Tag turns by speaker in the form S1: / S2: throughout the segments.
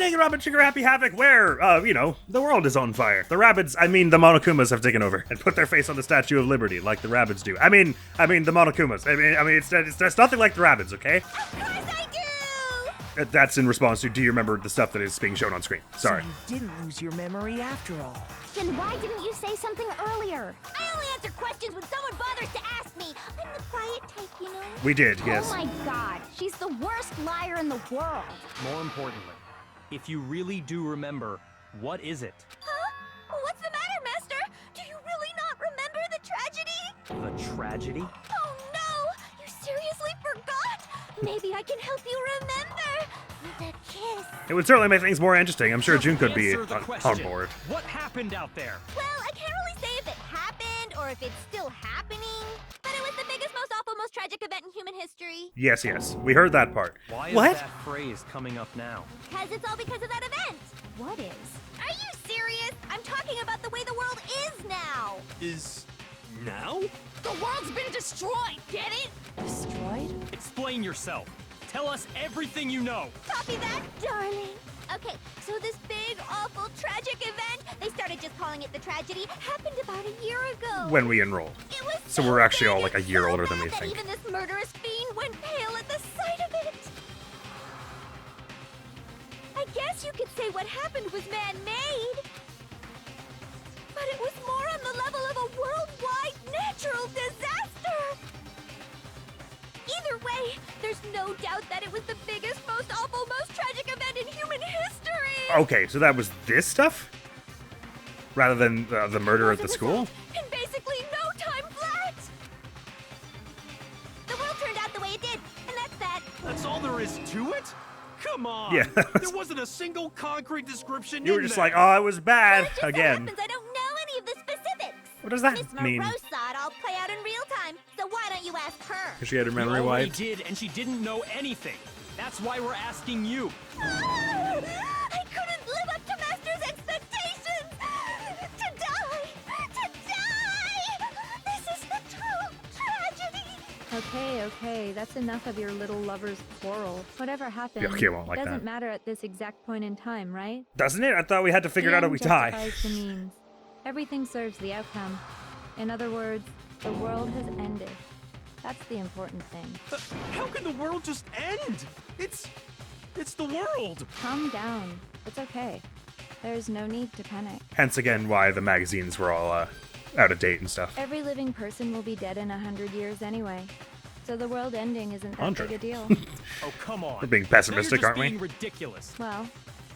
S1: Danganronpa Trigger Happy Havoc where, you know, the world is on fire. The rabbits, I mean the Monokumas have taken over and put their face on the Statue of Liberty like the rabbits do. I mean the Monokumas. I mean, it's nothing like the rabbits, okay?
S2: Of course I do!
S1: That's in response to, do you remember the stuff that is being shown on screen? Sorry.
S3: So you didn't lose your memory after all.
S2: Then why didn't you say something earlier? I only answer questions when someone bothers to ask me. I'm the quiet type, you know?
S1: We did, yes.
S2: Oh my god, she's the worst liar in the world.
S4: More importantly, if you really do remember, what is it?
S2: Huh? What's the matter, Master? Do you really not remember the tragedy?
S4: The tragedy?
S2: Oh no! You seriously forgot? Maybe I can help you remember. With a kiss.
S1: It would certainly make things more interesting. I'm sure June could be
S4: Answer the
S1: on
S4: question.
S1: board.
S4: What happened out there?
S2: Well, I can't really say if it happened or if it's still happening. But it was the biggest, most awful, most tragic event in human history.
S1: Yes, yes. We heard that part.
S4: Why is
S1: What?
S4: that phrase coming up now?
S2: Because it's all because of that event. What is? Are you serious? I'm talking about the way the world is now.
S4: Is now?
S2: The world's been destroyed, get it?
S3: Destroyed?
S4: Explain yourself. Tell us everything you know.
S2: Copy that, darling. Okay, so this big, awful, tragic event, they started just calling it the tragedy, happened about a year ago.
S1: When we enrolled.
S2: It was
S1: So we're actually all
S2: big
S1: like a
S2: and
S1: year
S2: so
S1: older than
S2: bad
S1: we
S2: that
S1: think.
S2: Even this murderous fiend went pale at the sight of it. I guess you could say what happened was man-made. But it was more on the level of a worldwide natural disaster. Either way, there's no doubt that it was the biggest, most awful, most tragic event in human history.
S1: Okay, so that was this stuff? Rather than the murder at the school?
S2: In basically no time flat. The world turned out the way it did, and that's that.
S4: That's all there is to it? Come on!
S1: Yeah.
S4: There wasn't a single concrete description
S1: You
S4: in
S1: were just
S4: there.
S1: like, oh, it was bad.
S2: But it just so
S1: Again.
S2: happens I don't know any of the specifics.
S1: What does that
S2: Miss
S1: mean?
S2: Monroe saw it all play out in real time, so why don't you ask her?
S1: She had her
S4: You
S1: memory
S4: already
S1: wiped.
S4: did, and she didn't know anything. That's why we're asking you.
S2: I couldn't live up to Master's expectations! To die! This is the true tragedy!
S5: Okay, that's enough of your little lover's quarrel. Whatever happened,
S1: Yeah, okay, well, like
S5: doesn't
S1: that.
S5: matter at this exact point in time, right?
S1: Doesn't it? I thought we had to figure it out
S5: The
S1: or we
S5: end
S1: die.
S5: justifies the means. Everything serves the outcome. In other words, the world has ended. That's the important thing.
S4: How can the world just end? It's the world.
S5: Calm down. It's okay. There's no need to panic.
S1: Hence again why the magazines were all out of date and stuff.
S5: Every living person will be dead in 100 years anyway. So the world ending isn't that
S1: 100.
S5: big a deal.
S4: Oh, come on.
S1: We're being
S4: Now
S1: pessimistic,
S4: you're
S1: aren't
S4: just
S1: we?
S4: being ridiculous.
S5: Well,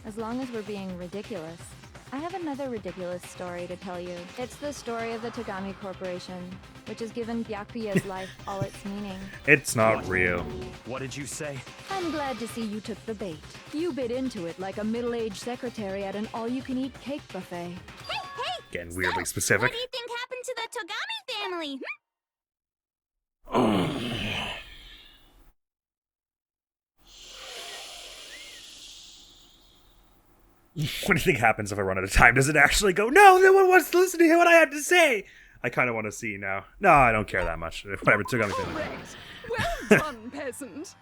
S5: as long as we're being ridiculous. I have another ridiculous story to tell you. It's the story of the Tagami Corporation, which has given Byakuya's life all its meaning.
S1: It's not
S4: What?
S1: real.
S4: What did you say?
S5: I'm glad to see you took the bait. You bit into it like a middle-aged secretary at an all-you-can-eat cake buffet.
S2: Hey!
S1: Again, weirdly
S2: So,
S1: specific.
S2: What do you think happened to the Togami family?
S1: What do you think happens if I run out of time? Does it actually go, no one wants to listen to what I have to say? I kind of want to see now. No, I don't care that much. Whatever, took on me.
S6: Correct. Well done, peasant.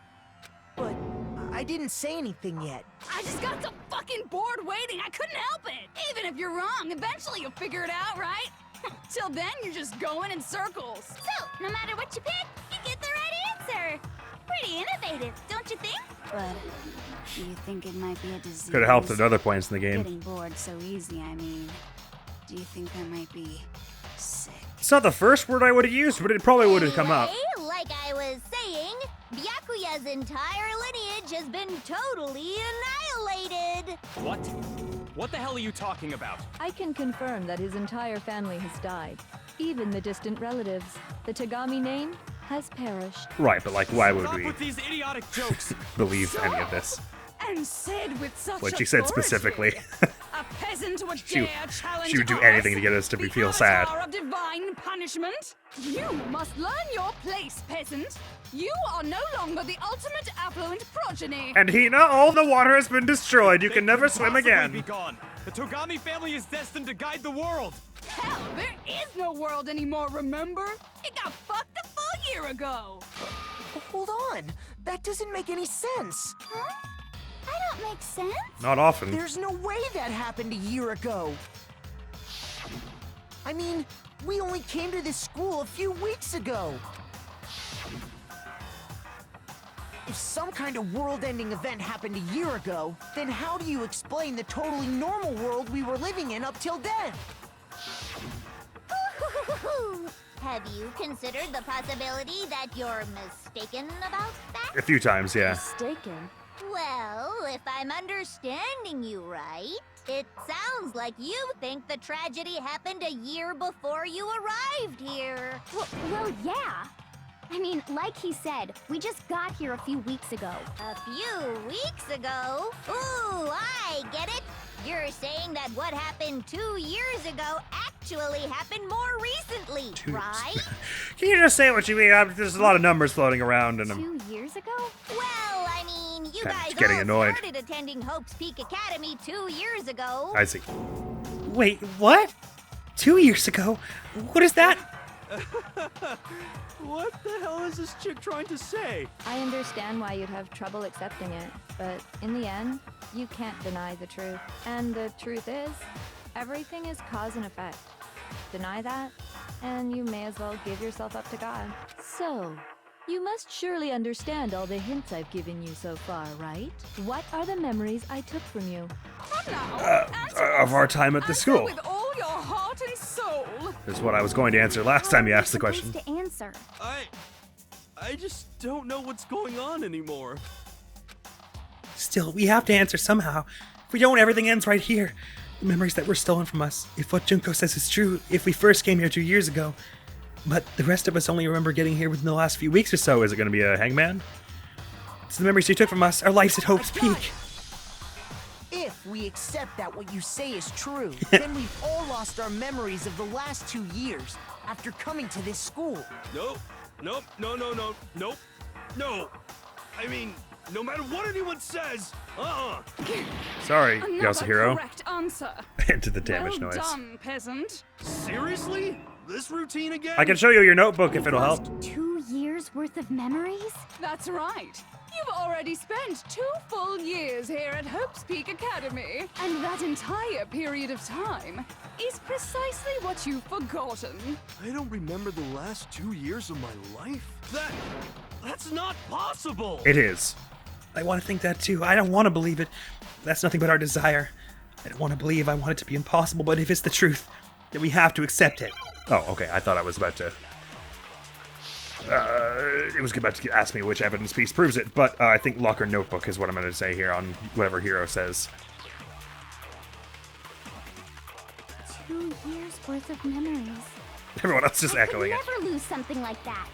S3: But I didn't say anything yet.
S6: I just got so fucking bored waiting, I couldn't help it. Even if you're wrong, eventually you'll figure it out, right? Till then, you're just going in circles.
S2: So, no matter what you pick, you get the right answer. Pretty innovative, don't you think?
S7: But do you think it might be a disease?
S1: Could have helped at other points in the game.
S7: Getting bored so easy, I mean. Do you think I might be sick?
S1: It's not the first word I would have used, but it probably would have come up.
S2: Anyway, like I was saying, Byakuya's entire lineage has been totally annihilated.
S4: What? What the hell are you talking about?
S5: I can confirm that his entire family has died. Even the distant relatives. The Tagami name has perished.
S1: Right, but like, why would
S4: Stop
S1: we
S4: with these idiotic jokes.
S1: believe any of this?
S6: And said with such
S1: What she said
S6: authority.
S1: specifically.
S6: A peasant would
S1: She-
S6: dare challenge
S1: she would do
S6: us,
S1: anything to get us to
S6: the
S1: feel sad.
S6: avatar of divine punishment. You must learn your place, peasant. You are no longer the ultimate affluent progeny.
S1: And Hina, all the water has been destroyed. You can never swim
S4: Possibly
S1: again.
S4: Be gone. The Togami family is destined to guide the world.
S6: Hell, there is no world anymore, remember? It got fucked a full year ago.
S3: Hold on. That doesn't make any sense.
S2: Huh? I don't
S6: makes sense.
S1: Not often.
S3: There's no way that happened a year ago. I mean, we only came to this school a few weeks ago. If some kind of world-ending event happened a year ago, then how do you explain the totally normal world we were living in up till then?
S2: Have you considered the possibility that you're mistaken about that?
S1: A few times, yeah.
S5: Mistaken.
S2: Well, if I'm understanding you right, it sounds like you think the tragedy happened a year before you arrived here.
S8: Well, yeah. I mean, like he said, we just got here a few weeks ago.
S2: A few weeks ago? Ooh, I get it. You're saying that what happened 2 years ago actually happened more recently, right?
S1: Can you just say what you mean? There's a lot of numbers floating around, and
S8: 2 years ago?
S2: Well, I mean, you
S1: I'm
S2: guys
S1: getting
S2: all
S1: annoyed.
S2: started attending Hope's Peak Academy 2 years ago.
S1: I see. Wait, what? 2 years ago? What is that?
S4: What the hell is this chick trying to say?
S5: I understand why you'd have trouble accepting it, but in the end, you can't deny the truth. And the truth is, everything is cause and effect. Deny that, and you may as well give yourself up to God. So, you must surely understand all the hints I've given you so far, right? What are the memories I took from you?
S1: Of our time at the school.
S6: With all your heart and soul.
S1: Is what I was going to answer last time you asked the question.
S8: To answer.
S4: I just don't know what's going on anymore.
S1: Still, we have to answer somehow. If we don't, everything ends right here. The memories that were stolen from us. If what Junko says is true, if we first came here 2 years ago. But the rest of us only remember getting here within the last few weeks or so. Is it going to be a hangman? It's the memories you took from us, our lives at Hope's Peak.
S3: If we accept that what you say is true, then we've all lost our memories of the last 2 years after coming to this school.
S4: Nope. No. I mean, no matter what anyone says,
S1: Sorry,
S6: Another
S1: Yasuhiro.
S6: correct answer.
S1: Into the damage
S6: Well
S1: noise.
S6: done, peasant.
S4: Seriously? This routine again?
S1: I can show you your notebook if it'll help.
S8: 2 years worth of memories?
S6: That's right. You've already spent 2 full years here at Hope's Peak Academy, and that entire period of time is precisely what you've forgotten.
S4: I don't remember the last 2 years of my life? That's not possible!
S1: It is. I want to think that too. I don't want to believe it. That's nothing but our desire. I don't want to believe. I want it to be impossible, but if it's the truth, then we have to accept it. Oh, okay. I thought I was about to... it was about to ask me which evidence piece proves it, but I think locker notebook is what I'm going to say here on whatever Hiro says.
S8: 2 years worth of memories.
S1: Everyone else just echoing it.
S8: Never lose something like that.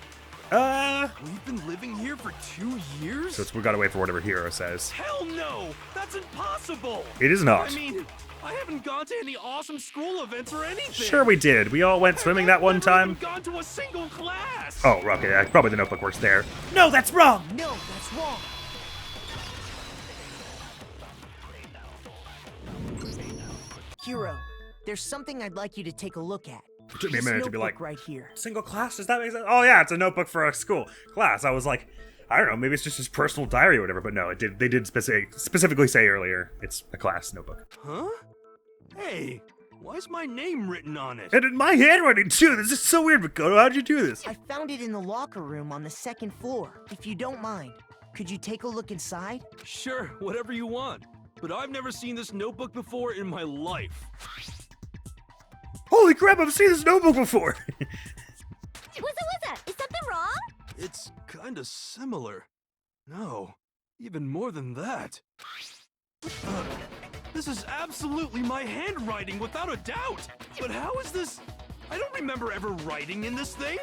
S4: We've been living here for 2 years?
S1: So we gotta wait for whatever Hiro says.
S4: Hell no! That's impossible!
S1: It is not.
S4: I mean, I haven't gone to any awesome school events or anything!
S1: Sure we did. We all went swimming that one time.
S4: I've never even gone to a single class!
S1: Oh, okay. Probably the notebook works there. No, that's wrong!
S3: No, that's wrong. Hiro, there's something I'd like you to take a look at.
S1: It took me a
S3: This
S1: minute to be
S3: notebook
S1: like,
S3: right here.
S1: single class? Does that make sense? Oh, yeah, it's a notebook for a school class. I was like, I don't know, maybe it's just his personal diary or whatever, but no, they did specifically say earlier it's a class notebook.
S4: Huh? Hey, why is my name written on it?
S1: And in my handwriting, too. This is so weird, Makoto. How'd you do this?
S3: I found it in the locker room on the 2nd floor. If you don't mind, could you take a look inside?
S4: Sure, whatever you want. But I've never seen this notebook before in my life.
S1: Holy crap, I've seen this notebook before!
S2: What's that? Is something wrong?
S4: It's kinda similar. No, even more than that. This is absolutely my handwriting, without a doubt! But how is this? I don't remember ever writing in this thing!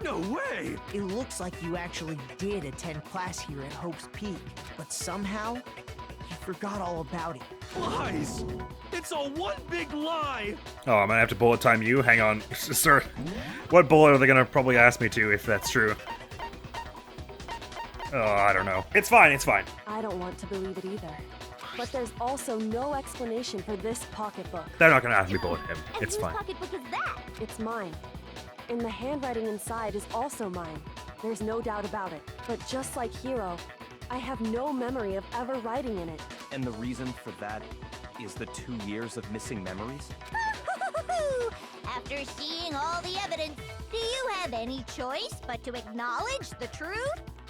S4: No way!
S3: It looks like you actually did attend class here at Hope's Peak, but somehow, you forgot all about it.
S4: Lies! It's all one big lie!
S1: Oh, I'm gonna have to bullet time you. Hang on. Sir, what bullet are they gonna probably ask me to if that's true? Oh, I don't know. It's fine, it's fine.
S9: I don't want to believe it either. But there's also no explanation for this pocketbook.
S1: They're not gonna ask me to bullet him.
S2: And
S1: It's
S2: whose
S1: fine.
S2: pocketbook is that?
S9: It's mine. And the handwriting inside is also mine. There's no doubt about it. But just like Hiro, I have no memory of ever writing in it.
S10: And the reason for that is the 2 years of missing memories?
S2: After seeing all the evidence, do you have any choice but to acknowledge the truth?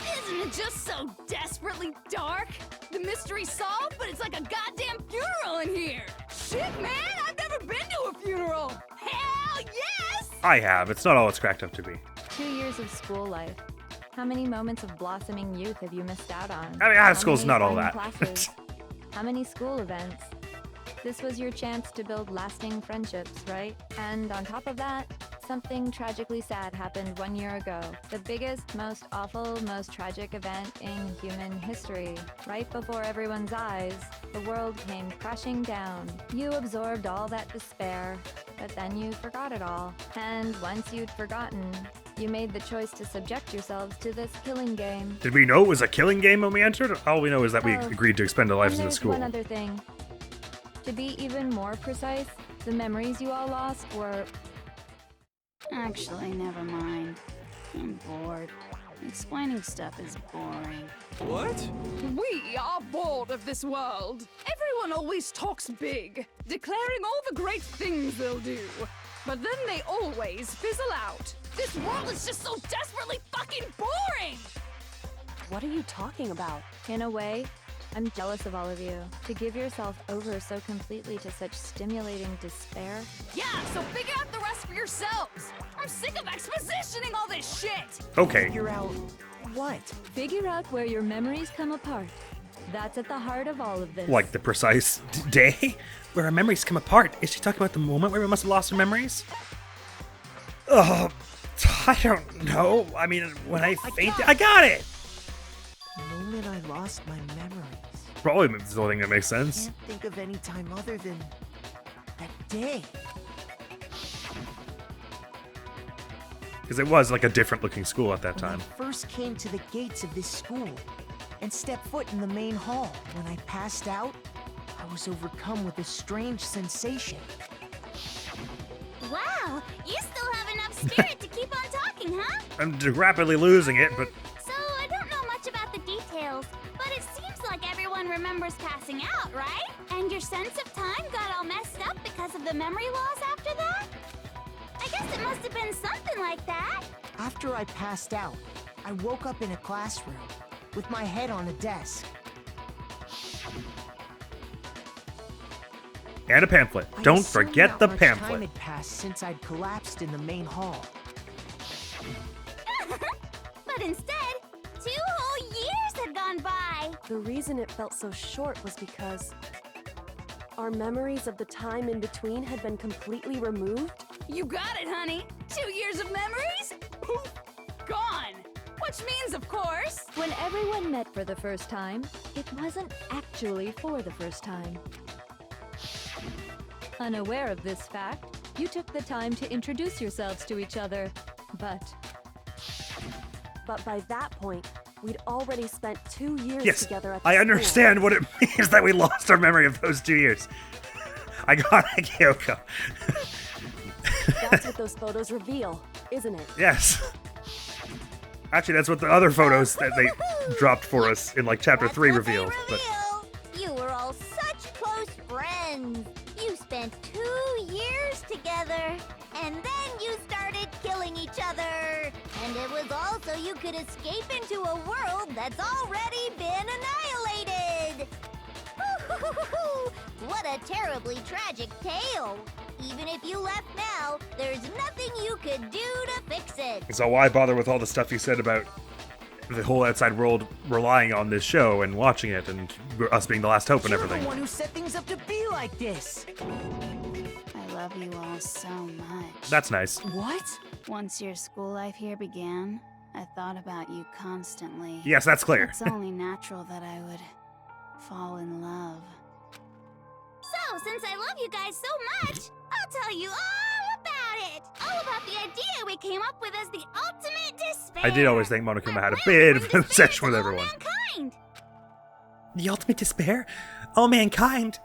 S6: Isn't it just so desperately dark? The mystery's solved, but it's like a goddamn funeral in here. Shit, man, I've never been to a funeral. Hell yes!
S1: I have. It's not all it's cracked up to be.
S5: 2 years of school life. How many moments of blossoming youth have you missed out on?
S1: I mean, high school's
S5: How many
S1: not all
S5: fun
S1: that.
S5: classes? How many school events? This was your chance to build lasting friendships, right? And on top of that, something tragically sad happened 1 year ago. The biggest, most awful, most tragic event in human history. Right before everyone's eyes, the world came crashing down. You absorbed all that despair, but then you forgot it all. And once you'd forgotten, you made the choice to subject yourselves to this killing game.
S1: Did we know it was a killing game when we entered? All we know is that we
S5: Oh,
S1: agreed to expend our lives
S5: And
S1: in the
S5: there's
S1: school.
S5: one other thing. To be even more precise, the memories you all lost were...
S7: Actually, never mind. I'm bored. Explaining stuff is boring.
S4: What?
S6: We are bored of this world. Everyone always talks big, declaring all the great things they'll do. But then they always fizzle out. This world is just so desperately fucking boring!
S9: What are you talking about?
S5: In a way, I'm jealous of all of you. To give yourself over so completely to such stimulating despair.
S6: Yeah, so figure out the rest for yourselves. I'm sick of expositioning all this shit.
S1: Okay.
S3: Figure out what?
S5: Figure out where your memories come apart. That's at the heart of all of this.
S1: Like the precise day where our memories come apart. Is she talking about the moment where we must have lost our memories? I don't know. I mean, when I fainted, I got it!
S3: The moment I lost my memories.
S1: Probably the only thing that makes sense.
S3: Can't think of any time other than that day.
S1: Because it was like a different looking school at that
S3: When
S1: time.
S3: I first came to the gates of this school and stepped foot in the main hall, when I passed out, I was overcome with a strange sensation.
S8: Wow, you still have enough spirit to keep on talking, huh?
S1: I'm rapidly losing it, but
S8: So, I don't know much about the details, but it seems like everyone remembers passing out, right? And your sense of time got all messed up because of the memory loss after that? I guess it must have been something like that.
S3: After I passed out, I woke up in a classroom with my head on a desk.
S1: and a pamphlet.
S3: I
S1: Don't
S3: assumed
S1: forget
S3: not
S1: the
S3: much Time
S1: pamphlet.
S3: had passed since I'd collapsed in the main hall.
S8: But instead, 2 whole years had gone by.
S9: The reason it felt so short was because our memories of the time in between had been completely removed.
S6: You got it, honey. 2 years of memories? Poof, gone. Which means, of course,
S5: When everyone met for the first time, it wasn't actually for the first time. Unaware of this fact, you took the time to introduce yourselves to each other, But
S9: by that point, we'd already spent 2 years
S1: Yes,
S9: together at the
S1: I
S9: school.
S1: understand what it means that we lost our memory of those 2 years. I got it, Kyoko.
S9: That's what those photos reveal, isn't it?
S1: Yes. Actually, that's what the other photos that they dropped for us in like chapter
S2: That's
S1: 3
S2: what they
S1: revealed. But
S2: reveal. You were all such close friends. You spent 2 years together, and then you started killing each other. And it was all so you could escape into a world that's already been annihilated. What a terribly tragic tale. Even if you left now, there's nothing you could do to fix it.
S1: so why bother with all the stuff you said about the whole outside world relying on this show and watching it and us being the last hope and
S3: You're
S1: everything?
S3: the one who set things up to be like this.
S7: I love you all so much.
S1: That's nice.
S3: What?
S7: Once your school life here began, I thought about you constantly.
S1: Yes, that's clear.
S7: It's only natural that I would fall in love.
S8: So, since I love you guys so much, I'll tell you all about it. All about the idea we came up with as the ultimate despair.
S1: I did always think Monokuma had a
S8: Our
S1: bit
S8: plan
S1: of
S8: to
S1: an
S8: bring despair
S1: obsession with
S8: to all
S1: everyone.
S8: mankind.
S1: The ultimate despair? All mankind.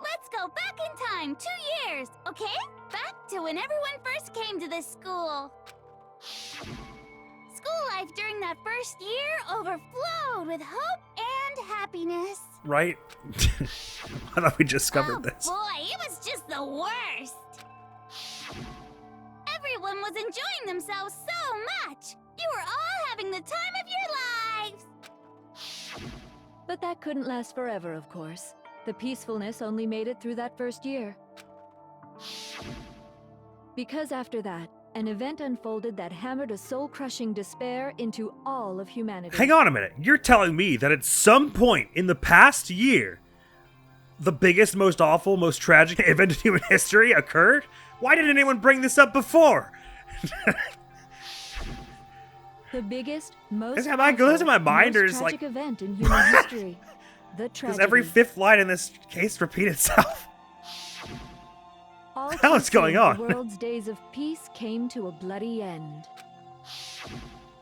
S8: Let's go back in time 2 years, okay? Back to when everyone first came to this school. School life during that first year overflowed with hope and happiness.
S1: Right? I thought we discovered this.
S8: Boy, it was just the worst. Everyone was enjoying themselves so much. You were all having the time of your lives.
S5: But that couldn't last forever, of course. The peacefulness only made it through that first year. Because after that, an event unfolded that hammered a soul-crushing despair into all of humanity.
S1: Hang on a minute. You're telling me that at some point in the past year, the biggest, most awful, most tragic event in human history occurred? Why didn't anyone bring this up before?
S5: The biggest, most
S1: Is it my mind, or is
S5: tragic
S1: like
S5: event in human history. The tragedy.
S1: does every fifth line in this case repeat itself?
S5: All
S1: the hell is going on?
S5: The world's days of peace came to a bloody end.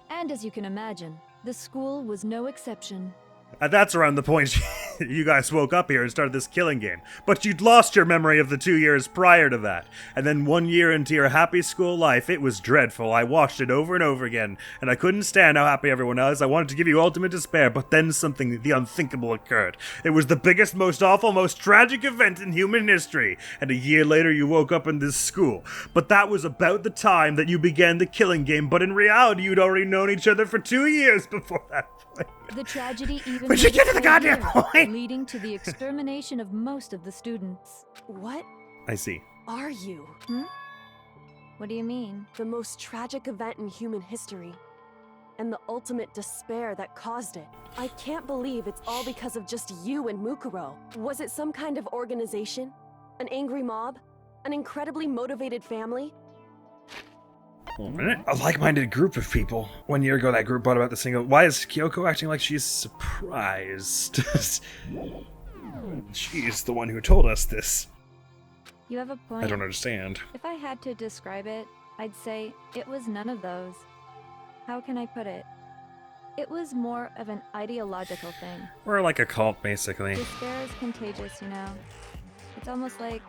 S5: And as you can imagine, the school was no exception.
S1: That's around the point you guys woke up here and started this killing game. But you'd lost your memory of the 2 years prior to that. And then 1 year into your happy school life, it was dreadful. I watched it over and over again, and I couldn't stand how happy everyone was. I wanted to give you ultimate despair, but then something, the unthinkable, occurred. It was the biggest, most awful, most tragic event in human history. And a year later, you woke up in this school. But that was about the time that you began the killing game. But in reality, you'd already known each other for 2 years before that point.
S5: The tragedy even
S1: We should get to the goddamn point!
S5: leading to the extermination of most of the students.
S9: What
S1: I see.
S9: are you?
S5: What do you mean?
S9: The most tragic event in human history. And the ultimate despair that caused it. I can't believe it's all because of just you and Mukuro. Was it some kind of organization? An angry mob? An incredibly motivated family?
S1: Hold a minute. A like-minded group of people. 1 year ago, that group brought about the single. Why is Kyoko acting like she's surprised? She's the one who told us this.
S5: You have a point.
S1: I don't understand.
S5: If I had to describe it, I'd say it was none of those. How can I put it? It was more of an ideological thing.
S1: We're like a cult, basically.
S5: Despair is contagious, you know. It's almost like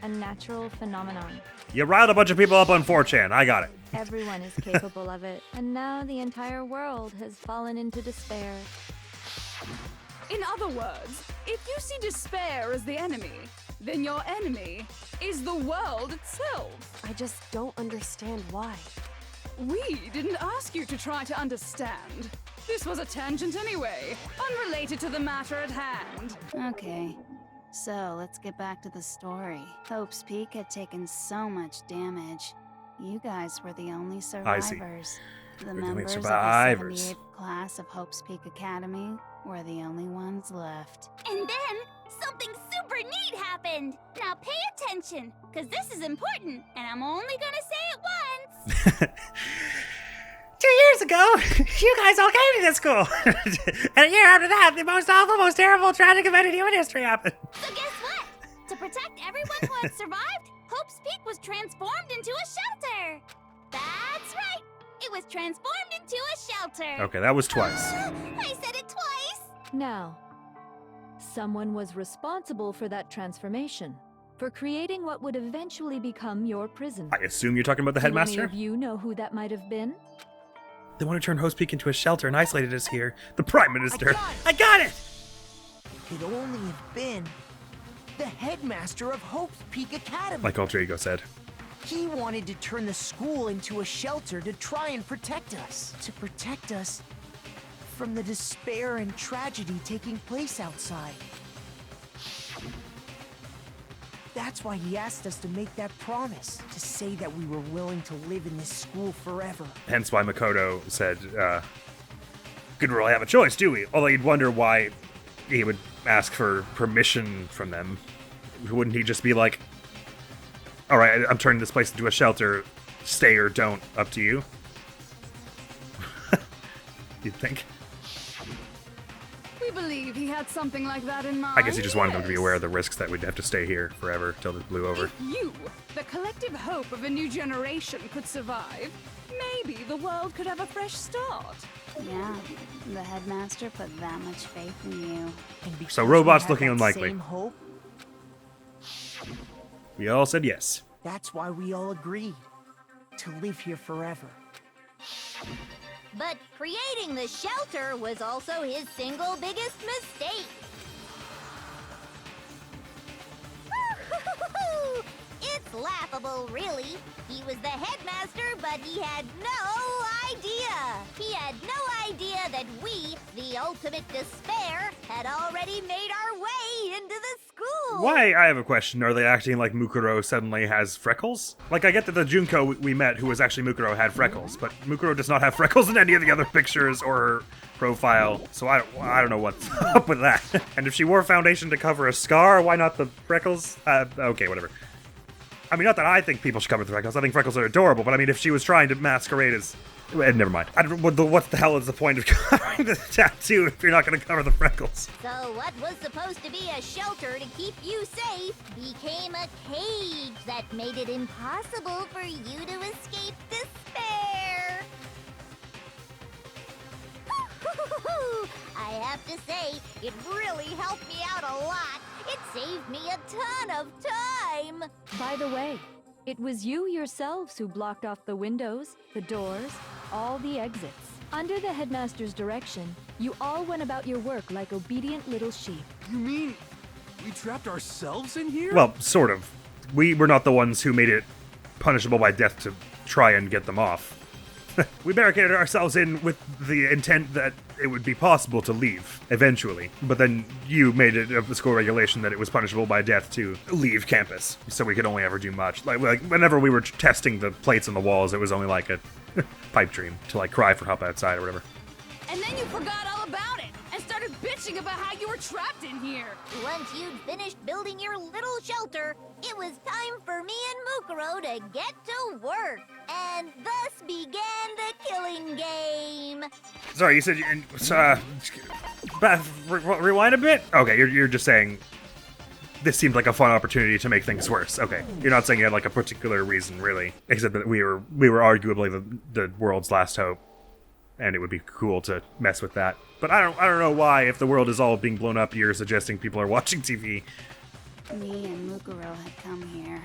S5: a natural phenomenon.
S1: You riled a bunch of people up on 4chan. I got it.
S5: Everyone is capable of it, and now the entire world has fallen into despair.
S6: In other words, if you see despair as the enemy, then your enemy is the world itself.
S9: I just don't understand why.
S6: We didn't ask you to try to understand. This was a tangent anyway, unrelated to the matter at hand.
S7: Okay, so let's get back to the story. Hope's Peak had taken so much damage. You guys were the only survivors. The
S1: We're the only
S7: members of
S1: survivors.
S7: the 78th class of Hope's Peak Academy were the only ones left.
S8: And then something super neat happened. Now pay attention, because this is important, and I'm only gonna say it once.
S1: 2 years ago, you guys all came to this school. And a year after that, the most awful, most terrible, tragic event in human history happened.
S8: So guess what? To protect everyone who had survived, Hope's Peak was transformed into a shelter. That's right. It was transformed into a shelter.
S1: Okay, that was twice.
S8: I said it twice.
S5: Now, someone was responsible for that transformation, for creating what would eventually become your prison.
S1: I assume you're talking about the
S5: Do any
S1: headmaster?
S5: of you know who that might have been?
S1: The one who turned Hope's Peak into a shelter and isolated us here. The Prime Minister.
S3: I
S1: I got it!
S3: Could only have been the headmaster of Hope's Peak Academy.
S1: Like Alter Ego said.
S3: He wanted to turn the school into a shelter to try and protect us. To protect us from the despair and tragedy taking place outside. That's why he asked us to make that promise, to say that we were willing to live in this school forever.
S1: Hence why Makoto said, couldn't really have a choice, do we? Although you'd wonder why he would ask for permission from them. Wouldn't he just be like, alright, I'm turning this place into a shelter, stay or don't, up to you? You'd think.
S6: We believe he had something like that in mind.
S1: I guess he just wanted them to be
S6: yes.
S1: aware of the risks that we'd have to stay here forever till it blew over.
S6: If you, the collective hope of a new generation, could survive, maybe the world could have a fresh start.
S7: Yeah, the headmaster put that much faith in you.
S3: And because
S1: So robots
S3: we had
S1: looking
S3: that
S1: unlikely.
S3: Same hope,
S1: We all said yes.
S3: that's why we all agreed to live here forever.
S8: But creating the shelter was also his single biggest mistake. It's laughable, really. He was the headmaster, but he had no idea. He had no idea that we, the ultimate despair, had already made our way into the school.
S1: Why? I have a question. Are they acting like Mukuro suddenly has freckles? Like, I get that the Junko we met, who was actually Mukuro, had freckles, but Mukuro does not have freckles in any of the other pictures or her profile, so I don't know what's up with that. And if she wore foundation to cover a scar, why not the freckles? Okay, whatever. I mean, not that I think people should cover the freckles. I think freckles are adorable, but I mean, if she was trying to masquerade as... never mind. What the hell is the point of covering the tattoo if you're not going to cover the freckles?
S8: So what was supposed to be a shelter to keep you safe became a cage that made it impossible for you to escape despair. I have to say, it really helped me out a lot. It saved me a ton of time.
S5: By the way, it was you yourselves who blocked off the windows, the doors, all the exits. Under the headmaster's direction, you all went about your work like obedient little sheep.
S4: You mean we trapped ourselves in here?
S1: Well, sort of. We were not the ones who made it punishable by death to try and get them off. We barricaded ourselves in with the intent that it would be possible to leave, eventually. But then you made it a school regulation that it was punishable by death to leave campus, so we could only ever do much. Like whenever we were testing the plates on the walls, it was only like a pipe dream to like cry for help outside or whatever.
S6: And then you forgot all about it and started bitching about how you were trapped in here.
S8: Once you'd finished building your little shelter, it was time for me and Mukuro to get to work. And thus began the killing game.
S1: Sorry, you said rewind a bit? Okay, you're just saying this seemed like a fun opportunity to make things worse. Okay, you're not saying you had like a particular reason, really, except that we were arguably the world's last hope, and it would be cool to mess with that. But I don't know why, if the world is all being blown up, you're suggesting people are watching TV.
S7: Me and Mukuro had come here,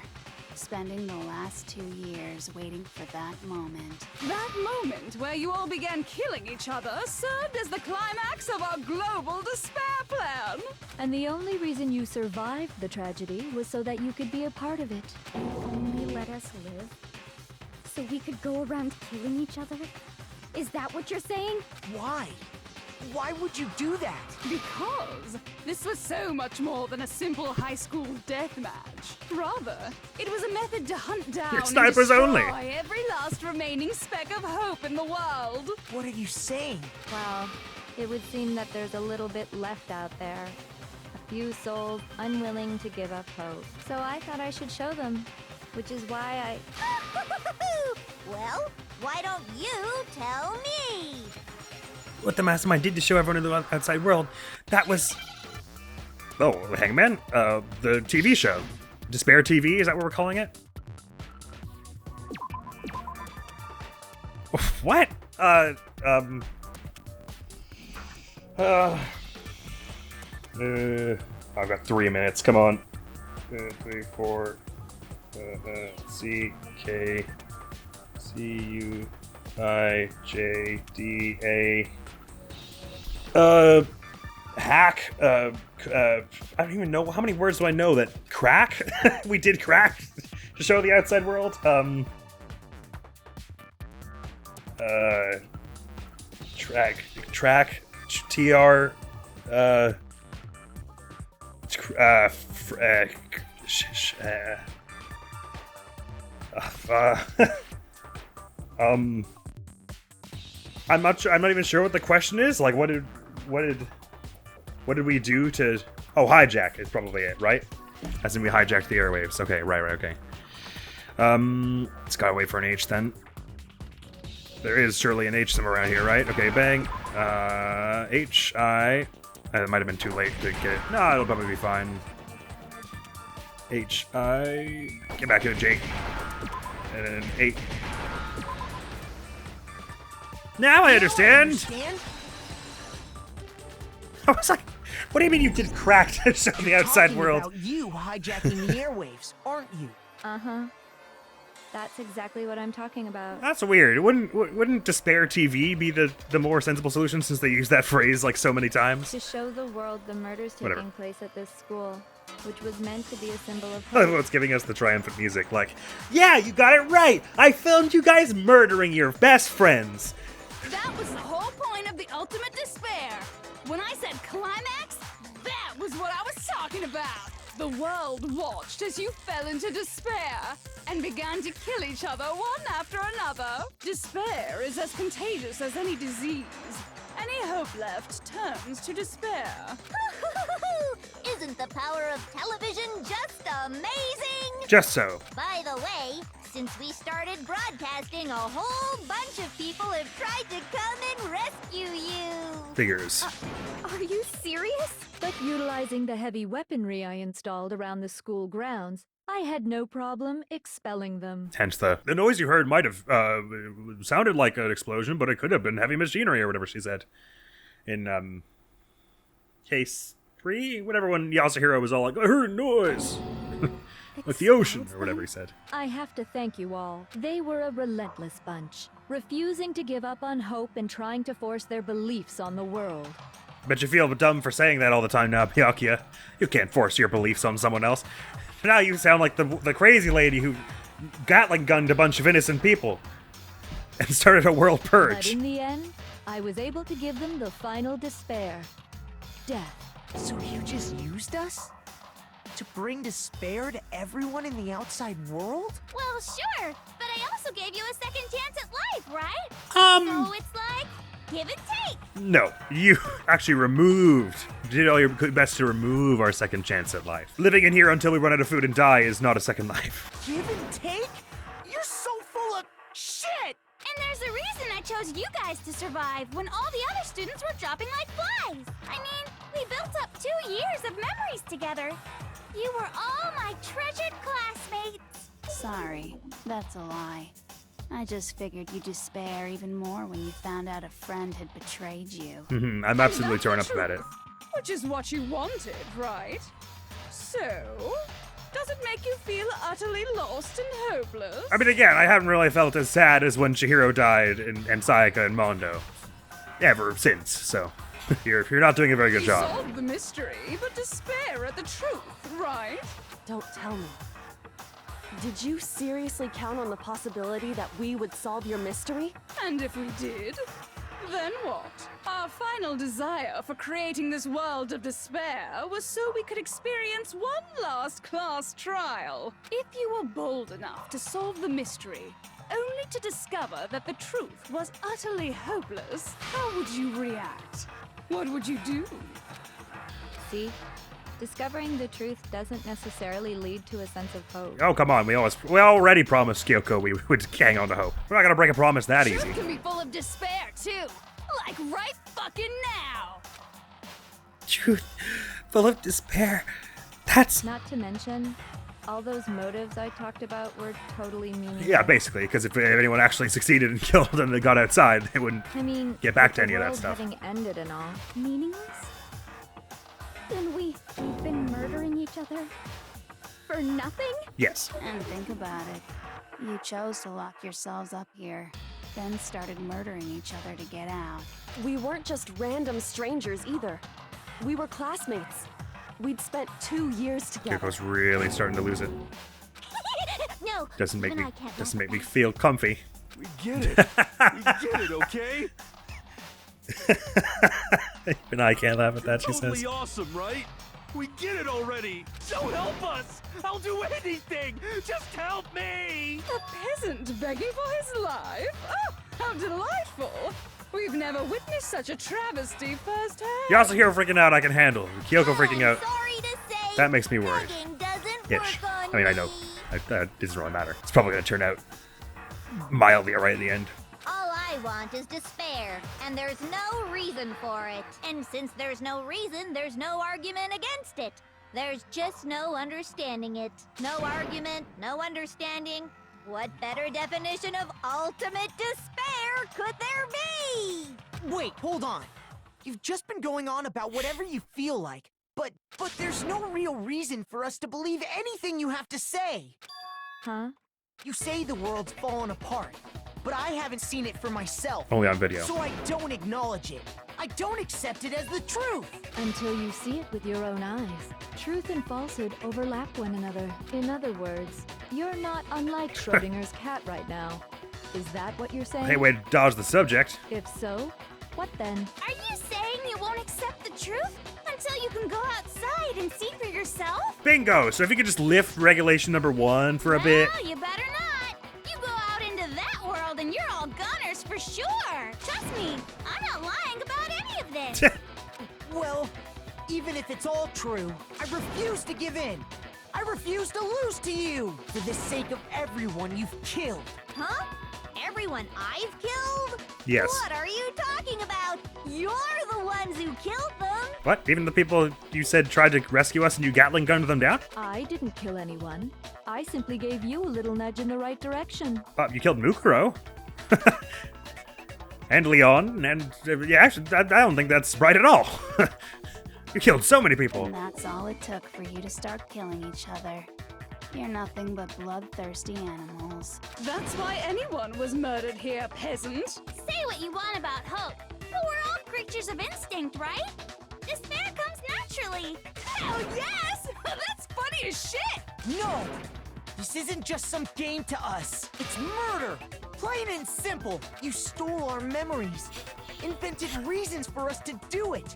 S7: spending the last 2 years waiting for that moment.
S6: That moment where you all began killing each other served as the climax of our global despair plan.
S5: And the only reason you survived the tragedy was so that you could be a part of it.
S2: Only let us live? So we could go around killing each other? Is that what you're saying?
S3: Why? Why would you do that?
S6: Because this was so much more than a simple high school death match. Rather, it was a method to hunt down
S1: You're
S6: and
S1: snipers
S6: destroy
S1: only.
S6: every last remaining speck of hope in the world.
S3: What are you saying?
S5: Well, it would seem that there's a little bit left out there. A few souls unwilling to give up hope. So I thought I should show them, which is why
S8: Well, why don't you tell me?
S1: What the mastermind did to show everyone in the outside world, that was... Oh, Hangman? The TV show. Despair TV, is that what we're calling it? What? I've got 3 minutes, come on. 3, 4, C, K, C, U, I, J, D, A... hack, I don't even know, how many words do I know that crack? We did crack to show the outside world. Track, TR, I'm not even sure what the question is. Like, what did we do to... Oh, hijack is probably it, right? As in we hijacked the airwaves. Okay, right, okay. It's gotta wait for an H then. There is surely an H somewhere around here, right? Okay, bang. H, I... It might have been too late to get it. No, it'll probably be fine. H, I... Get back to the J. And then 8. Now I understand! I was like, what do you mean you did crack to show the outside world?
S3: About you hijacking the airwaves, aren't you?
S5: Uh-huh. That's exactly what I'm talking about.
S1: That's weird. Wouldn't Despair TV be the more sensible solution since they use that phrase like so many times?
S5: To show the world the murders taking
S1: Whatever.
S5: place at this school, which was meant to be a symbol of
S1: I love
S5: hope.
S1: what's giving us the triumphant music, like, yeah, you got it right! I filmed you guys murdering your best friends!
S6: That was the whole point of the ultimate despair. When I said climax, that was what I was talking about. The world watched as you fell into despair and began to kill each other one after another. Despair is as contagious as any disease. Any hope left turns to despair.
S8: Isn't the power of television just amazing?
S1: Just so.
S8: By the way, since we started broadcasting, a whole bunch of people have tried to come and rescue you.
S1: Figures.
S5: Are you serious? But utilizing the heavy weaponry I installed around the school grounds, I had no problem expelling them.
S1: Hence the noise you heard might have sounded like an explosion, but it could have been heavy machinery or whatever she said. In case 3, whatever, when Yasuhiro was all like, I heard noise! Like the ocean, or whatever he said.
S5: I have to thank you all. They were a relentless bunch, refusing to give up on hope and trying to force their beliefs on the world.
S1: Bet you feel dumb for saying that all the time now, Byakuya. You can't force your beliefs on someone else. Now you sound like the crazy lady who Gatling gunned a bunch of innocent people and started a world
S5: But
S1: purge.
S5: in the end, I was able to give them the final despair. Death.
S3: So you just used us? To bring despair to everyone in the outside world?
S8: Well, sure, but I also gave you a second chance at life, right? So it's like, give and take.
S1: No, you actually did all your best to remove our second chance at life. Living in here until we run out of food and die is not a second life.
S3: Give and take? You're so full of shit!
S8: And there's a reason I chose you guys to survive when all the other students were dropping like flies. I mean, we built up 2 years of memories together. You were all my treasured classmates.
S7: Sorry, that's a lie. I just figured you'd despair even more when you found out a friend had betrayed you.
S1: I'm absolutely torn up about it.
S6: Which is what you wanted, right? So, does it make you feel utterly lost and hopeless?
S1: I mean, again, I haven't really felt as sad as when Chihiro died and Sayaka and Mondo. Ever since, so you're not doing a very good
S6: You
S1: job.
S6: solved the mystery, but despair at the truth, right?
S9: Don't tell me. Did you seriously count on the possibility that we would solve your mystery?
S6: And if we did, then what? Our final desire for creating this world of despair was so we could experience one last class trial. If you were bold enough to solve the mystery, only to discover that the truth was utterly hopeless, how would you react? What would you do?
S5: See? Discovering the truth doesn't necessarily lead to a sense of hope.
S1: Oh, come on, we already promised Kyoko we would hang on to hope. We're not gonna break a promise that easy.
S6: Truth can be full of despair, too. Like right fucking now.
S1: Truth, full of despair. That's...
S5: Not to mention, all those motives I talked about were totally meaningless.
S1: Yeah, basically, because if anyone actually succeeded and killed and they got outside, they wouldn't
S5: I mean,
S1: get back
S5: with
S1: to any
S5: the
S1: of that
S5: world
S1: stuff.
S5: having ended and all.
S2: Meaningless? Then we've been murdering each other for nothing?
S1: Yes.
S7: And think about it. You chose to lock yourselves up here, then started murdering each other to get out.
S9: We weren't just random strangers either. We were classmates. We'd spent 2 years together.
S1: Kyoko's really starting to lose it.
S8: No,
S1: Doesn't make
S8: even
S1: me
S8: I can't
S1: doesn't
S8: laugh
S1: make me
S8: at that.
S1: feel comfy.
S4: We get it. We get it, okay?
S1: Even I can't laugh at that, she
S4: Totally
S1: says.
S4: awesome, right? We get it already. So help us. I'll do anything. Just help me.
S6: A peasant begging for his life? Oh, how delightful! We've never witnessed such a travesty firsthand.
S1: Yasuhiro freaking out, I can handle. Kyoko freaking out,
S8: Sorry to say,
S1: that makes me worried.
S8: begging doesn't
S1: Ish.
S8: work on
S1: I mean, I know.
S8: me.
S1: That doesn't really matter. It's probably gonna turn out mildly right at the end.
S8: All I want is despair, and there's no reason for it. And since there's no reason, there's no argument against it. There's just no understanding it. No argument, no understanding. What better definition of ultimate despair could there be?
S3: Wait, hold on. You've just been going on about whatever you feel like, but there's no real reason for us to believe anything you have to say.
S5: Huh?
S3: You say the world's fallen apart, but I haven't seen it for myself.
S1: Only on video.
S3: So I don't acknowledge it. I don't accept it as the truth.
S5: Until you see it with your own eyes. Truth and falsehood overlap one another. In other words, you're not unlike Schrodinger's cat right now. Is that what you're saying?
S1: Hey, way to dodge the subject.
S5: If so, what then?
S8: Are you saying you won't accept the truth until you can go outside and see for yourself?
S1: Bingo! So if you could just lift regulation number 1 for a bit.
S8: Well, you better not. You go out into that world and you're all gunners for sure. Trust me, I'm not lying about any of this.
S3: Well, even if it's all true, I refuse to give in. I refuse to lose to you for the sake of everyone you've killed.
S8: Huh? Everyone I've killed?
S1: Yes.
S8: What are you talking about? You're the ones who killed them.
S1: What? Even the people you said tried to rescue us and you Gatling gunned them down?
S5: I didn't kill anyone. I simply gave you a little nudge in the right direction.
S1: You killed Mukuro. And Leon, and yeah, actually, I don't think that's right at all. You killed so many people.
S7: And that's all it took for you to start killing each other. You're nothing but bloodthirsty animals.
S6: That's why anyone was murdered here, peasant.
S8: Say what you want about hope, but we're all creatures of instinct, right? Despair comes naturally.
S6: Hell yes! That's funny as shit!
S3: No! This isn't just some game to us. It's murder! Plain and simple. You stole our memories. Invented reasons for us to do it.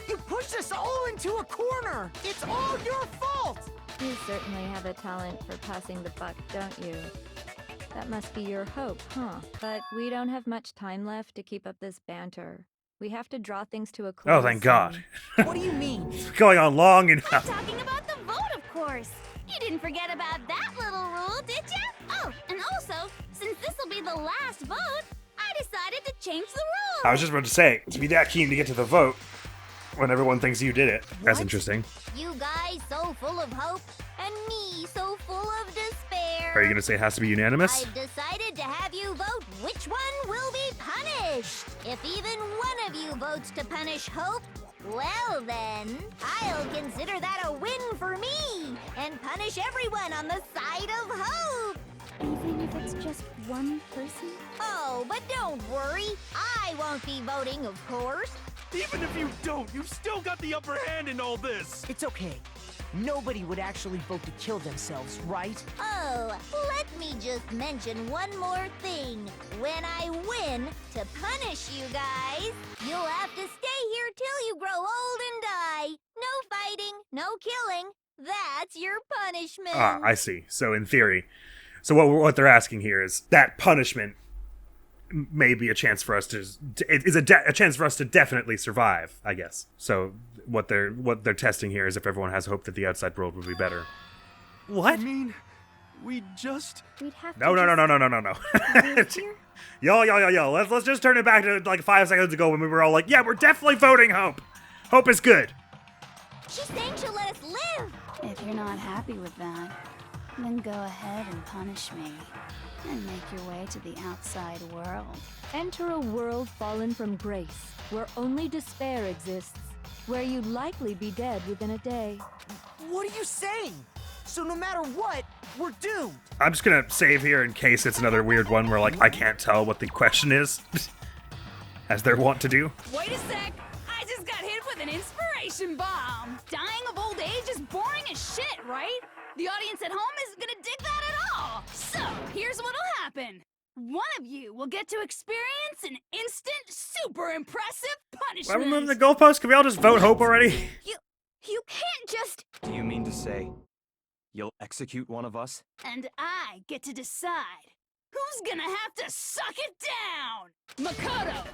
S3: You pushed us all into a corner. It's all your fault!
S5: You certainly have a talent for passing the buck, don't you? That must be your hope, huh? But we don't have much time left to keep up this banter. We have to draw things to a close.
S1: Oh, thank God.
S3: What do you mean?
S1: It's going on long
S8: I'm
S1: enough.
S8: talking about the vote, of course. You didn't forget about that little rule, did ya? Oh, and also, since this will be the last vote, I decided to change the rules.
S1: I was just about to say, to be that keen to get to the vote when everyone thinks you did it. That's interesting.
S8: You guys so full of hope, and me so full of despair.
S1: Are you going to say it has to be unanimous?
S8: I've decided to have you vote which one will be punished. If even one of you votes to punish Hope, well then, I'll consider that a win for me and punish everyone on the side of Hope.
S5: Even if it's just one person?
S8: Oh, but don't worry. I won't be voting, of course.
S4: Even if you don't, you've still got the upper hand in all this.
S3: It's okay. Nobody would actually vote to kill themselves, right?
S8: Oh, let me just mention one more thing. When I win, to punish you guys, you'll have to stay here till you grow old and die. No fighting, no killing. That's your punishment.
S1: Ah, I see. So in theory. So what they're asking here is that punishment may be a chance for us to a chance for us to definitely survive, I guess. So what they're testing here is if everyone has hope that the outside world will be better. What?
S4: I mean, we just...
S5: We'd have
S1: No. Yo. Let's just turn it back to like 5 seconds ago when we were all like, yeah, we're definitely voting Hope. Hope is good.
S8: She's saying she'll let us live.
S7: If you're not happy with that, then go ahead and punish me. And make your way to the outside world.
S5: Enter a world fallen from grace, where only despair exists, where you'd likely be dead within a day.
S3: What are you saying? So no matter what, we're doomed.
S1: I'm just gonna save here in case it's another weird one where like I can't tell what the question is, as they're wont to do.
S6: Wait a sec! I just got hit with an inspiration bomb! Dying of old age is boring as shit, right? The audience at home isn't gonna dig that at all! So, here's what'll happen. One of you will get to experience an instant, super impressive punishment!
S1: Well, remember the goalpost? Can we all just vote Hope already?
S8: You can't just...
S10: Do you mean to say you'll execute one of us?
S6: And I get to decide who's gonna have to suck it down! Makoto,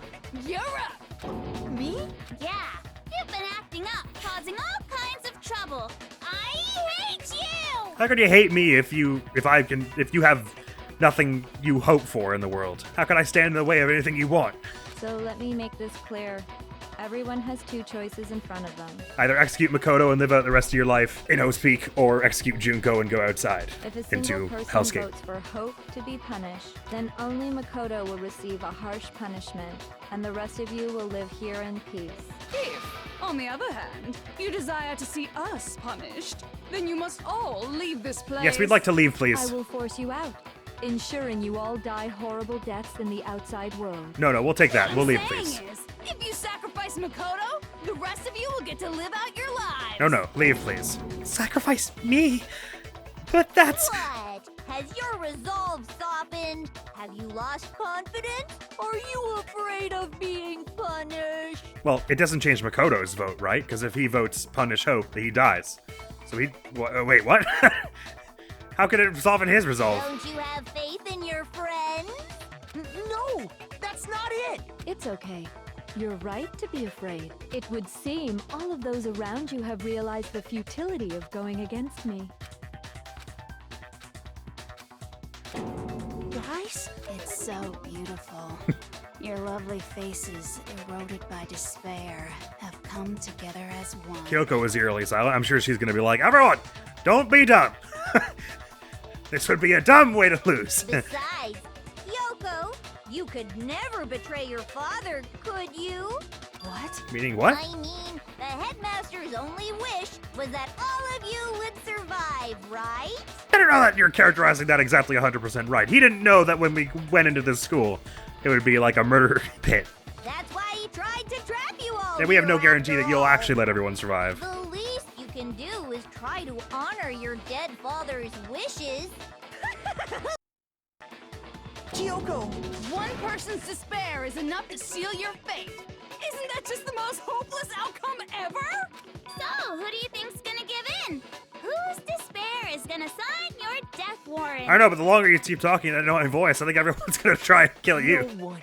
S6: you're up!
S3: Me?
S8: Yeah, you've been acting up, causing all kinds of trouble. I hate you!
S1: How could you hate me if you have nothing you hope for in the world? How could I stand in the way of anything you want?
S5: So let me make this clear. Everyone has two choices in front of them.
S1: Either execute Makoto and live out the rest of your life in Hope's Peak, or execute Junko and go outside
S5: If a single
S1: into
S5: person
S1: Hellscape.
S5: votes for Hope to be punished, then only Makoto will receive a harsh punishment, and the rest of you will live here in peace.
S6: If, on the other hand, you desire to see us punished, then you must all leave this place.
S1: Yes, we'd like to leave,
S5: I
S1: please.
S5: will force you out. ensuring you all die horrible deaths in the outside world.
S1: No, we'll take that.
S6: What
S1: We'll
S6: I'm
S1: leave,
S6: saying
S1: please.
S6: is, if you sacrifice Makoto, the rest of you will get to live out your lives.
S1: No, leave, please. Sacrifice me? But that's...
S2: What? Has your resolve softened? Have you lost confidence? Are you afraid of being punished?
S1: Well, it doesn't change Makoto's vote, right? Because if he votes punish Hope, he dies. So he... wait, what? How could it soften his resolve?
S2: Don't you have faith in your friends?
S3: No, that's not it.
S5: It's okay. You're right to be afraid. It would seem all of those around you have realized the futility of going against me.
S7: Guys, it's so beautiful. Your lovely faces, eroded by despair, have come together as one.
S1: Kyoko was eerily silent. I'm sure she's going to be like, everyone, don't be dumb. This would be a dumb way to lose.
S2: Besides, Yoko, you could never betray your father, could you?
S7: What?
S1: Meaning what?
S2: I mean, the headmaster's only wish was that all of you would survive, right?
S1: I don't know that you're characterizing that exactly 100% right. He didn't know that when we went into this school, it would be like a murder pit.
S2: That's why he tried to trap you all.
S1: And we have no
S2: here
S1: guarantee
S2: after
S1: that you'll
S2: all.
S1: actually let everyone survive.
S2: The least you can do is try to honor your dead father's wishes.
S3: Kyoko,
S6: One person's despair is enough to seal your fate. Isn't that just the most hopeless outcome ever?
S8: So, who do you think's gonna give in? Whose despair is gonna sign your death warrant?
S1: I know, but the longer you keep talking in that annoying voice, I think everyone's going to try and kill you.
S3: no one.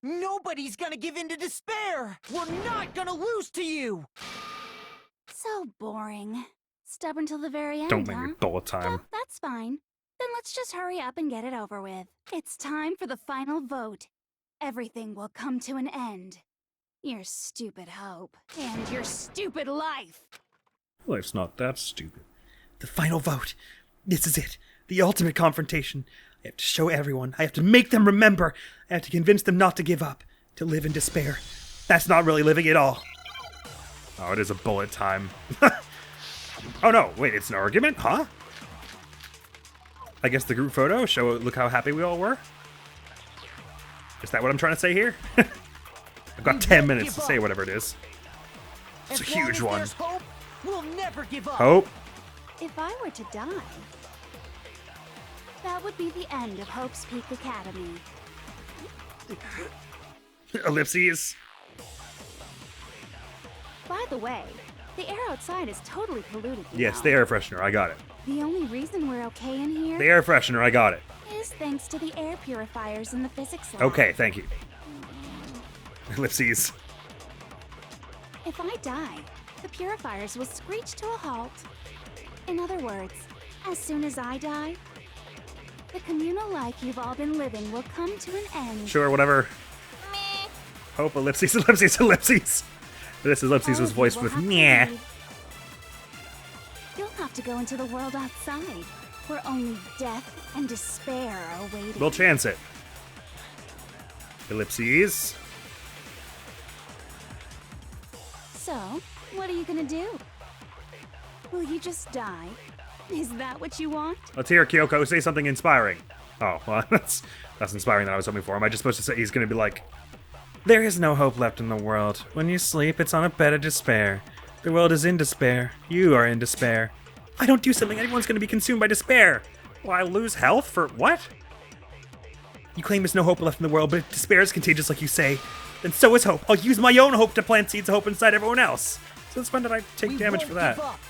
S3: Nobody's gonna give in to despair. We're not gonna lose to you.
S7: So boring. Stubborn till the very end,
S1: Don't make
S7: huh?
S1: me bullet time.
S7: Well, that's fine. Then let's just hurry up and get it over with. It's time for the final vote. Everything will come to an end. Your stupid hope.
S6: And your stupid life.
S1: Life's not that stupid. The final vote. This is it. The ultimate confrontation. I have to show everyone. I have to make them remember. I have to convince them not to give up. To live in despair. That's not really living at all. Oh, it is a bullet time. Oh no, wait, it's an argument? Huh? I guess the group photo show, look how happy we all were? Is that what I'm trying to say here? I've got 10 minutes to say whatever it is. It's a
S3: As long
S1: huge
S3: as
S1: one.
S3: there's hope, we'll never give up.
S1: Hope.
S7: If I were to die, that would be the end of Hope's Peak Academy.
S1: Ellipses.
S7: By the way, the air outside is totally polluted. you
S1: Yes,
S7: know.
S1: the air freshener, I got it.
S7: The only reason we're okay in here
S1: The air freshener, I got it.
S7: is thanks to the air purifiers in the physics lab.
S1: Okay, thank you. Ellipses.
S7: If I die, the purifiers will screech to a halt. In other words, as soon as I die, the communal life you've all been living will come to an end.
S1: Sure, whatever.
S2: Meh.
S1: Hope, ellipses, ellipses, ellipses. This ellipses was
S7: All
S1: voiced
S7: of you
S1: with
S7: will have to
S1: meh.
S7: leave. You'll have to go into the world outside, where only death and despair are waiting.
S1: We'll chance it. Ellipses.
S7: So, what are you gonna do? Will you just die? Is that what you want?
S1: Let's hear Kyoko say something inspiring. Oh, well, that's inspiring that I was hoping for. Am I just supposed to say he's gonna be like, there is no hope left in the world. When you sleep, it's on a bed of despair. The world is in despair. You are in despair. If I don't do something, everyone's gonna be consumed by despair. Will I lose health for what? You claim there's no hope left in the world, but if despair is contagious like you say, then so is hope. I'll use my own hope to plant seeds of hope inside everyone else. Since when did I take
S3: We
S1: damage
S3: won't
S1: for that?
S3: give up.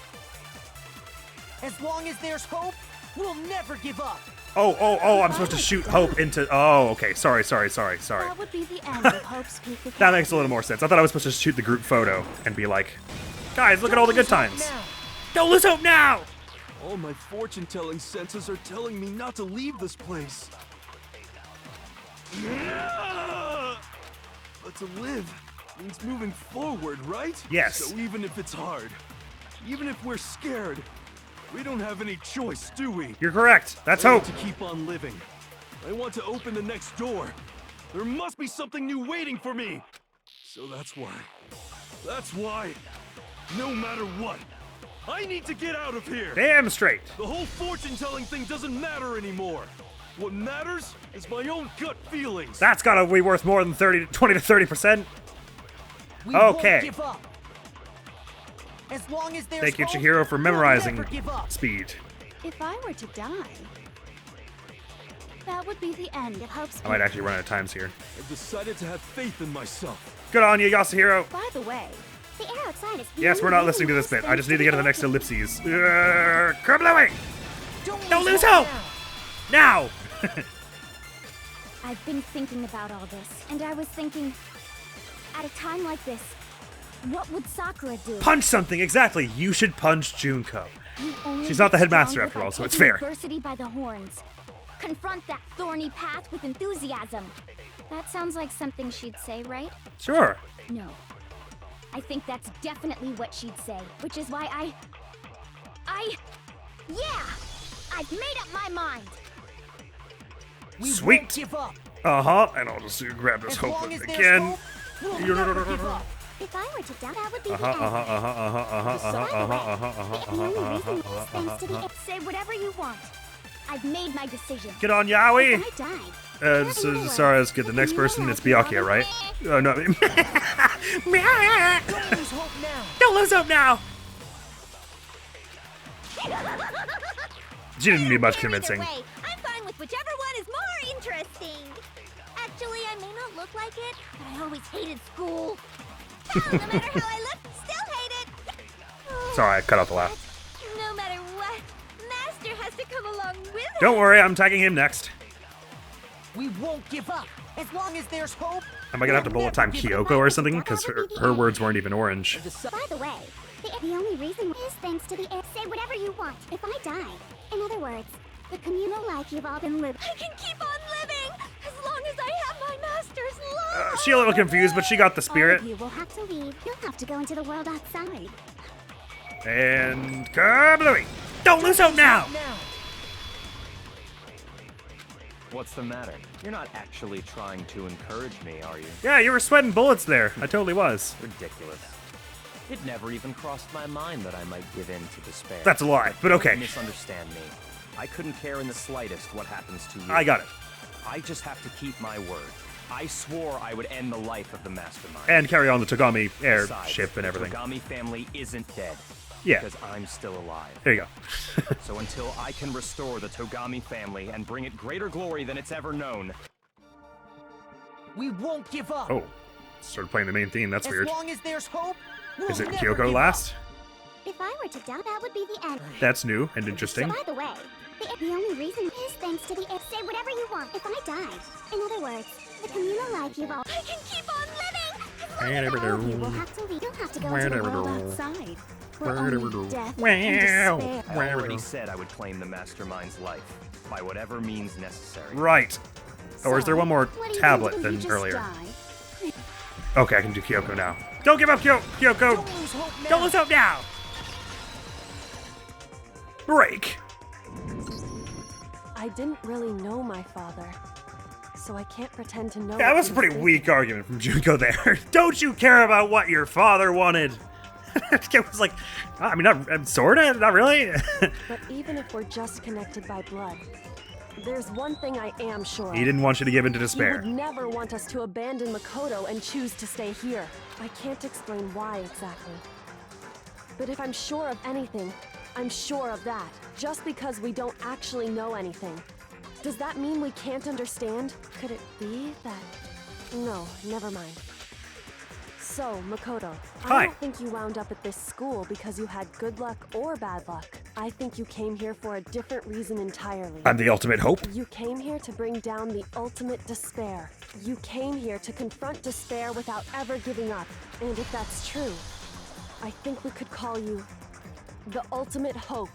S3: As long as there's hope, we'll never give up.
S1: Oh, I'm supposed to shoot hope into... Oh, okay, sorry.
S7: That would be the end of Hope's Peak Academy.
S1: That makes a little more sense. I thought I was supposed to shoot the group photo and be like, guys, look at all the good times. Don't lose hope now!
S4: All my fortune-telling senses are telling me not to leave this place. But to live means moving forward, right?
S1: Yes.
S4: So even if it's hard, even if we're scared, we don't have any choice, do we?
S1: You're correct. That's
S4: I
S1: hope.
S4: want to keep on living. I want to open the next door. There must be something new waiting for me. So that's why, no matter what, I need to get out of here.
S1: Damn straight.
S4: The whole fortune-telling thing doesn't matter anymore. What matters is my own gut feelings.
S1: That's gotta be worth more than 20 to 30%.
S3: We
S1: Okay.
S3: won't give up. As long as there's
S1: Thank you,
S3: hope,
S1: Chihiro, for
S3: we'll
S1: memorizing
S3: never give up.
S1: speed.
S7: If I were to die, that would be the end of Hope's
S1: I might actually run out of times here.
S4: I've decided to have faith in myself.
S1: Good on you, Yasuhiro.
S7: By the way,
S8: The air outside is
S1: Yes, we're not listening to this bit. I just need to get to the next ellipses. Kerblowing! Don't lose hope! Now!
S8: I've been thinking about all this, and I was thinking, at a time like this, what would Sakura do?
S1: Punch something, exactly. You should punch Junko.
S8: You only
S1: She's not the
S8: get
S1: headmaster
S8: stronger
S1: after
S8: by
S1: all, so it's
S8: taking
S1: fair.
S8: Adversity by the horns. Confront that thorny path with enthusiasm.
S7: that sounds like something she'd say, right?
S1: Sure.
S8: No. I think that's definitely what she'd say, which is why yeah! I've made up my mind!
S3: We
S1: Sweet.
S3: won't give up.
S1: Uh-huh, and I'll just grab this
S3: As
S1: hope
S3: long as there's
S1: again.
S3: hope, we'll never give up.
S8: If I were to doubt, that would be
S1: Uh-huh,
S8: the end.
S1: uh-huh.
S8: The only reason is thanks to the say whatever you want. I've made my decision.
S1: Get on, Yaoi!
S8: If I died,
S1: Sorry, let's get the next person. It's Byakuya, right? Oh, no.
S3: Don't lose hope now.
S1: Don't lose hope now! She didn't need much convincing.
S8: Either way, I'm fine with whichever one is more interesting. Actually, I may not look like it, but I always hated school. Hell, no matter how I look, still hate it.
S1: Sorry, I cut out the laugh.
S8: No matter what, Master has to come along with us.
S1: Don't worry, I'm tagging him next.
S3: We won't give up. As long as there's hope.
S1: Am I gonna have to bullet time Kyoko or something? Because her words weren't even orange.
S8: By the way, the only reason is thanks to the air. Say whatever you want. If I die, in other words, the communal life you've all been living. I can keep on living as long as I have my master's love.
S1: She a little confused, but she got the
S8: All
S1: spirit.
S8: of you will have to leave. You'll have to go into the world outside.
S1: And Kerblooey! Don't lose hope now!
S10: What's the matter? You're not actually trying to encourage me, are you?
S1: Yeah, you were sweating bullets there. I totally was.
S10: Ridiculous. It never even crossed my mind that I might give in to despair.
S1: That's a lie, but okay.
S10: Don't misunderstand me. I couldn't care in the slightest what happens to you.
S1: I got it.
S10: I just have to keep my word. I swore I would end the life of the mastermind.
S1: And carry on the Togami
S10: Besides,
S1: airship and everything.
S10: The Togami family isn't dead.
S1: Yeah.
S10: Because I'm still alive.
S1: There you go.
S10: So until I can restore the Togami family and bring it greater glory than it's ever known.
S3: We won't give up.
S1: Oh, started playing the main theme. That's
S3: As
S1: weird.
S3: long as there's hope, we'll
S1: Is it
S3: never
S1: Kyoko
S3: give
S1: last?
S8: If I were to doubt, that would be the end.
S1: That's new and interesting.
S8: By the way, the only reason is thanks to the air. Say whatever you want. If I die, in other words, the communal life you've all. I can keep on living. All of you will have to leave. You'll have to go into the world outside. Where only death and despair.
S10: I already said I would claim the mastermind's life by whatever means necessary.
S1: Right. Or is there one more
S8: What are you
S1: tablet
S8: going to do?
S1: than
S8: Just
S1: earlier?
S8: die?
S1: Okay, I can do Kyoko now. Don't give up, Kyoko!
S3: Don't lose hope now.
S1: Don't lose hope now! Break.
S9: I didn't really know my father, so I can't pretend to know.
S1: That
S9: what
S1: was a
S9: he
S1: pretty
S9: thinking.
S1: weak argument from Junko there. Don't you care about what your father wanted? It was like, I mean, not sorta, not really.
S9: But even if we're just connected by blood, there's one thing I am sure
S1: He
S9: of.
S1: didn't want you to give in to
S9: You
S1: despair.
S9: would never want us to abandon Makoto and choose to stay here. I can't explain why exactly. But if I'm sure of anything, I'm sure of that. Just because we don't actually know anything. Does that mean we can't understand? Could it be that... No, never mind. So, Makoto,
S1: Hi.
S9: I don't think you wound up at this school because you had good luck or bad luck. I think you came here for a different reason entirely.
S1: I'm the ultimate hope.
S9: You came here to bring down the ultimate despair. You came here to confront despair without ever giving up. And if that's true, I think we could call you the ultimate hope.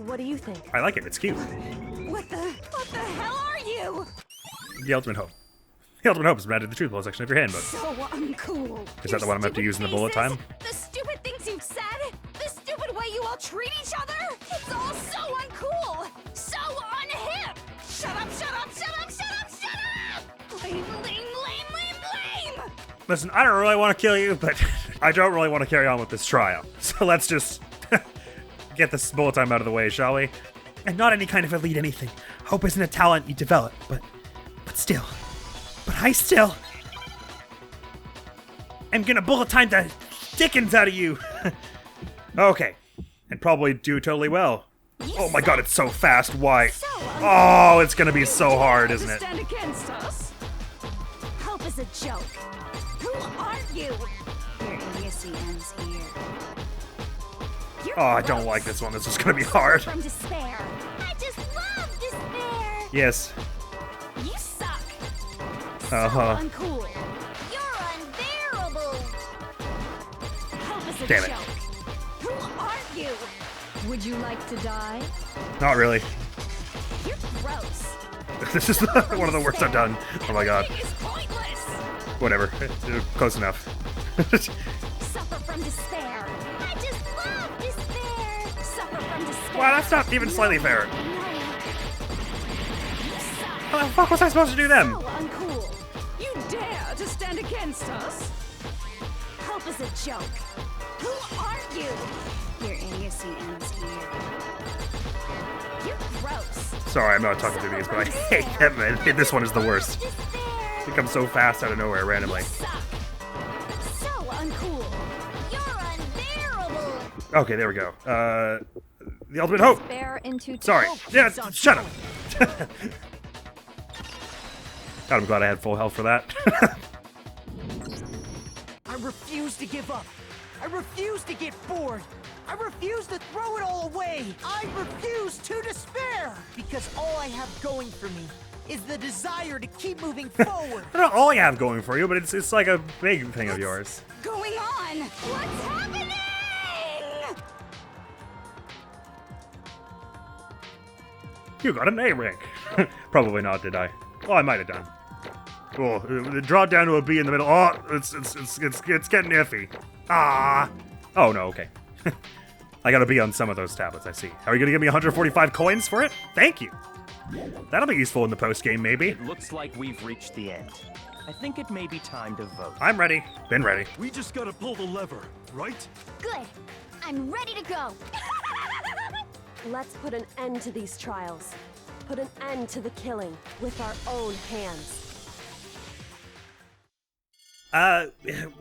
S9: What do you think?
S1: I like it, it's cute.
S8: What the hell are you?
S1: The ultimate hope. The ultimate hope is added to the truth ball section of your handbook.
S8: So uncool.
S1: Is that the one I'm gonna have to use in the bullet time?
S8: The stupid things you've said. The stupid way you all treat each other. It's all so uncool. So unhip. Shut up, shut up, shut up, shut up, shut up. Lame, lame, lame, lame, lame.
S1: Listen, I don't really want to kill you, but I don't really want to carry on with this trial. So let's just get this bullet time out of the way, shall we? and not any kind of elite anything. Hope isn't a talent you develop, but I still... I'm gonna bullet time the dickens out of you. Okay, and probably do totally well. Oh my god, it's so fast, why? Oh, it's gonna be so hard, isn't it?
S6: Stand against us.
S8: Hope is a joke. Who are you? Your idiocy ends here.
S1: Oh, I don't like this one. This is gonna be hard.
S8: From despair. I just love despair.
S1: Yes.
S8: You suck.
S1: Uh-huh.
S8: So uncool. You're unbearable. Hope is a
S1: Damn it.
S8: joke. Who are you?
S5: Would you like to die?
S1: Not really.
S8: You're gross.
S1: This is one of the worst I've done. Oh my god.
S8: Everything is pointless.
S1: Whatever. Close enough.
S8: Suffer from despair. I just love despair. Suffer from despair.
S1: Wow, that's not even slightly fair.
S8: No. You suck.
S1: How the fuck was I supposed to do them?
S8: So uncool.
S6: You dare to stand against us?
S8: Hope is a joke. Who are you? Your idiocy ends here. You're gross.
S1: Sorry, I'm not talking through these, but I hate them, man. This one is the worst. It comes so fast out of nowhere randomly.
S8: You suck. So uncool. You're unbearable.
S1: Okay, there we go. The ultimate hope.
S5: Despair into
S1: Sorry.
S5: hope.
S1: Yeah, shut up. God, I'm glad I had full health for that.
S3: I refuse to give up. I refuse to get bored. I refuse to throw it all away. I refuse to despair. Because all I have going for me is the desire to keep moving forward.
S1: I don't know all I have going for you, but it's like a big thing of yours.
S8: Going on. What's happening?
S1: You got an A rank. Probably not, did I? Well, I might have done. Oh, it dropped down to a B in the middle. Oh, it's getting iffy. Ah. Oh no, okay. I got a B on some of those tablets, I see. Are you gonna give me 145 coins for it? Thank you. That'll be useful in the post game, maybe.
S10: It looks like we've reached the end. I think it may be time to vote.
S1: I'm ready. Been ready.
S4: We just gotta pull the lever, right?
S8: Good. I'm ready to go.
S9: Let's put an end to these trials. Put an end to the killing with our own hands.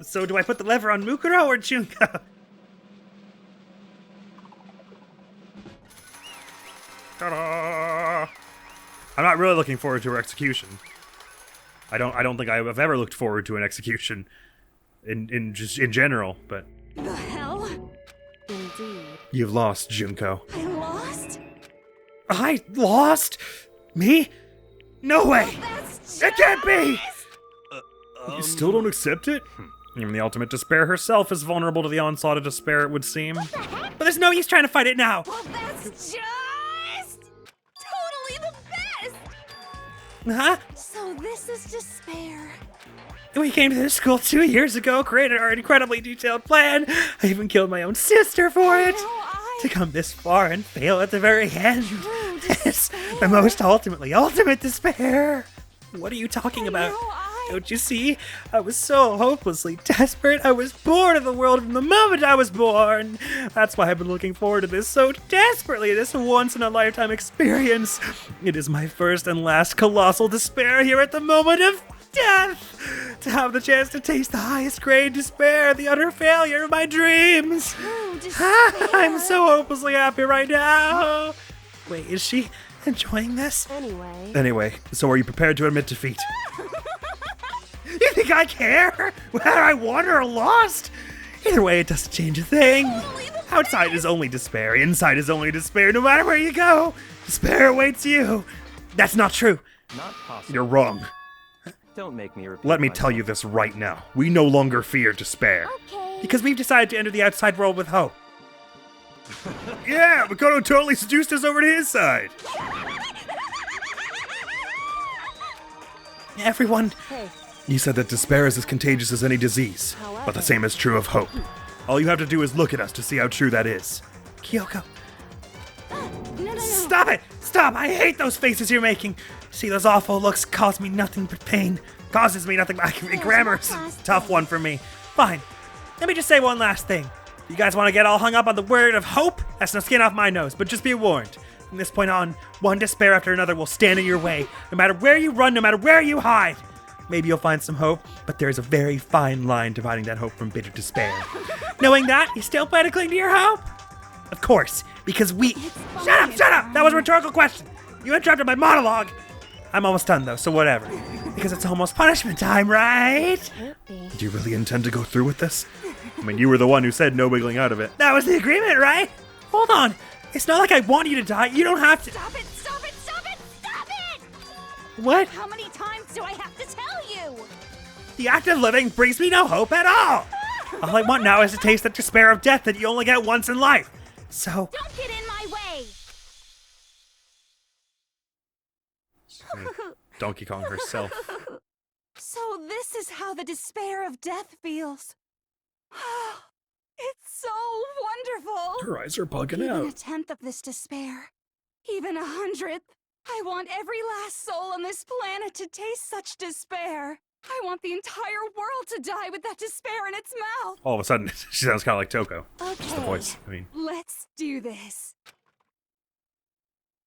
S1: So do I put the lever on Mukuro or Junko? Ta-da! I'm not really looking forward to her execution. I don't think I've ever looked forward to an execution in general, but
S8: The hell?
S9: Indeed.
S1: you've lost, Junko.
S8: I lost?
S1: I lost? Me? No way!
S8: That's
S1: It can't be!
S4: Um,
S1: You still don't accept it? Even the ultimate despair herself is vulnerable to the onslaught of despair, it would seem. But there's no use trying to fight it now!
S8: Well, that's just totally the best.
S1: Huh?
S8: So this is despair.
S1: We came to this school 2 years ago, created our incredibly detailed plan. I even killed my own sister for it. To come this far and fail at the very end. It's the most ultimate despair. What are you talking about? Don't you see? I was so hopelessly desperate. I was bored of the world from the moment I was born. That's why I've been looking forward to this so desperately, this once-in-a-lifetime experience. It is my first and last colossal despair here at the moment of death. To have the chance to taste the highest grade despair, the utter failure of my dreams. I'm so hopelessly happy right now. Wait, is she enjoying this? Anyway, so are you prepared to admit defeat? You think I care whether I won or lost? Either way, it doesn't change a thing. Outside is only despair. Inside is only despair. No matter where you go, despair awaits you. That's not true.
S10: Not possible.
S1: You're wrong.
S10: Don't make me repeat
S1: Let me
S10: myself.
S1: tell you this right now. We no longer fear despair.
S8: Okay.
S1: Because we've decided to enter the outside world with hope. Yeah, Makoto totally seduced us over to his side. Everyone, you said that despair is as contagious as any disease, but the same is true of hope. All you have to do is look at us to see how true that is. Kyoko.
S8: No.
S1: Stop it! Stop! I hate those faces you're making! See, those awful looks cause me nothing but pain. Causes me nothing but... Grammar's a tough one for me. Fine. Let me just say one last thing. You guys want to get all hung up on the word of hope? That's no skin off my nose, but just be warned. From this point on, one despair after another will stand in your way, no matter where you run, no matter where you hide. Maybe you'll find some hope, but there's a very fine line dividing that hope from bitter despair. Knowing that, you still plan to cling to your hope? Of course, because we... Shut up! That was a rhetorical question! You interrupted my monologue! I'm almost done though, so whatever. Because it's almost punishment time, right? Do you really intend to go through with this? I mean, you were the one who said no wiggling out of it. That was the agreement, right? Hold on. It's not like I want you to die. You don't have to...
S2: Stop it! Stop it! Stop it! Stop it!
S1: What?
S2: How many times do I have to tell you?
S1: The act of living brings me no hope at all. All I want now is to taste the despair of death that you only get once in life. So...
S2: Don't get in my way!
S1: Donkey Kong herself.
S6: So this is how the despair of death feels. It's so wonderful.
S1: Her eyes are bugging
S6: Even
S1: out.
S6: a tenth of this despair, even 100th. I want every last soul on this planet to taste such despair. I want the entire world to die with that despair in its mouth.
S1: All of a sudden, she sounds kind of like Toko. Just the
S6: Okay,
S1: voice, I mean.
S6: let's do this.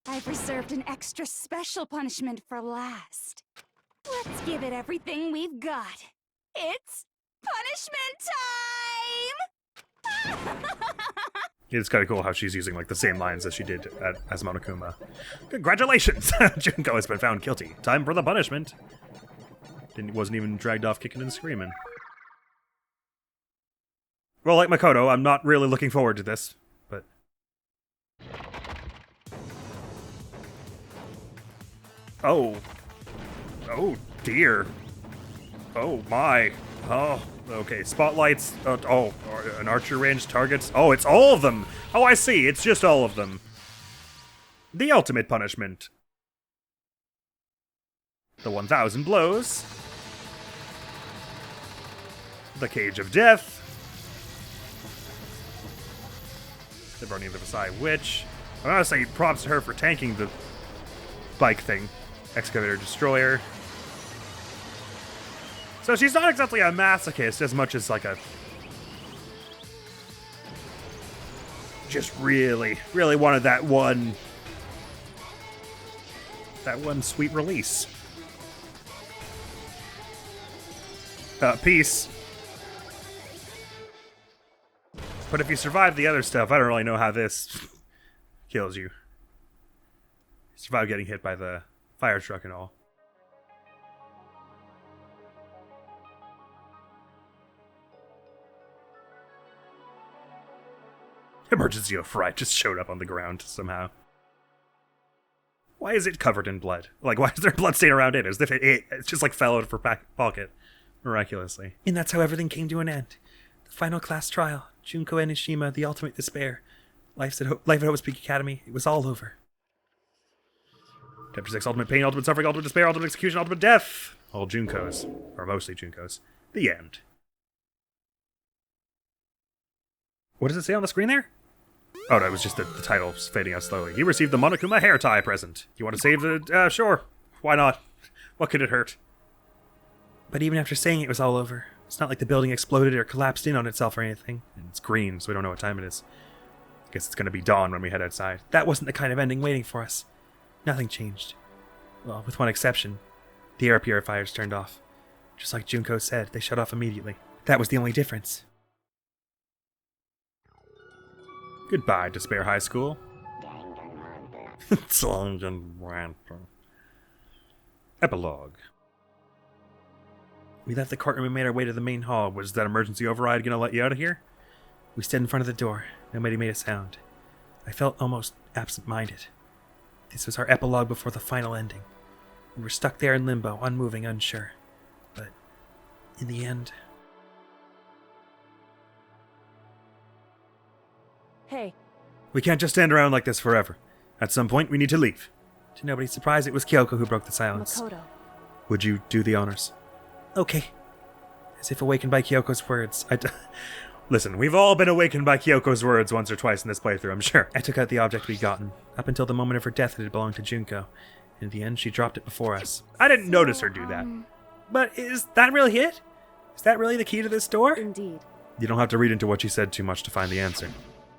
S6: I've reserved an extra special punishment for last. Let's give it everything we've got. It's punishment time!
S1: It's kind of cool how she's using like the same lines as she did as Monokuma. Congratulations! Junko has been found guilty. Time for the punishment. Wasn't even dragged off kicking and screaming. Well, like Makoto, I'm not really looking forward to this, but... Oh. Oh, dear. Oh, my. Oh, okay. Spotlights. Oh, an archer range targets. Oh, it's all of them. Oh, I see. It's just all of them. The ultimate punishment. The 1,000 blows. The cage of death. The burning of the Versailles witch. I'm gonna say props to her for tanking the bike thing. Excavator destroyer. So she's not exactly a masochist as much as like a... Just really, really wanted that one sweet release. Peace. But if you survive the other stuff, I don't really know how this kills you. Survive getting hit by the fire truck and all. Emergency of Fright just showed up on the ground somehow. Why is it covered in blood? Like, why is there blood stain around it? As if it just like fell out of her pocket. Miraculously. And that's how everything came to an end. The final class trial. Junko Enishima, the ultimate despair. Life at Hope's Peak Academy. It was all over. Chapter 6, ultimate pain, ultimate suffering, ultimate despair, ultimate execution, ultimate death. All Junkos. Or mostly Junkos. The end. What does it say on the screen there? Oh, no, it was just the title fading out slowly. You received the Monokuma hair tie present. You want to save the... sure. Why not? What could it hurt? But even after saying it was all over, it's not like the building exploded or collapsed in on itself or anything. And it's green, so we don't know what time it is. I guess it's going to be dawn when we head outside. That wasn't the kind of ending waiting for us. Nothing changed. Well, with one exception. The air purifiers turned off. Just like Junko said, they shut off immediately. That was the only difference. Goodbye, Despair High School. Danganronpa. Epilogue. We left the courtroom and made our way to the main hall. Was that emergency override gonna let you out of here? We stood in front of the door. Nobody made a sound. I felt almost absent-minded. This was our epilogue before the final ending. We were stuck there in limbo, unmoving, unsure. But in the end...
S9: Hey.
S1: We can't just stand around like this forever. At some point, we need to leave. To nobody's surprise, it was Kyoko who broke the silence.
S9: Makoto.
S1: Would you do the honors? Okay. As if awakened by Kyoko's words, Listen, we've all been awakened by Kyoko's words once or twice in this playthrough, I'm sure. I took out the object we'd gotten. Up until the moment of her death, it had belonged to Junko. In the end, she dropped it before us. I didn't notice her do that. But is that really it? Is that really the key to this door?
S9: Indeed.
S1: You don't have to read into what she said too much to find the answer.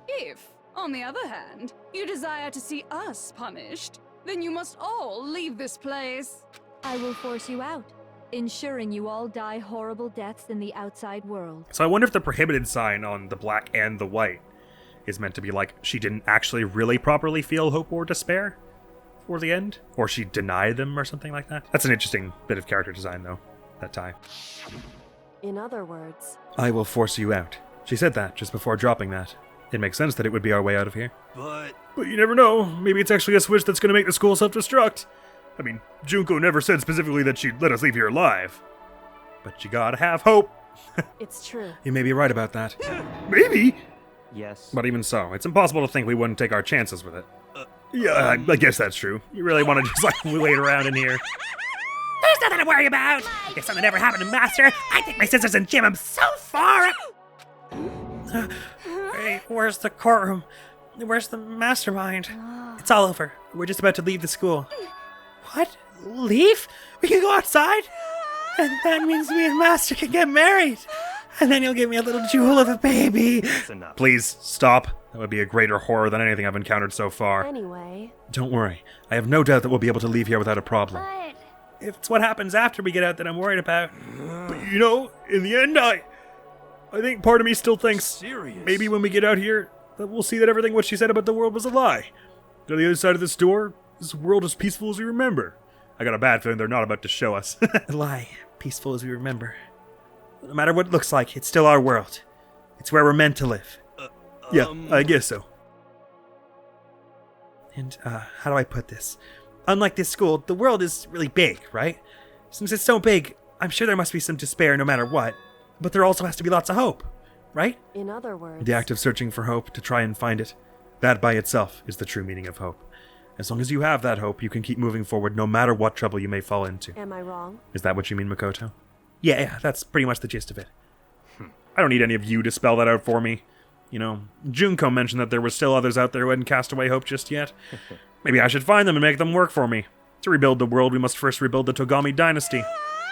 S6: If On the other hand, you desire to see us punished, then you must all leave this place.
S5: I will force you out, ensuring you all die horrible deaths in the outside world.
S1: So I wonder if the prohibited sign on the black and the white is meant to be like she didn't actually really properly feel hope or despair for the end? Or she denied them or something like that? That's an interesting bit of character design, though, that tie.
S9: In other words,
S1: I will force you out. She said that just before dropping that. It makes sense that it would be our way out of here.
S4: But
S1: you never know. Maybe it's actually a switch that's going to make the school self-destruct. I mean, Junko never said specifically that she'd let us leave here alive. But you gotta have hope.
S9: it's true.
S1: You may be right about that. Maybe!
S10: Yes.
S1: But even so, it's impossible to think we wouldn't take our chances with it. Yeah, I guess that's true. You really want to just, like, wait around in here? There's nothing to worry about! If something ever happened to Master, I'd take my scissors and jam him so far! Hey, where's the courtroom? Where's the mastermind? It's all over. We're just about to leave the school. What? Leave? We can go outside? And that means me and Master can get married. And then you'll give me a little jewel of a baby.
S10: That's enough.
S1: Please, stop. That would be a greater horror than anything I've encountered so far.
S9: Anyway,
S1: Don't worry. I have no doubt that we'll be able to leave here without a problem.
S8: But
S1: If it's what happens after we get out that I'm worried about. But you know, in the end, I think part of me still thinks
S4: serious.
S1: maybe when we get out here that we'll see that everything what she said about the world was a lie. On the other side of this door, this world is peaceful as we remember. I got a bad feeling they're not about to show us. A lie, peaceful as we remember. No matter what it looks like, it's still our world. It's where we're meant to live. Yeah, I guess so. And, how do I put this? Unlike this school, the world is really big, right? Since it's so big, I'm sure there must be some despair no matter what. But there also has to be lots of hope, right?
S9: in other words,
S1: The act of searching for hope to try and find it. That by itself is the true meaning of hope. As long as you have that hope, you can keep moving forward no matter what trouble you may fall into.
S9: am I wrong?
S1: Is that what you mean, Makoto? Yeah, that's pretty much the gist of it. I don't need any of you to spell that out for me. You know, Junko mentioned that there were still others out there who hadn't cast away hope just yet. Maybe I should find them and make them work for me. To rebuild the world, we must first rebuild the Togami dynasty.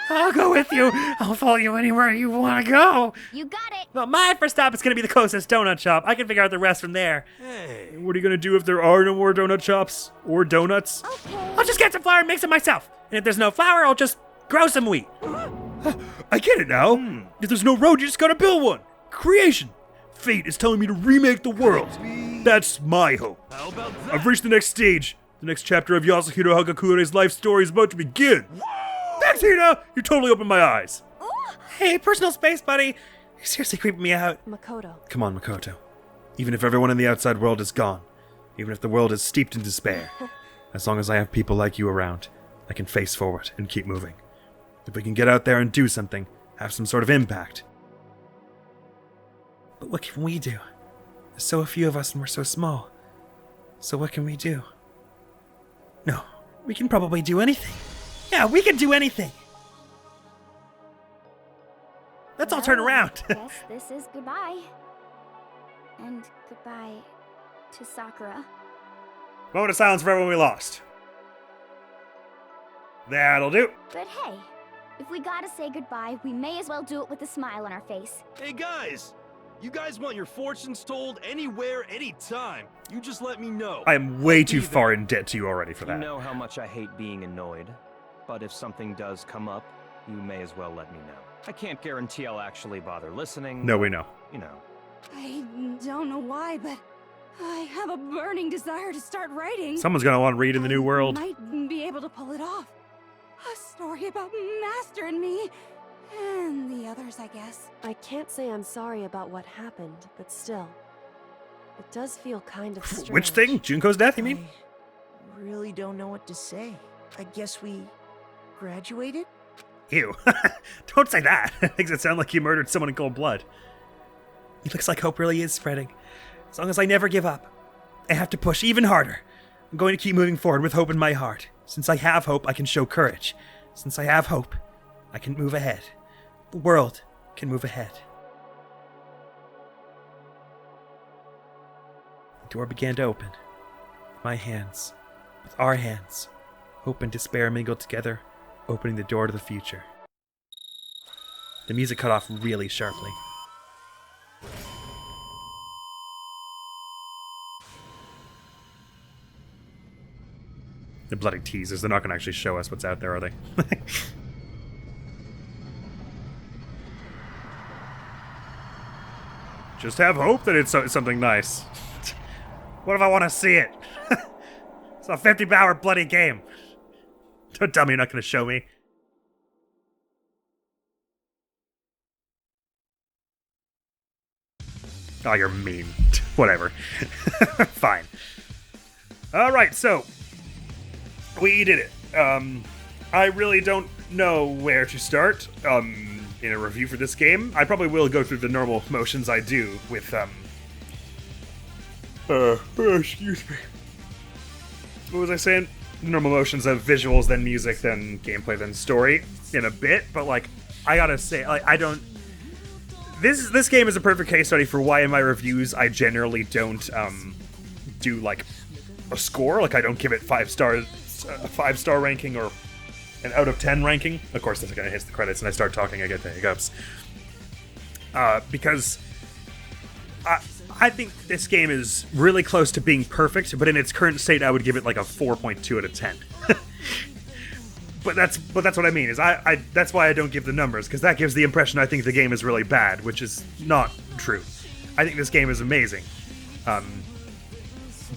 S1: I'll go with you. I'll follow you anywhere you want to go.
S8: you got it.
S1: Well, my first stop is going to be the closest donut shop. I can figure out the rest from there.
S4: Hey,
S1: What are you going to do if there are no more donut shops? Or donuts?
S8: Okay.
S1: I'll just get some flour and make some myself. And if there's no flour, I'll just grow some wheat. I get it now. If there's no road, you just gotta build one. Creation. Fate is telling me to remake the world. That's my hope.
S4: how about that?
S1: I've reached the next stage. The next chapter of Yasuhiro Hagakure's life story is about to begin. Thanks, Hina! You totally opened my eyes. Hey, personal space, buddy. You're seriously creeping me out.
S9: Makoto,
S1: Come on, Makoto. Even if everyone in the outside world is gone, even if the world is steeped in despair, as long as I have people like you around, I can face forward and keep moving. If we can get out there and do something, have some sort of impact. But what can we do? There's so few of us and we're so small. So what can we do? No, we can probably do anything. Yeah, we can do anything. Let's all turn around.
S8: Guess this is goodbye. And goodbye to Sakura.
S1: Moment of silence for everyone we lost. That'll do.
S8: But hey, if we gotta say goodbye, we may as well do it with a smile on our face.
S4: Hey guys, you guys want your fortunes told anywhere, anytime. You just let me know.
S1: I am way too far in debt to you already for
S10: You
S1: that.
S10: know how much I hate being annoyed, but if something does come up, you may as well let me know. I can't guarantee I'll actually bother listening.
S1: No, we know.
S10: You know.
S6: I don't know why, but I have a burning desire to start writing.
S1: Someone's gonna want to read in the new world.
S6: Might be able to pull it off. A story about Master and me, and the others, I guess.
S9: I can't say I'm sorry about what happened, but still, it does feel kind of strange.
S1: Which thing? Junko's death, you mean?
S3: I really don't know what to say. I guess we graduated?
S1: Ew. Don't say that. It makes it sound like you murdered someone in cold blood. It looks like hope really is spreading. As long as I never give up, I have to push even harder. I'm going to keep moving forward with hope in my heart. Since I have hope, I can show courage. Since I have hope, I can move ahead. The world can move ahead. The door began to open. My hands, with our hands, hope and despair mingled together, opening the door to the future. The music cut off really sharply. The bloody teasers. They're not going to actually show us what's out there, are they? Just have hope that it's something nice. What if I want to see it? It's a 50-hour bloody game. Don't tell me you're not going to show me. Oh, you're mean. Whatever. Fine. Alright, so we did it. I really don't know where to start in a review for this game. I probably will go through the normal motions I do with, excuse me. What was I saying? Normal motions of visuals, then music, then gameplay, then story in a bit, but, like, I gotta say, like, I don't... This game is a perfect case study for why in my reviews I generally don't, do, like, a score. Like, I don't give it 5 stars, a 5-star ranking or an out of 10 ranking. Of course, this kind of hits the credits and I start talking, I get the hiccups. Because I think this game is really close to being perfect, but in its current state, I would give it like a 4.2 out of 10. But that's what I mean, is I that's why I don't give the numbers, because that gives the impression I think the game is really bad, which is not true. I think this game is amazing.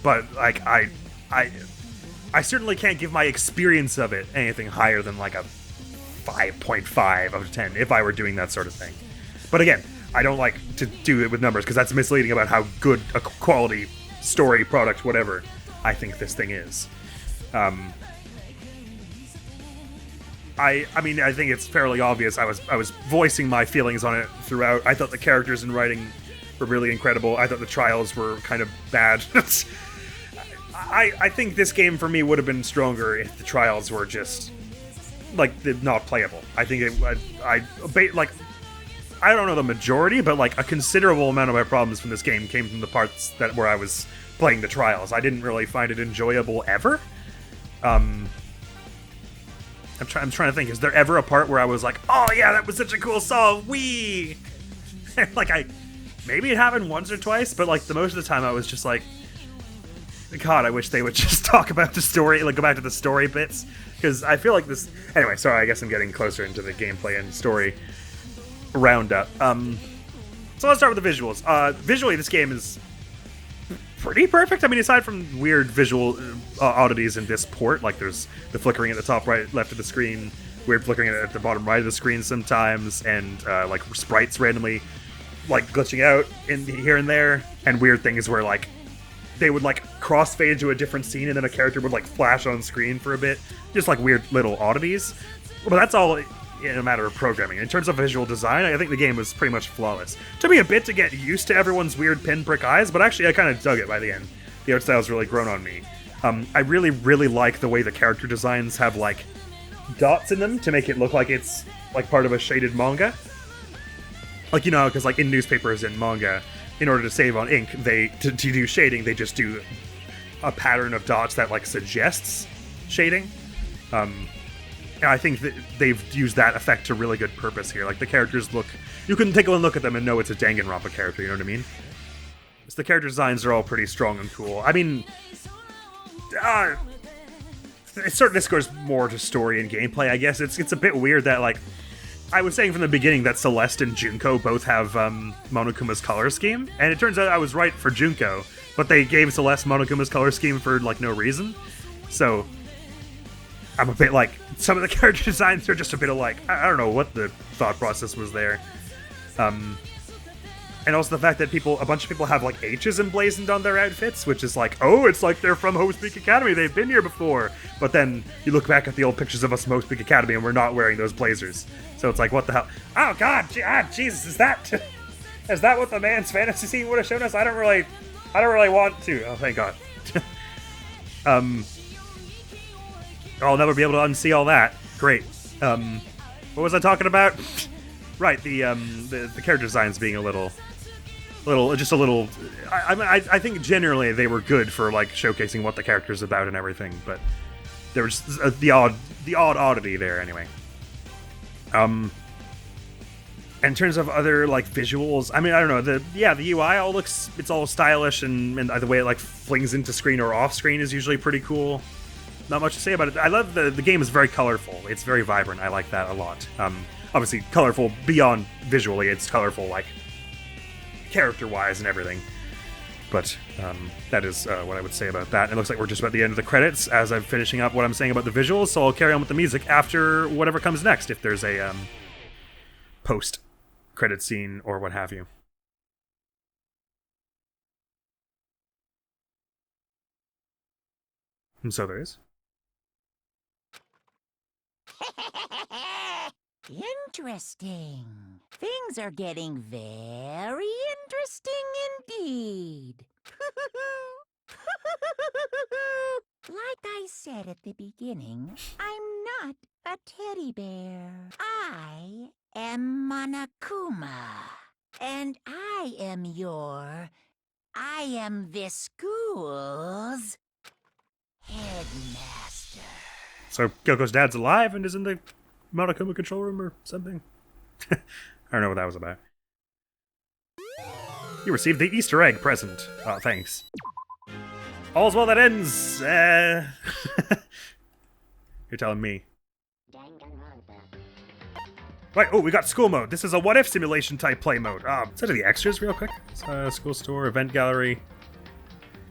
S1: But, like, I certainly can't give my experience of it anything higher than, like, a 5.5 out of 10, if I were doing that sort of thing. But again, I don't like to do it with numbers, because that's misleading about how good a quality story, product, whatever, I think this thing is. I mean, I think it's fairly obvious. I was voicing my feelings on it throughout. I thought the characters and writing were really incredible. I thought the trials were kind of bad. I think this game for me would have been stronger if the trials were just like not playable. I think I don't know the majority, but like a considerable amount of my problems from this game came from the parts where I was playing the trials. I didn't really find it enjoyable ever. I'm trying to think, is there ever a part where I was like, oh yeah, that was such a cool song, wee! Like, maybe it happened once or twice, but like the most of the time I was just like, God, I wish they would just talk about the story, like go back to the story bits, because I feel like this... Anyway, sorry, I guess I'm getting closer into the gameplay and story roundup. So let's start with the visuals. Visually, this game is pretty perfect. I mean, aside from weird visual oddities in this port, like there's the flickering at the top right, left of the screen, weird flickering at the bottom right of the screen sometimes, and like sprites randomly like glitching out in here and there, and weird things where like they would like crossfade to a different scene and then a character would like flash on screen for a bit. Just like weird little oddities. But that's all in a matter of programming. In terms of visual design, I think the game was pretty much flawless. Took me a bit to get used to everyone's weird pinprick eyes, but actually I kind of dug it by the end. The art style's really grown on me. I really, really like the way the character designs have like dots in them to make it look like it's like part of a shaded manga. Like, you know, because like in newspapers and manga, in order to save on ink, to do shading, they just do a pattern of dots that like suggests shading. And I think that they've used that effect to really good purpose here. Like the characters look, you can take a look at them and know it's a Danganronpa character. You know what I mean? So the character designs are all pretty strong and cool. I mean, it sort of scores more to story and gameplay. I guess it's a bit weird that like I was saying from the beginning that Celeste and Junko both have Monokuma's color scheme, and it turns out I was right for Junko, but they gave Celeste Monokuma's color scheme for like no reason. So I'm a bit like, some of the character designs are just a bit of like, I don't know what the thought process was there. And also the fact that a bunch of people have like H's emblazoned on their outfits, which is like, oh, it's like they're from Host Peak Academy, they've been here before. But then you look back at the old pictures of us from Host Peak Academy and we're not wearing those blazers. So it's like, what the hell? Oh God, Jesus, is that what the man's fantasy scene would have shown us? I don't really want to. Oh, thank God. I'll never be able to unsee all that. Great. What was I talking about? Right, the character designs being a little. I think generally they were good for like showcasing what the character's about and everything, but there was the odd oddity there anyway. In terms of other like visuals, I mean, I don't know, the UI it's all stylish and the way it like flings into screen or off screen is usually pretty cool. not much to say about it. I love the game is very colorful. It's very vibrant. I like that a lot. Obviously, colorful beyond visually. It's colorful, like, character-wise and everything. But that is what I would say about that. It looks like we're just about the end of the credits as I'm finishing up what I'm saying about the visuals, so I'll carry on with the music after whatever comes next, if there's a post-credit scene or what have you. And so there is.
S11: Interesting. Things are getting very interesting indeed. Like I said at the beginning, I'm not a teddy bear. I am Monokuma. And I am this school's headmaster.
S1: So Kyoko's dad's alive and is in the Monokuma control room or something? I don't know what that was about. You received the Easter egg present. Oh, thanks. All's well that ends. You're telling me. Right, oh, we got school mode. This is a what-if simulation type play mode. Set to the extras real quick. School store, event gallery.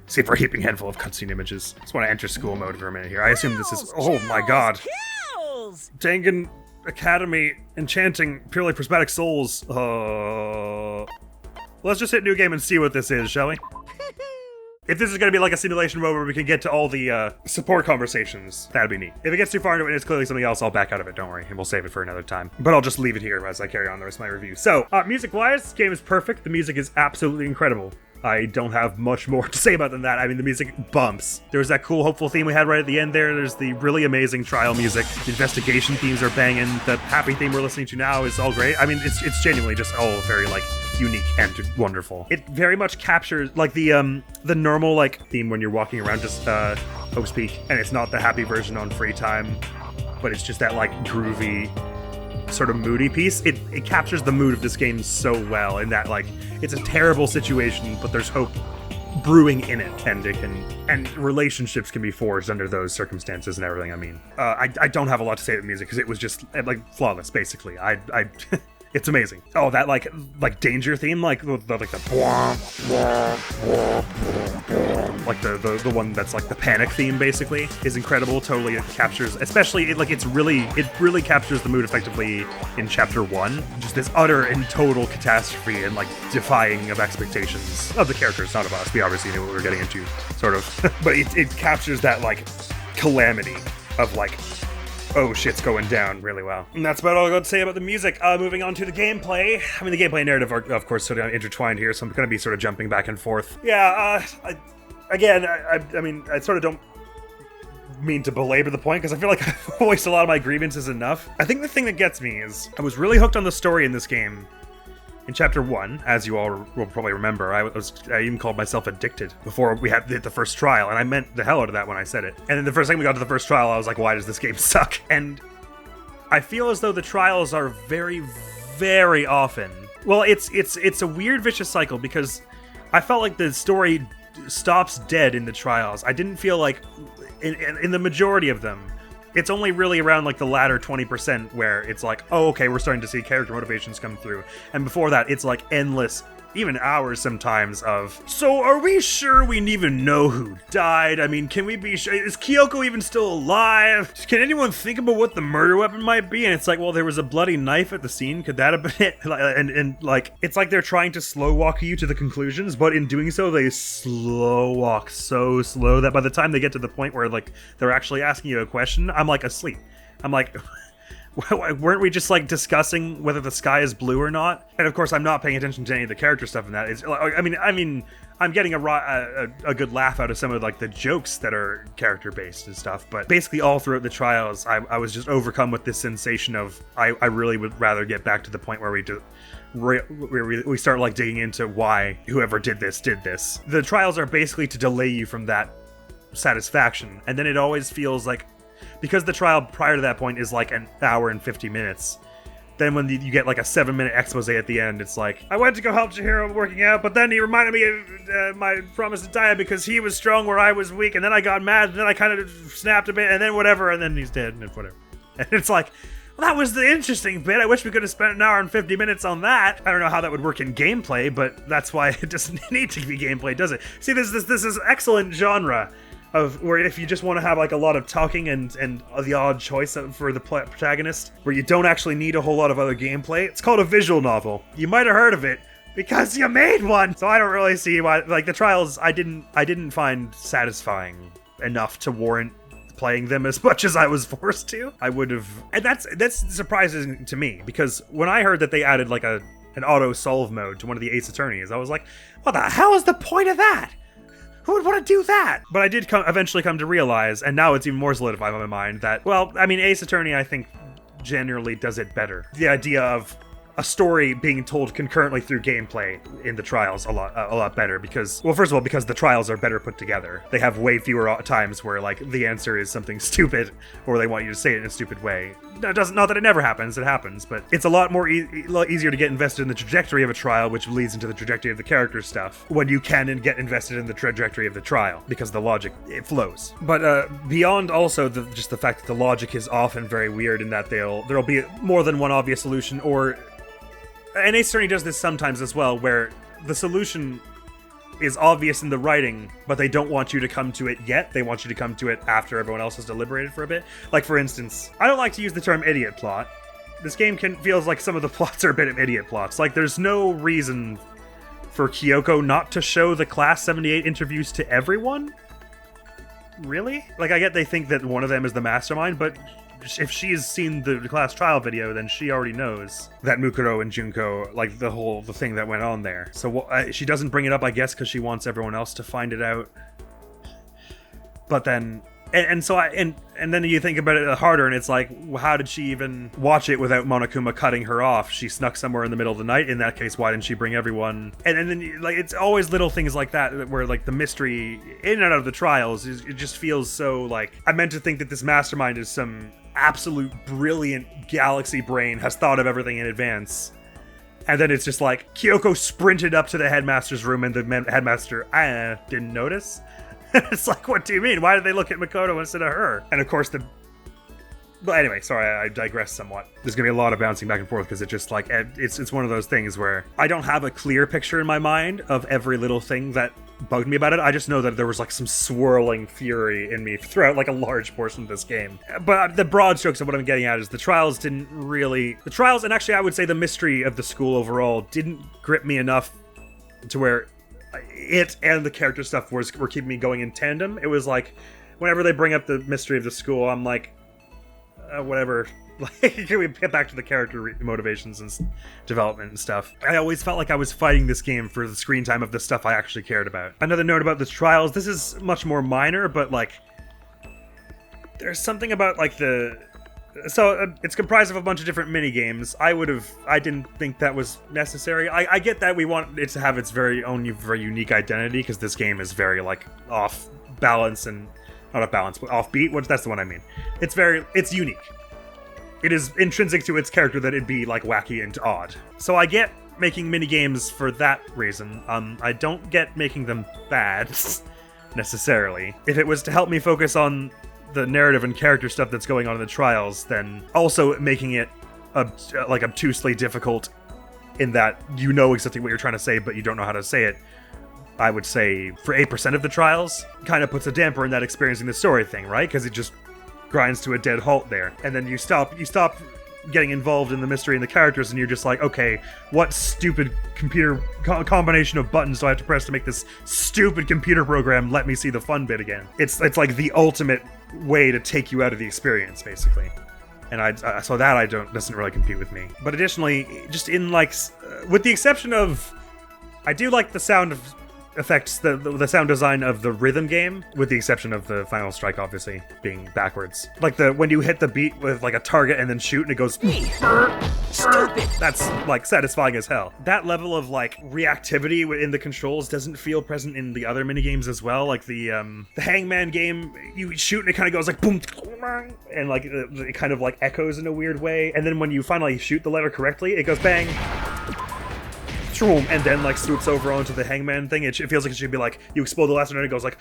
S1: See for a heaping handful of cutscene images. Just want to enter school mode for a minute here. I assume this is... Oh my god. Dangan Academy, enchanting, purely prismatic souls. Let's just hit new game and see what this is, shall we? If this is going to be like a simulation mode where we can get to all the support conversations, that'd be neat. If it gets too far into it and it's clearly something else, I'll back out of it, don't worry, and we'll save it for another time. But I'll just leave it here as I carry on the rest of my review. So, music-wise, this game is perfect. The music is absolutely incredible. I don't have much more to say about than that. I mean, the music bumps. There's that cool, hopeful theme we had right at the end there. There's the really amazing trial music. The investigation themes are banging. The happy theme we're listening to now is all great. I mean, it's genuinely just all very, like, unique and wonderful. It very much captures, like, the normal, like, theme when you're walking around just, Hope's Peak, and it's not the happy version on free time, but it's just that, like, groovy, sort of moody piece. It captures the mood of this game so well in that, like, it's a terrible situation, but there's hope brewing in it, and relationships can be forged under those circumstances and everything. I mean, I don't have a lot to say about music because it was just, like, flawless, basically. It's amazing. Oh, that like danger theme, like the one that's like the panic theme, basically, is incredible. Totally, it captures, especially it really captures the mood effectively in chapter 1. Just this utter and total catastrophe and like defying of expectations of the characters, not of us. We obviously knew what we were getting into, sort of, but it captures that like calamity of like, oh, shit's going down really well. And that's about all I got to say about the music. Moving on to the gameplay. I mean, the gameplay and narrative are, of course, sort of intertwined here, so I'm going to be sort of jumping back and forth. Yeah, I mean, I sort of don't mean to belabor the point, because I feel like I've voiced a lot of my grievances enough. I think the thing that gets me is, I was really hooked on the story in this game in Chapter 1, as you all will probably remember. I even called myself addicted before we had the first trial, and I meant the hell out of that when I said it. And then the first time we got to the first trial, I was like, why does this game suck? And I feel as though the trials are very, very often... Well, it's a weird vicious cycle, because I felt like the story stops dead in the trials. I didn't feel like, in the majority of them, it's only really around like the latter 20% where it's like, oh, okay, we're starting to see character motivations come through. And before that, it's like endless, even hours sometimes of, so are we sure we even know who died? I mean, can we be sure? Is Kyoko even still alive? Can anyone think about what the murder weapon might be? And it's like, well, there was a bloody knife at the scene. Could that have been it? And like, it's like they're trying to slow walk you to the conclusions, but in doing so, they slow walk so slow that by the time they get to the point where like they're actually asking you a question, I'm like asleep. I'm like, weren't we just like discussing whether the sky is blue or not? And of course, I'm not paying attention to any of the character stuff in that. It's, I mean, I'm getting a good laugh out of some of like the jokes that are character based and stuff. But basically, all throughout the trials, I was just overcome with this sensation of I really would rather get back to the point where we start like digging into why whoever did this. The trials are basically to delay you from that satisfaction, and then it always feels like, because the trial prior to that point is like an hour and 50 minutes, then when you get like a 7-minute expose at the end, it's like, I went to go help Chihiro working out, but then he reminded me of my promise to die because he was strong where I was weak, and then I got mad, and then I kind of snapped a bit, and then whatever, and then he's dead, and whatever. And it's like, well, that was the interesting bit. I wish we could have spent an hour and 50 minutes on that. I don't know how that would work in gameplay, but that's why it doesn't need to be gameplay, does it? See, this is excellent genre of where if you just want to have like a lot of talking and the odd choice for the protagonist, where you don't actually need a whole lot of other gameplay. It's called a visual novel. You might have heard of it because you made one. So I don't really see why, like, the trials I didn't find satisfying enough to warrant playing them as much as I was forced to. I would have, and that's surprising to me, because when I heard that they added like an auto solve mode to one of the Ace Attorneys, I was like, what the hell is the point of that? Who would want to do that? But I did eventually come to realize, and now it's even more solidified in my mind, that, well, I mean, Ace Attorney, I think, generally does it better. The idea of a story being told concurrently through gameplay in the trials a lot better, because, well, first of all, because the trials are better put together. They have way fewer times where, like, the answer is something stupid, or they want you to say it in a stupid way. Not that it never happens, it happens, but it's a lot more lot easier to get invested in the trajectory of a trial, which leads into the trajectory of the character stuff, when you can and get invested in the trajectory of the trial, because the logic, it flows. But beyond also just the fact that the logic is often very weird in that there'll be more than one obvious solution, or... And Ace Attorney does this sometimes as well, where the solution is obvious in the writing, but they don't want you to come to it yet. They want you to come to it after everyone else has deliberated for a bit. Like, for instance, I don't like to use the term idiot plot. This game feels like some of the plots are a bit of idiot plots. Like, there's no reason for Kyoko not to show the Class 78 interviews to everyone? Really? Like, I get they think that one of them is the mastermind, but... if she's seen the class trial video, then she already knows that Mukuro and Junko, like, the thing that went on there. So she doesn't bring it up, I guess, because she wants everyone else to find it out. But then, and then you think about it harder, and it's like, how did she even watch it without Monokuma cutting her off? She snuck somewhere in the middle of the night. In that case, why didn't she bring everyone? And then, like, it's always little things like that where, like, the mystery in and out of the trials, it just feels so, like, I meant to think that this mastermind is some absolute brilliant galaxy brain, has thought of everything in advance, and then it's just like Kyoko sprinted up to the headmaster's room and the headmaster didn't notice. It's like, what do you mean? Why did they look at Makoto instead of her? And of course but anyway, sorry, I digress somewhat. There's gonna be a lot of bouncing back and forth because it's just like, it's one of those things where I don't have a clear picture in my mind of every little thing that bugged me about it. I just know that there was like some swirling fury in me throughout like a large portion of this game. But the broad strokes of what I'm getting at is the trials, and actually I would say the mystery of the school overall didn't grip me enough to where it and the character stuff were keeping me going in tandem. It was like, whenever they bring up the mystery of the school, I'm like, whatever. Like, can we get back to the character motivations and development and stuff? I always felt like I was fighting this game for the screen time of the stuff I actually cared about. Another note about the trials, this is much more minor, but, like, there's something about, like, it's comprised of a bunch of different mini-games. I didn't think that was necessary. I get that we want it to have its very own, very unique identity, because this game is very, like, off balance and, not off balance, but offbeat. That's the one I mean. It's unique. It is intrinsic to its character that it'd be, like, wacky and odd. So I get making minigames for that reason. I don't get making them bad, necessarily. If it was to help me focus on the narrative and character stuff that's going on in the trials, then also making it, like, obtusely difficult in that you know exactly what you're trying to say, but you don't know how to say it, I would say, for 8% of the trials, kind of puts a damper in that experiencing the story thing, right? Because it just grinds to a dead halt there, and then you stop getting involved in the mystery and the characters, and you're just like, okay, what stupid computer combination of buttons do I have to press to make this stupid computer program let me see the fun bit again? It's like the ultimate way to take you out of the experience, basically. And so that doesn't really compete with me. But additionally, just in, like, with the exception of, I do like the sound of affects the sound design of the rhythm game, with the exception of the final strike obviously being backwards. Like when you hit the beat with like a target and then shoot and it goes stupid. That's like satisfying as hell. That level of like reactivity in the controls doesn't feel present in the other minigames as well. Like the Hangman game, you shoot and it kind of goes like boom, and like it kind of like echoes in a weird way, and then when you finally shoot the letter correctly, it goes bang, and then like swoops over onto the Hangman thing. It feels like it should be like you explode the last one and it goes like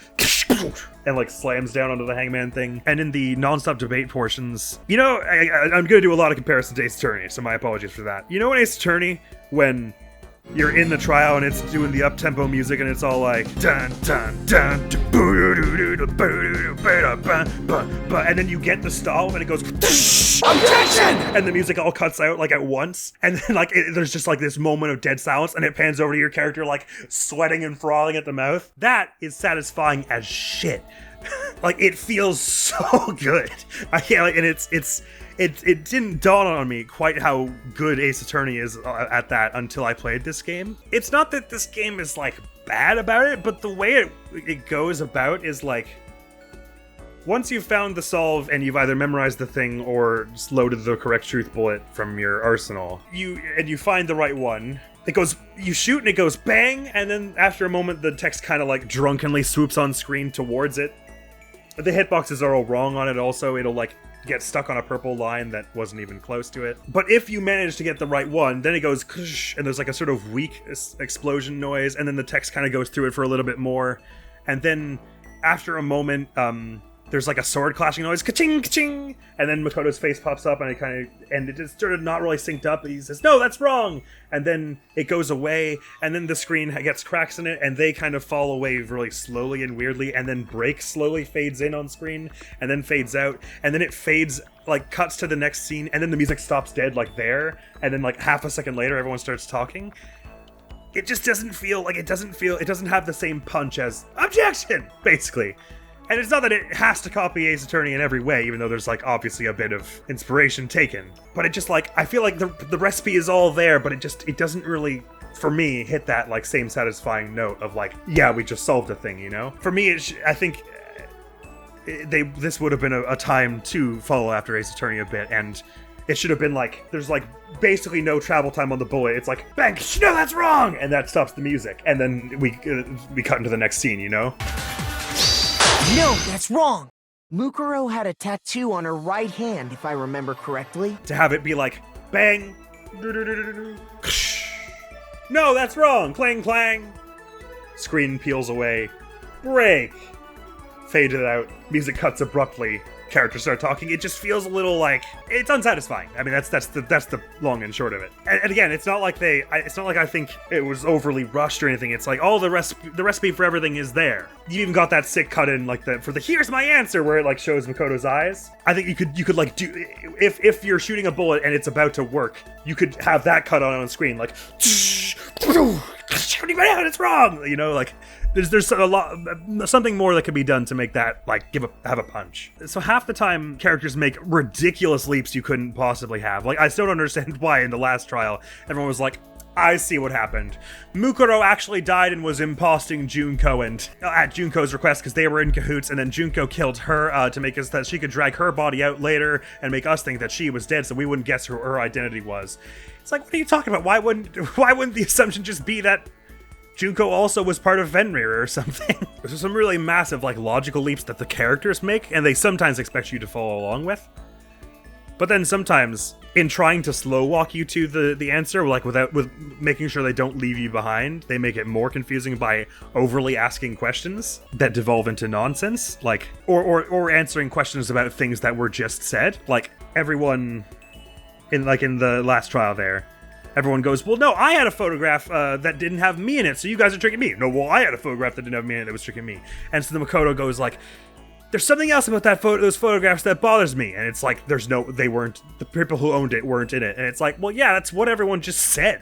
S1: and like slams down onto the Hangman thing. And in the non-stop debate portions, you know, I'm gonna do a lot of comparison to Ace Attorney, so my apologies for that. You know in Ace Attorney when you're in the trial and it's doing the up-tempo music and it's all like dun dun dun, and then you get the stall and it goes objection, and the music all cuts out like at once, and then like there's just like this moment of dead silence and it pans over to your character like sweating and frothing at the mouth. That is satisfying as shit. Like it feels so good. I can't like, and it didn't dawn on me quite how good Ace Attorney is at that until I played this game. It's not that this game is like bad about it, but the way it goes about is like, once you've found the solve and you've either memorized the thing or just loaded the correct truth bullet from your arsenal, you find the right one. It goes, you shoot and it goes bang, and then after a moment the text kind of like drunkenly swoops on screen towards it. The hitboxes are all wrong on it also. It'll like get stuck on a purple line that wasn't even close to it. But if you manage to get the right one, then it goes and there's like a sort of weak explosion noise, and then the text kind of goes through it for a little bit more. And then after a moment, there's like a sword clashing noise, ka-ching, ka-ching, and then Makoto's face pops up and it just sort of not really synced up. He says, no, that's wrong. And then it goes away, and then the screen gets cracks in it, and they kind of fall away really slowly and weirdly, and then break slowly fades in on screen, and then fades out, and then it fades, like cuts to the next scene, and then the music stops dead like there, and then like half a second later everyone starts talking. It just doesn't feel like it doesn't have the same punch as objection, basically. And it's not that it has to copy Ace Attorney in every way, even though there's like obviously a bit of inspiration taken. But it just like, I feel like the recipe is all there, but it doesn't really, for me, hit that like same satisfying note of like, yeah, we just solved a thing, you know? For me, I think this would have been a time to follow after Ace Attorney a bit, and it should have been like, there's like basically no travel time on the bullet. It's like, bang, no, that's wrong! And that stops the music. And then we cut into the next scene, you know?
S3: No, that's wrong. Mukuro had a tattoo on her right hand, if I remember correctly.
S1: To have it be like, bang, no, that's wrong, clang, clang. Screen peels away, break, faded out, music cuts abruptly, characters start talking. It just feels a little like, it's unsatisfying. I mean, that's the long and short of it. And again, it's not like I think it was overly rushed or anything. It's like all the recipe for everything is there. You even got that sick cut in like for the here's my answer, where it like shows Makoto's eyes. I think you could like do, if you're shooting a bullet and it's about to work, you could have that cut on screen like it's wrong, you know, like there's a lot, something more that could be done to make that like have a punch. So half the time characters make ridiculous leaps you couldn't possibly have. Like I still don't understand why in the last trial everyone was like, I see what happened. Mukuro actually died and was imposting Junko, and at Junko's request, because they were in cahoots, and then Junko killed her to make us that she could drag her body out later and make us think that she was dead, so we wouldn't guess who her identity was. It's like, what are you talking about? Why wouldn't the assumption just be that Junko also was part of Fenrir or something? There's some really massive like logical leaps that the characters make, and they sometimes expect you to follow along with. But then sometimes, in trying to slow walk you to the answer, like with making sure they don't leave you behind, they make it more confusing by overly asking questions that devolve into nonsense, like or answering questions about things that were just said. Like everyone in the last trial there, everyone goes, well, no, I had a photograph that didn't have me in it, so you guys are tricking me. No, well, I had a photograph that didn't have me in it that was tricking me. And so the Makoto goes like, there's something else about those photographs that bothers me. And it's like, the people who owned it weren't in it. And it's like, well, yeah, that's what everyone just said.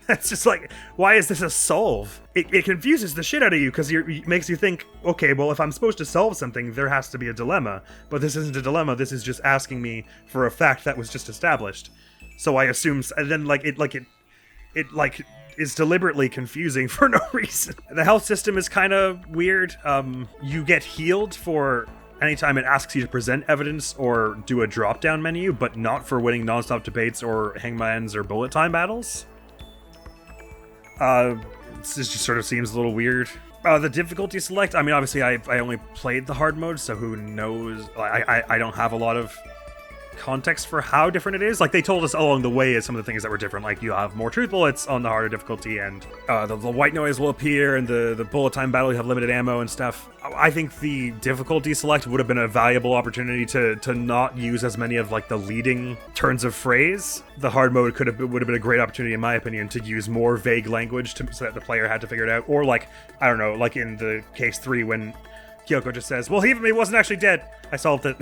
S1: That's just like, why is this a solve? It confuses the shit out of you, because it makes you think, okay, well, if I'm supposed to solve something, there has to be a dilemma. But this isn't a dilemma, this is just asking me for a fact that was just established. So I assume, and then it is deliberately confusing for no reason. The health system is kind of weird. You get healed for anytime it asks you to present evidence or do a drop-down menu, but not for winning non-stop debates or hangmans or bullet time battles. This just sort of seems a little weird. The difficulty select, I mean, obviously I only played the hard mode, so who knows? I don't have a lot of context for how different it is. Like, they told us along the way some of the things that were different, like you have more truth bullets on the harder difficulty, and the white noise will appear, and the bullet time battle, you have limited ammo and stuff. I think the difficulty select would have been a valuable opportunity to not use as many of like the leading turns of phrase. The hard mode would have been a great opportunity, in my opinion, to use more vague language so that the player had to figure it out. Or like, I don't know, like in the case 3 when Kyoko just says, well, he wasn't actually dead, I solved it.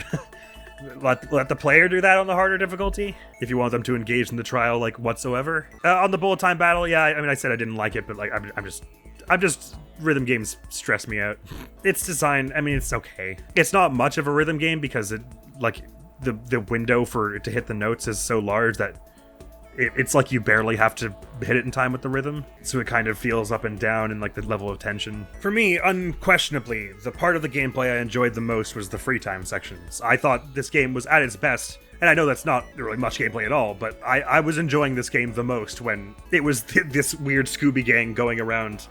S1: Let the player do that on the harder difficulty if you want them to engage in the trial like whatsoever. On the bullet time battle, yeah, I mean, I said I didn't like it, but like I'm just rhythm games stress me out. It's designed, I mean, it's okay. It's not much of a rhythm game because it like the window for it to hit the notes is so large that it's like you barely have to hit it in time with the rhythm, so it kind of feels up and down in like the level of tension. For me, unquestionably, the part of the gameplay I enjoyed the most was the free time sections. I thought this game was at its best, and I know that's not really much gameplay at all, but I was enjoying this game the most when it was this weird Scooby gang going around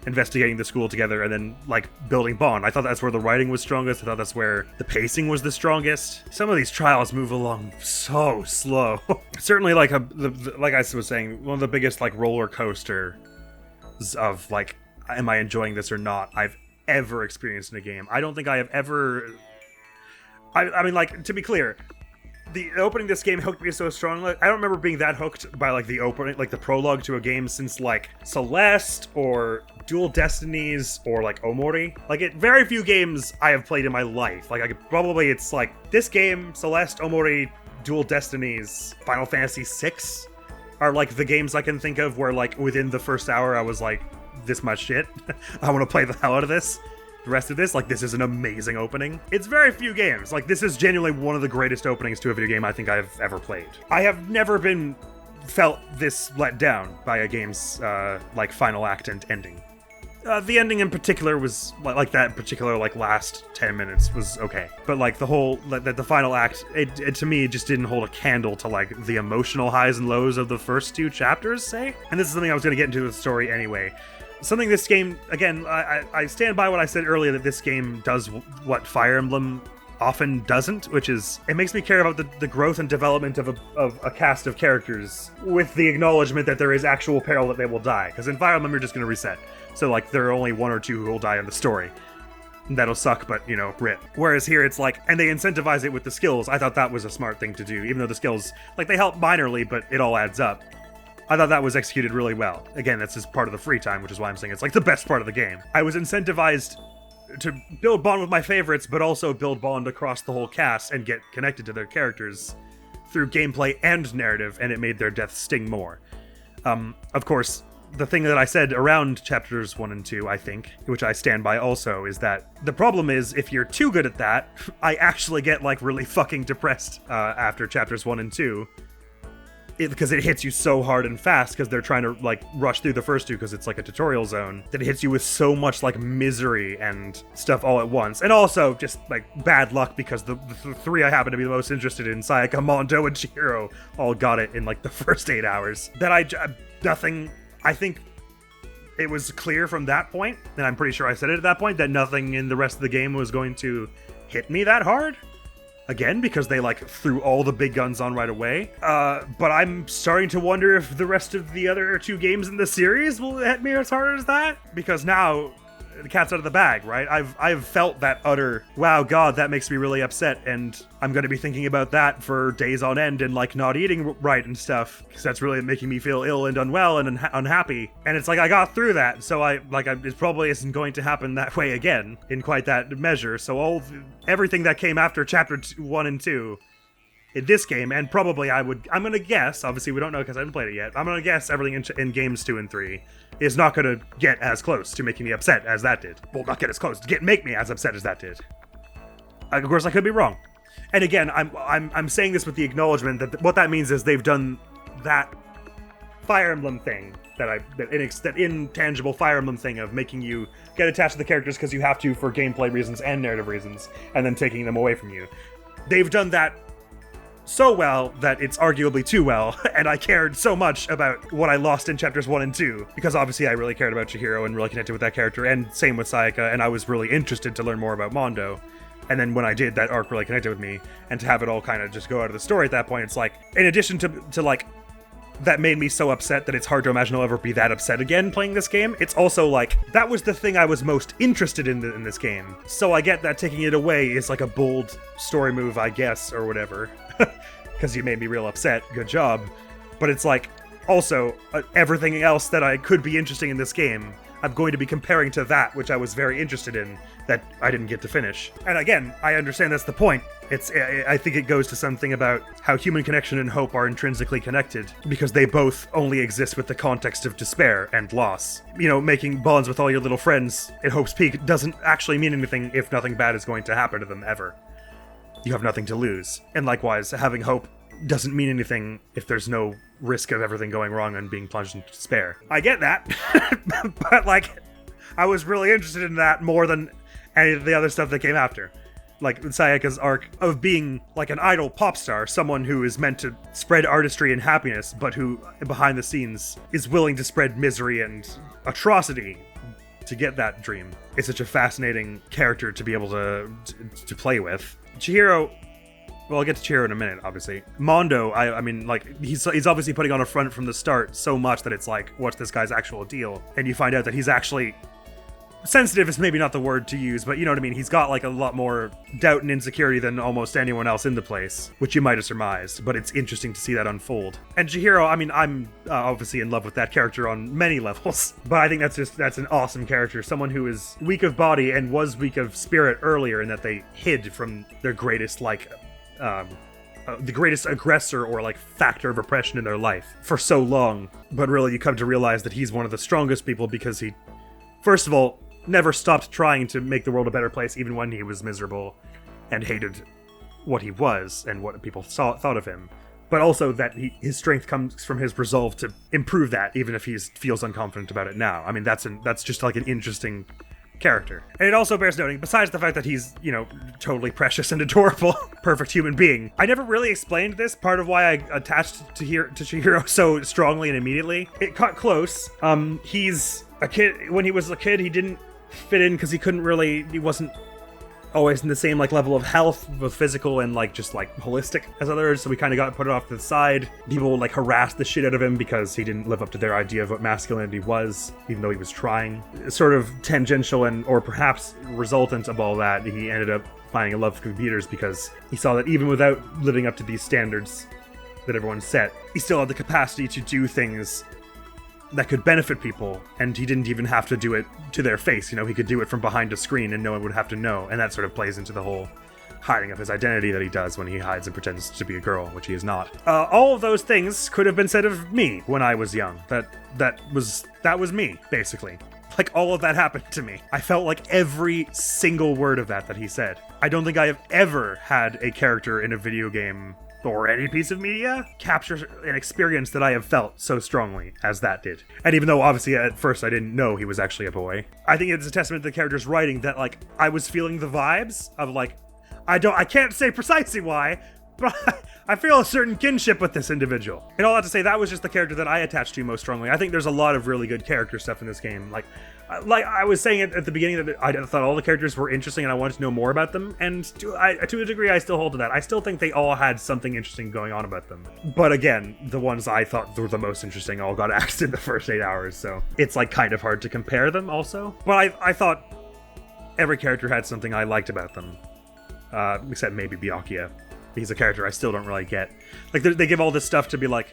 S1: investigating the school together and then like building bond. I thought that's where the writing was strongest. I thought that's where the pacing was the strongest. Some of these trials move along so slow. Certainly like like I was saying, one of the biggest like roller coaster of like, am I enjoying this or not, I've ever experienced in a game. I don't think I have ever, I mean, like, to be clear, the opening of this game hooked me so strongly. I don't remember being that hooked by like the opening, like the prologue to a game since like Celeste or Dual Destinies or like Omori. Like, very few games I have played in my life. Like, it's like this game, Celeste, Omori, Dual Destinies, Final Fantasy VI are like the games I can think of where like within the first hour I was like, this much shit. I want to play the hell out of this. The rest of this, like, this is an amazing opening. It's very few games. Like, this is genuinely one of the greatest openings to a video game I think I've ever played. I have never felt this let down by a game's, like, final act and ending. The ending in particular was, like that particular, like, last 10 minutes was okay. But, like, the whole, the final act, it to me, just didn't hold a candle to, like, the emotional highs and lows of the first 2 chapters, say? And this is something I was going to get into with the story anyway. Something this game, again, I stand by what I said earlier, that this game does what Fire Emblem often doesn't, which is, it makes me care about the growth and development of a cast of characters with the acknowledgement that there is actual peril that they will die. Because in Fire Emblem, you're just going to reset. So, like, there are only 1 or 2 who will die in the story. And that'll suck, but, you know, rip. Whereas here, it's like, and they incentivize it with the skills. I thought that was a smart thing to do, even though the skills, like, they help minorly, but it all adds up. I thought that was executed really well. Again, that's just part of the free time, which is why I'm saying it's like the best part of the game. I was incentivized to build bond with my favorites, but also build bond across the whole cast and get connected to their characters through gameplay and narrative, and it made their deaths sting more. Of course, the thing that I said around chapters 1 and 2, I think, which I stand by also, is that the problem is if you're too good at that, I actually get like really fucking depressed after chapters 1 and 2. Because it hits you so hard and fast because they're trying to like rush through the first 2 because it's like a tutorial zone, that it hits you with so much like misery and stuff all at once. And also just like bad luck because the 3 I happen to be the most interested in, Sayaka, Mondo, and Chihiro, all got it in like the first 8 hours. That I think it was clear from that point, and I'm pretty sure I said it at that point, that nothing in the rest of the game was going to hit me that hard. Again, because they like threw all the big guns on right away. But I'm starting to wonder if the rest of the other 2 games in the series will hit me as hard as that. Because now the cat's out of the bag, right? I've felt that utter, wow, God, that makes me really upset, and I'm going to be thinking about that for days on end and like not eating right and stuff, because that's really making me feel ill and unwell and unhappy. And it's like I got through that, so it probably isn't going to happen that way again in quite that measure. So everything that came after chapter 1 and 2 in this game, and probably I'm going to guess, obviously we don't know because I haven't played it yet, I'm going to guess everything in games 2 and 3 is not going to get as close to making me upset as that did. Well, not get as close, make me as upset as that did. Of course, I could be wrong. And again, I'm saying this with the acknowledgement that what that means is they've done that Fire Emblem thing that intangible Fire Emblem thing of making you get attached to the characters because you have to for gameplay reasons and narrative reasons, and then taking them away from you. They've done that so well that it's arguably too well, and I cared so much about what I lost in chapters 1 and 2, because obviously I really cared about Chihiro and really connected with that character, and same with Sayaka, and I was really interested to learn more about Mondo. And then when I did, that arc really connected with me, and to have it all kind of just go out of the story at that point, it's like, in addition to like, that made me so upset that it's hard to imagine I'll ever be that upset again playing this game. It's also like, that was the thing I was most interested in this game. So I get that taking it away is like a bold story move, I guess, or whatever. Because you made me real upset, good job. But it's like, also, everything else that I could be interesting in this game, I'm going to be comparing to that, which I was very interested in, that I didn't get to finish. And again, I understand that's the point. I think it goes to something about how human connection and hope are intrinsically connected, because they both only exist with the context of despair and loss. You know, making bonds with all your little friends at Hope's Peak doesn't actually mean anything if nothing bad is going to happen to them ever. You have nothing to lose. And likewise, having hope doesn't mean anything if there's no risk of everything going wrong and being plunged into despair. I get that, but like, I was really interested in that more than any of the other stuff that came after. Like Sayaka's arc of being like an idol pop star, someone who is meant to spread artistry and happiness, but who, behind the scenes, is willing to spread misery and atrocity to get that dream. It's such a fascinating character to be able to play with. Chihiro, well, I'll get to Chihiro in a minute, obviously. Mondo, I mean, like, he's obviously putting on a front from the start so much that it's like, what's this guy's actual deal? And you find out that he's actually... sensitive is maybe not the word to use, but you know what I mean? He's got like a lot more doubt and insecurity than almost anyone else in the place, which you might have surmised, but it's interesting to see that unfold. And Chihiro, I mean, I'm obviously in love with that character on many levels, but I think that's an awesome character. Someone who is weak of body and was weak of spirit earlier in that they hid from their greatest, like, the greatest aggressor or like factor of oppression in their life for so long. But really you come to realize that he's one of the strongest people because he, first of all, never stopped trying to make the world a better place even when he was miserable and hated what he was and what people thought of him. But also that his strength comes from his resolve to improve that even if he feels unconfident about it now. I mean, that's just like an interesting character. And it also bears noting, besides the fact that he's, you know, totally precious and adorable, perfect human being, I never really explained this, part of why I attached to Chihiro so strongly and immediately. It cut close. He's a kid. When he was a kid, he didn't fit in because he wasn't always in the same like level of health, both physical and like just like holistic as others, so we kind of got put off to the side. People would like harass the shit out of him because he didn't live up to their idea of what masculinity was, even though he was trying. Sort of tangential and or perhaps resultant of all that, he ended up finding a love for computers because he saw that even without living up to these standards that everyone set, he still had the capacity to do things that could benefit people, and he didn't even have to do it to their face. You know, he could do it from behind a screen and no one would have to know, and that sort of plays into the whole hiding of his identity that he does when he hides and pretends to be a girl, which he is not. All of those things could have been said of me when I was young. That was me, basically. Like, all of that happened to me. I felt like every single word of that he said. I don't think I have ever had a character in a video game or any piece of media capture an experience that I have felt so strongly as that did. And even though obviously at first I didn't know he was actually a boy, I think it's a testament to the character's writing that like I was feeling the vibes of like, I can't say precisely why, but I feel a certain kinship with this individual. And all that to say, that was just the character that I attached to most strongly. I think there's a lot of really good character stuff in this game. Like I was saying at the beginning that I thought all the characters were interesting and I wanted to know more about them. And to a degree, I still hold to that. I still think they all had something interesting going on about them. But again, the ones I thought were the most interesting all got axed in the first 8 hours. So it's like kind of hard to compare them also. But I thought every character had something I liked about them. Except maybe Byakuya. He's a character I still don't really get. Like, they give all this stuff to be like,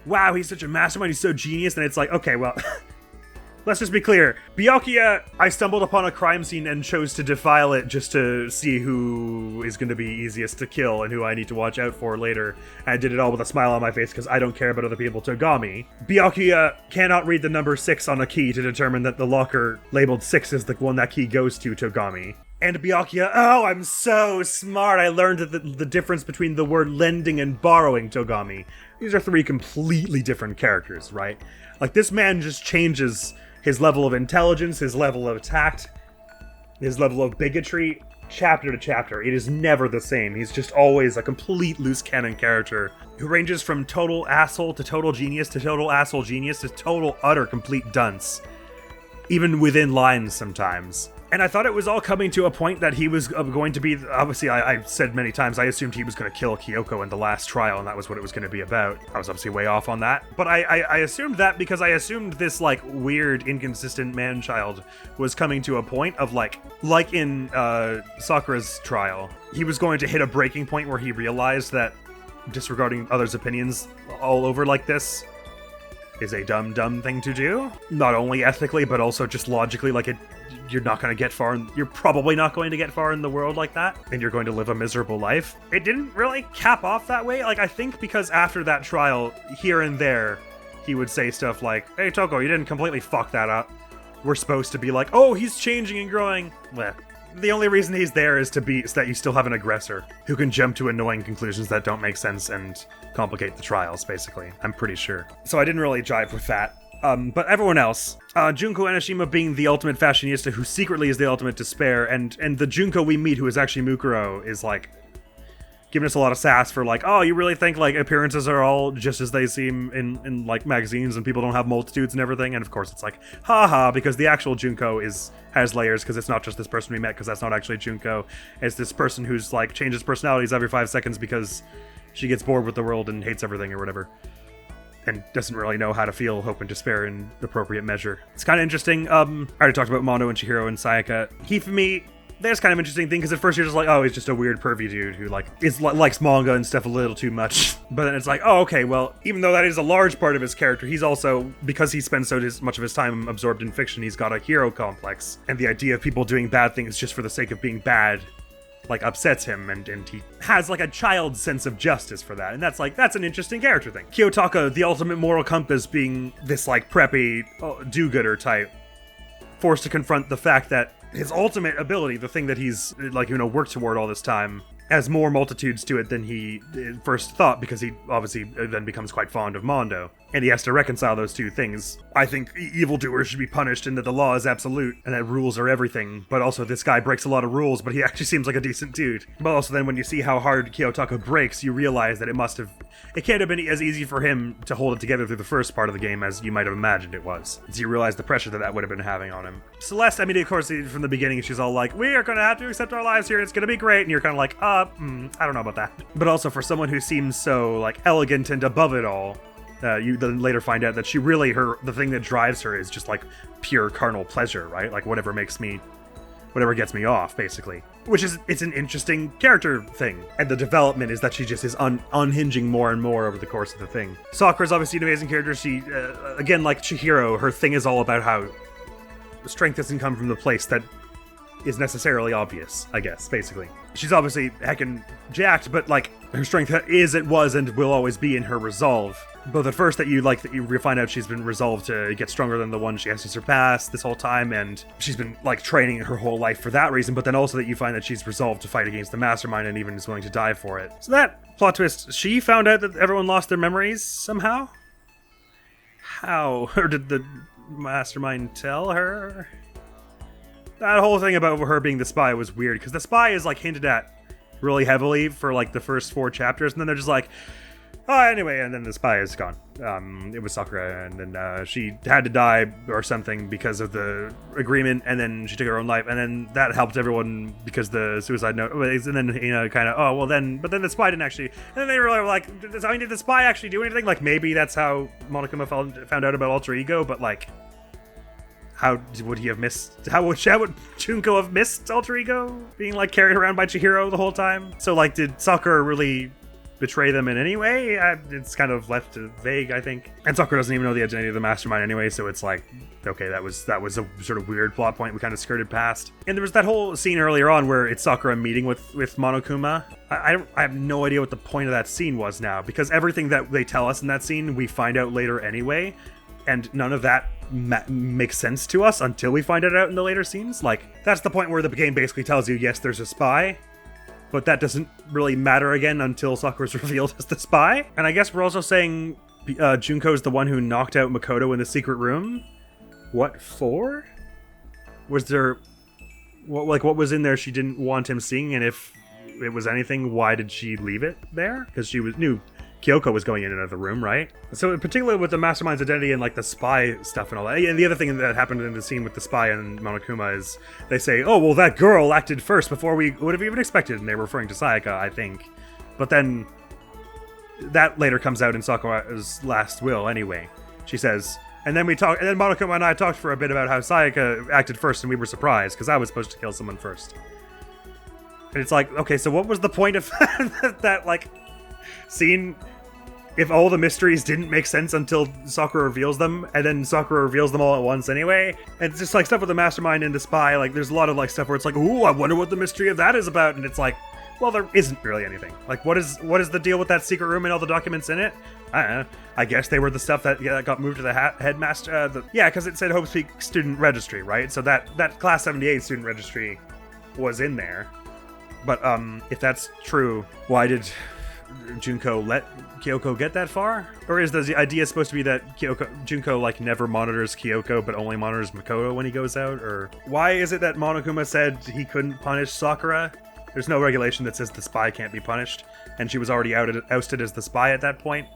S1: wow, he's such a mastermind, he's so genius, and it's like, okay, well, let's just be clear. Byakuya, I stumbled upon a crime scene and chose to defile it just to see who is going to be easiest to kill and who I need to watch out for later. And I did it all with a smile on my face because I don't care about other people. Togami. Byakuya cannot read the number 6 on a key to determine that the locker labeled 6 is the one that key goes to, Togami. And Byakuya, oh, I'm so smart. I learned the difference between the word lending and borrowing, Togami. These are three completely different characters, right? Like, this man just changes his level of intelligence, his level of tact, his level of bigotry, chapter to chapter. It is never the same. He's just always a complete loose cannon character who ranges from total asshole to total genius to total asshole genius to total utter complete dunce. Even within lines sometimes. And I thought it was all coming to a point that he was going to be, obviously I said many times, I assumed he was going to kill Kyoko in the last trial, and that was what it was going to be about. I was obviously way off on that. But I assumed that because I assumed this, like, weird, inconsistent man-child was coming to a point of, like in Sakura's trial, he was going to hit a breaking point where he realized that disregarding others' opinions all over like this is a dumb thing to do. Not only ethically, but also just logically, like, you're not going to get far, you're probably not going to get far in the world like that, and you're going to live a miserable life. It didn't really cap off that way. Like, I think because after that trial, here and there, he would say stuff like, hey, Toko, you didn't completely fuck that up. We're supposed to be like, oh, he's changing and growing. Bleh. The only reason he's there is so that you still have an aggressor who can jump to annoying conclusions that don't make sense and complicate the trials, basically. I'm pretty sure. So I didn't really jive with that. But everyone else, Junko Enoshima being the ultimate fashionista who secretly is the ultimate despair, and the Junko we meet who is actually Mukuro is, like, giving us a lot of sass for, like, oh, you really think, like, appearances are all just as they seem in like, magazines and people don't have multitudes and everything? And of course it's like, haha, because the actual Junko has layers, because it's not just this person we met, because that's not actually Junko. It's this person who's, like, changes personalities every 5 seconds because she gets bored with the world and hates everything or whatever. And doesn't really know how to feel hope and despair in the appropriate measure. It's kind of interesting. I already talked about Mondo and Chihiro and Sayaka. Hifumi, there's kind of interesting thing, because at first you're just like, oh, he's just a weird pervy dude who, like, likes manga and stuff a little too much. But then it's like, oh, okay, well, even though that is a large part of his character, he's also, because he spends so much of his time absorbed in fiction, he's got a hero complex. And the idea of people doing bad things just for the sake of being bad, like, upsets him, and he has, like, a child's sense of justice for that, and that's an interesting character thing. Kiyotaka, the ultimate moral compass, being this, like, preppy, do-gooder type, forced to confront the fact that his ultimate ability, the thing that he's, like, worked toward all this time, has more multitudes to it than he first thought, because he obviously then becomes quite fond of Mondo. And he has to reconcile those two things. I think evildoers should be punished and that the law is absolute and that rules are everything. But also this guy breaks a lot of rules, but he actually seems like a decent dude. But also then when you see how hard Kiyotaka breaks, you realize that it can't have been as easy for him to hold it together through the first part of the game as you might have imagined it was. So you realize the pressure that would have been having on him. Celeste, I mean, of course, from the beginning, she's all like, we are going to have to accept our lives here, it's going to be great. And you're kind of like, I don't know about that. But also for someone who seems so, like, elegant and above it all, you then later find out that she really, the thing that drives her is just, like, pure carnal pleasure, right? Like, whatever gets me off, basically. It's an interesting character thing. And the development is that she just is unhinging more and more over the course of the thing. Sakura's obviously an amazing character. She, again, like Chihiro, her thing is all about how strength doesn't come from the place that is necessarily obvious, I guess, basically. She's obviously heckin' jacked, but, like, her strength was, and will always be in her resolve. Both at first that you find out she's been resolved to get stronger than the one she has to surpass this whole time, and she's been, like, training her whole life for that reason, but then also that you find that she's resolved to fight against the mastermind and even is willing to die for it. So that plot twist, she found out that everyone lost their memories somehow? How? Or did the mastermind tell her? That whole thing about her being the spy was weird, because the spy is, like, hinted at really heavily for, like, the first 4 chapters, and then they're just like, oh, anyway, and then the spy is gone. It was Sakura, and then she had to die or something because of the agreement, and then she took her own life, and then that helped everyone because the suicide note, and then, kind of, oh, well then, but then the spy didn't actually, and then they were like, I mean, did the spy actually do anything? Like, maybe that's how Monokuma found out about Alter Ego, but, like, how would Junko have missed Alter Ego? Being, like, carried around by Chihiro the whole time? So, like, did Sakura really betray them in any way? It's kind of left vague, I think. And Sakura doesn't even know the identity of the mastermind anyway, so it's like, okay, that was a sort of weird plot point we kind of skirted past. And there was that whole scene earlier on where it's Sakura meeting with Monokuma. I have no idea what the point of that scene was now, because everything that they tell us in that scene, we find out later anyway, and none of that makes sense to us until we find it out in the later scenes. Like, that's the point where the game basically tells you, yes, there's a spy, but that doesn't really matter again until Sakura's revealed as the spy. And I guess we're also saying Junko's the one who knocked out Makoto in the secret room. What for? Was there, what was in there she didn't want him seeing, and if it was anything, why did she leave it there? Because she knew Kyoko was going in and out of the room, right? So particularly with the mastermind's identity and like the spy stuff and all that. And the other thing that happened in the scene with the spy and Monokuma is they say, oh, well, that girl acted first before we would have even expected, and they're referring to Sayaka, I think. But then that later comes out in Sakura's last will anyway. She says, and then Monokuma and I talked for a bit about how Sayaka acted first, and we were surprised because I was supposed to kill someone first. And it's like, okay, so what was the point of that like scene if all the mysteries didn't make sense until Sakura reveals them, and then Sakura reveals them all at once anyway? And it's just like stuff with the mastermind and the spy, like there's a lot of like stuff where it's like, ooh, I wonder what the mystery of that is about, and it's like, well, there isn't really anything. Like, what is the deal with that secret room and all the documents in it? I don't know. I guess they were the stuff that got moved to the headmaster. Because it said Hope Peak Student Registry, right? So that Class 78 Student Registry was in there. But if that's true, why did Junko let Kyoko get that far? Or is the idea supposed to be that Junko like never monitors Kyoko but only monitors Makoto when he goes out? Or why is it that Monokuma said he couldn't punish Sakura? There's no regulation that says the spy can't be punished, and she was already ousted as the spy at that point.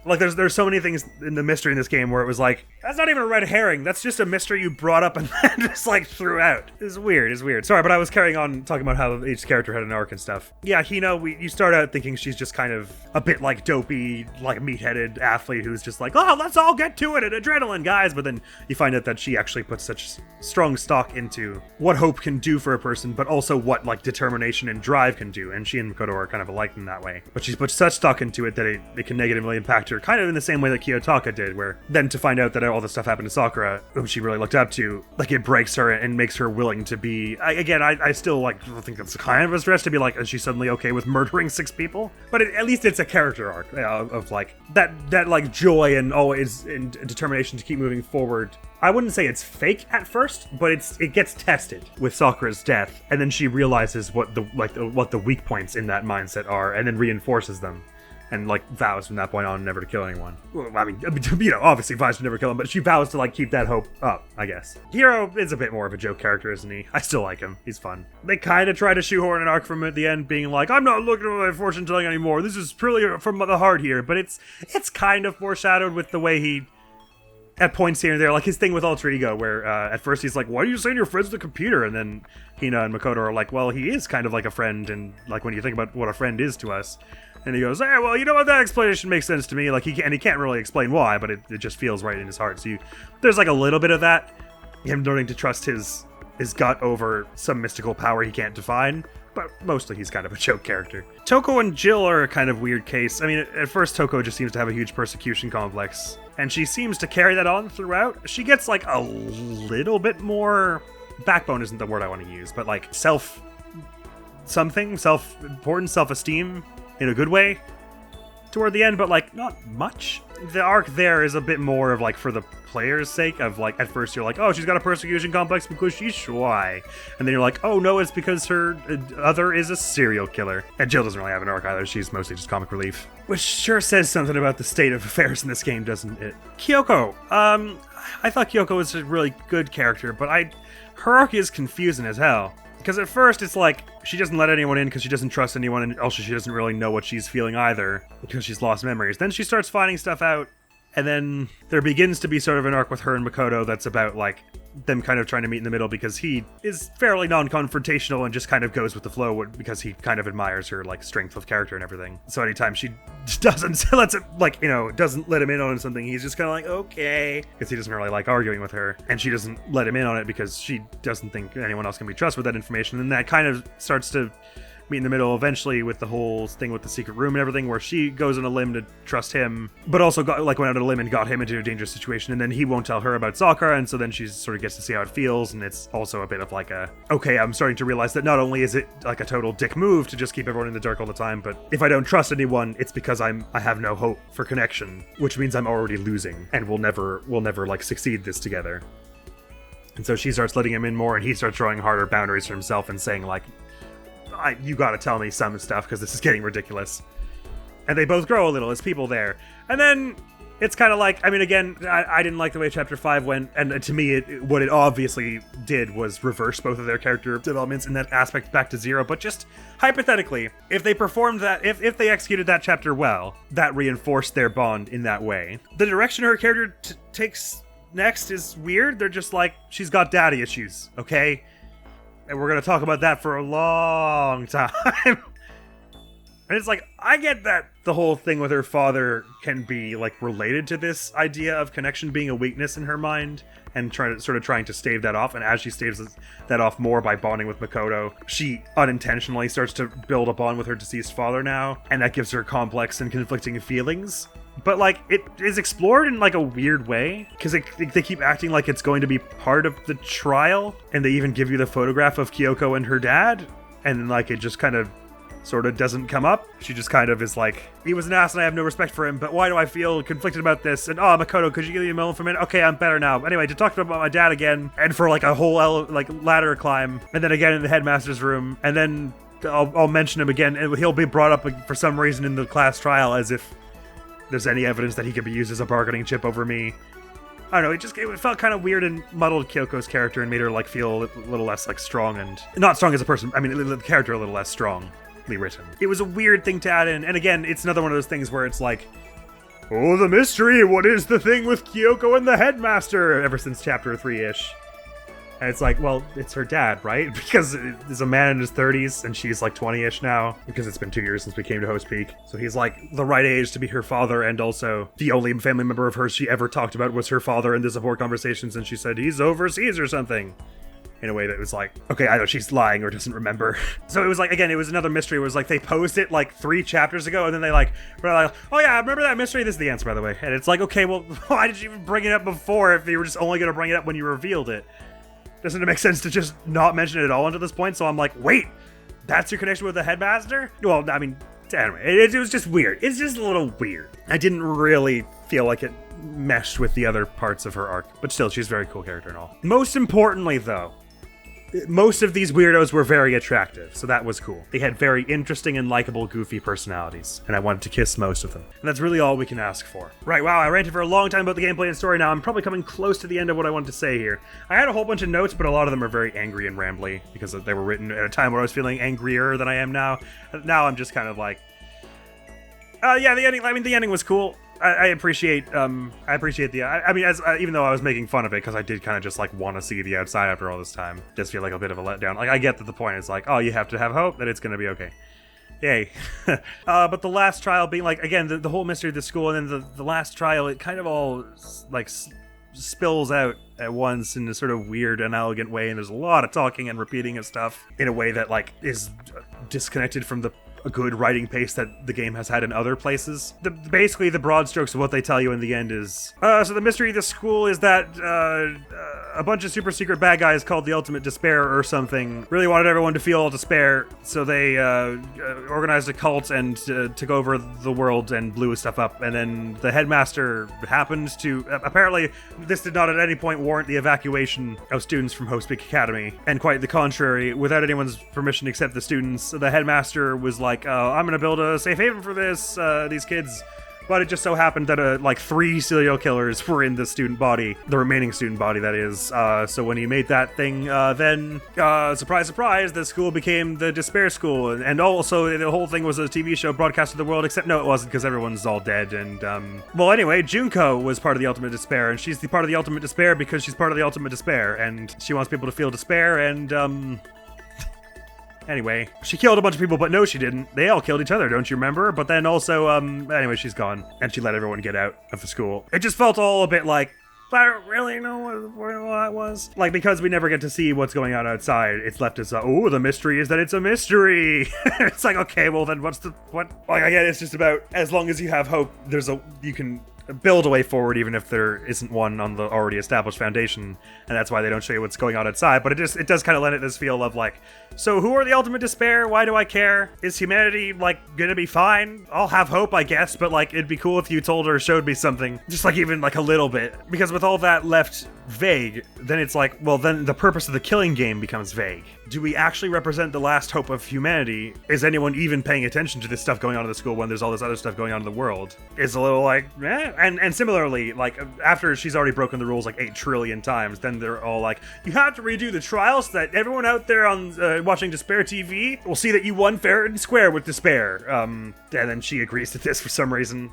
S1: Like, there's so many things in the mystery in this game where it was like, that's not even a red herring. That's just a mystery you brought up and then just, like, threw out. It's weird. Sorry, but I was carrying on talking about how each character had an arc and stuff. Yeah, Hino, you start out thinking she's just kind of a bit, like, dopey, like, meat-headed athlete who's just like, oh, let's all get to it and adrenaline, guys. But then you find out that she actually puts such strong stock into what hope can do for a person, but also what, like, determination and drive can do. And she and Makoto are kind of alike in that way. But she's put such stock into it that it can negatively impact her, kind of in the same way that Kiyotaka did, where then to find out that all this stuff happened to Sakura, whom she really looked up to, like, it breaks her and makes her willing to be, I still, like, think it's kind of a stretch to be like, is she suddenly okay with murdering 6 people? But at least it's a character arc of like, that like, joy and always and determination to keep moving forward. I wouldn't say it's fake at first, but it gets tested with Sakura's death, and then she realizes what the weak points in that mindset are, and then reinforces them. And, like, vows from that point on never to kill anyone. Well, I mean, obviously vows to never kill him, but she vows to, like, keep that hope up, I guess. Hiro is a bit more of a joke character, isn't he? I still like him. He's fun. They kind of try to shoehorn an arc from him at the end, being like, I'm not looking at my fortune telling anymore. This is purely from the heart here. But it's kind of foreshadowed with the way he, at points here and there, like his thing with Alter Ego, where at first he's like, why are you saying you're friends with the computer? And then Hina and Makoto are like, well, he is kind of like a friend, and, like, when you think about what a friend is to us. And he goes, hey, well, you know what, that explanation makes sense to me. Like, he can't really explain why, but it just feels right in his heart. So there's, like, a little bit of that, him learning to trust his gut over some mystical power he can't define, but mostly he's kind of a joke character. Toko and Jill are a kind of weird case. I mean, at first Toko just seems to have a huge persecution complex, and she seems to carry that on throughout. She gets, like, a little bit more, backbone isn't the word I want to use, but, like, self-importance, self-esteem, in a good way toward the end, but, like, not much. The arc there is a bit more of, like, for the player's sake of, like, at first you're like, oh, she's got a persecution complex because she's shy, and then you're like, oh no, it's because her other is a serial killer. And Jill doesn't really have an arc either. She's mostly just comic relief, which sure says something about the state of affairs in this game, doesn't it? Kyoko, I thought Kyoko was a really good character, but her arc is confusing as hell. Because at first it's like, she doesn't let anyone in because she doesn't trust anyone, and also she doesn't really know what she's feeling either, because she's lost memories. Then she starts finding stuff out, and then there begins to be sort of an arc with her and Makoto that's about, like, them kind of trying to meet in the middle, because he is fairly non-confrontational and just kind of goes with the flow because he kind of admires her, like, strength of character and everything. So anytime she doesn't let him in on something, he's just kind of like, okay, because he doesn't really like arguing with her, and she doesn't let him in on it because she doesn't think anyone else can be trusted with that information. And that kind of starts to meet in the middle eventually with the whole thing with the secret room and everything, where she goes on a limb to trust him, but also went out on a limb and got him into a dangerous situation, and then he won't tell her about Sakura, and so then she sort of gets to see how it feels. And it's also a bit of like okay, I'm starting to realize that not only is it like a total dick move to just keep everyone in the dark all the time, but if I don't trust anyone, it's because I have no hope for connection, which means I'm already losing, and we'll never like succeed this together. And so she starts letting him in more, and he starts drawing harder boundaries for himself and saying, like, you gotta tell me some stuff, because this is getting ridiculous. And they both grow a little as people there. And then it's kind of like, I mean, again, I didn't like the way Chapter 5 went, and to me, what it obviously did was reverse both of their character developments in that aspect back to zero. But just hypothetically, if they performed that, if they executed that chapter well, that reinforced their bond in that way. The direction her character takes next is weird. They're just like, she's got daddy issues, okay? And we're gonna talk about that for a long time. And it's like, I get that the whole thing with her father can be, like, related to this idea of connection being a weakness in her mind, and trying to stave that off. And as she staves that off more by bonding with Makoto, she unintentionally starts to build a bond with her deceased father now, and that gives her complex and conflicting feelings. But, like, it is explored in, like, a weird way, because they keep acting like it's going to be part of the trial, and they even give you the photograph of Kyoko and her dad, and, like, it just kind of sort of doesn't come up. She just kind of is like, he was an ass and I have no respect for him, but why do I feel conflicted about this? And Makoto, could you give me a moment for a minute? Okay, I'm better now. Anyway, to talk about my dad again, and for like a whole ladder climb, and then again in the headmaster's room, and then I'll mention him again, and he'll be brought up for some reason in the class trial as if there's any evidence that he could be used as a bargaining chip over me. I don't know, it felt kind of weird and muddled Kyoko's character and made her like feel a little less like strong, and not strong as a person, I mean the character a little less strong. Written. It was a weird thing to add in, and again, it's another one of those things where it's like, oh, the mystery, what is the thing with Kyoko and the headmaster, ever since chapter 3-ish. And it's like, well, it's her dad, right? Because there's a man in his 30s, and she's like 20-ish now, because it's been 2 years since we came to Host Peak. So he's like the right age to be her father, and also the only family member of hers she ever talked about was her father in the support conversations, and she said he's overseas or something. In a way that was like, okay, either she's lying or doesn't remember. So it was like, again, it was another mystery. It was like, they posed it like 3 chapters ago, and then they were like, oh yeah, remember that mystery? This is the answer, by the way. And it's like, okay, well, why did you even bring it up before if you were just only going to bring it up when you revealed it? Doesn't it make sense to just not mention it at all until this point? So I'm like, wait, that's your connection with the headmaster? Well, I mean, anyway, it was just weird. It's just a little weird. I didn't really feel like it meshed with the other parts of her arc, but still, she's a very cool character and all. Most importantly, though, most of these weirdos were very attractive, so that was cool. They had very interesting and likable, goofy personalities, and I wanted to kiss most of them. And that's really all we can ask for. Right, wow, I ranted for a long time about the gameplay and story now. I'm probably coming close to the end of what I wanted to say here. I had a whole bunch of notes, but a lot of them are very angry and rambly, because they were written at a time where I was feeling angrier than I am now. Now I'm just kind of like, yeah, the ending was cool. I appreciate the, even though I was making fun of it, because I did kind of just, like, want to see the outside after all this time. Just feel like a bit of a letdown. Like, I get that the point is, like, oh, you have to have hope that it's going to be okay. Yay. But the last trial being, like, again, the whole mystery of the school, and then the last trial, it kind of all, like, spills out at once in a sort of weird and elegant way, and there's a lot of talking and repeating of stuff in a way that, like, is disconnected from a good writing pace that the game has had in other places. Basically, the broad strokes of what they tell you in the end is, so the mystery of the school is that a bunch of super secret bad guys called the Ultimate Despair or something really wanted everyone to feel despair, so they organized a cult and took over the world and blew stuff up. And then the headmaster happened to, apparently this did not at any point warrant the evacuation of students from Host Peak Academy, and quite the contrary, without anyone's permission except the students. The headmaster was like, I'm gonna build a safe haven for these kids. But it just so happened that like 3 serial killers were in the student body, the remaining student body, that is. So when he made that thing, then surprise, surprise, the school became the Despair School, and also the whole thing was a TV show broadcast to the world. Except no, it wasn't, because everyone's all dead. And well, anyway, Junko was part of the Ultimate Despair, and she's the part of the Ultimate Despair because she's part of the Ultimate Despair, and she wants people to feel despair. And anyway, she killed a bunch of people, but no, she didn't. They all killed each other, don't you remember? But then also, anyway, she's gone, and she let everyone get out of the school. It just felt all a bit like, I don't really know what that was. Like, because we never get to see what's going on outside, it's left as, oh, the mystery is that it's a mystery. It's like, okay, well then what? Like, again, it's just about, as long as you have hope, you can build a way forward even if there isn't one on the already established foundation, and that's why they don't show you what's going on outside. But it does kind of lend it this feel of like, So who are the ultimate despair? Why do I care? Is humanity, like, gonna be fine? I'll have hope, I guess, but, like, it'd be cool if you told her or showed me something. Just, like, even, like, a little bit. Because with all that left vague, then it's like, well, then the purpose of the killing game becomes vague. Do we actually represent the last hope of humanity? Is anyone even paying attention to this stuff going on in the school when there's all this other stuff going on in the world? It's a little like, eh. And similarly, like, after she's already broken the rules like 8 trillion times, then they're all like, you have to redo the trial so that everyone out there on watching Despair TV will see that you won fair and square with Despair. And then she agrees to this for some reason,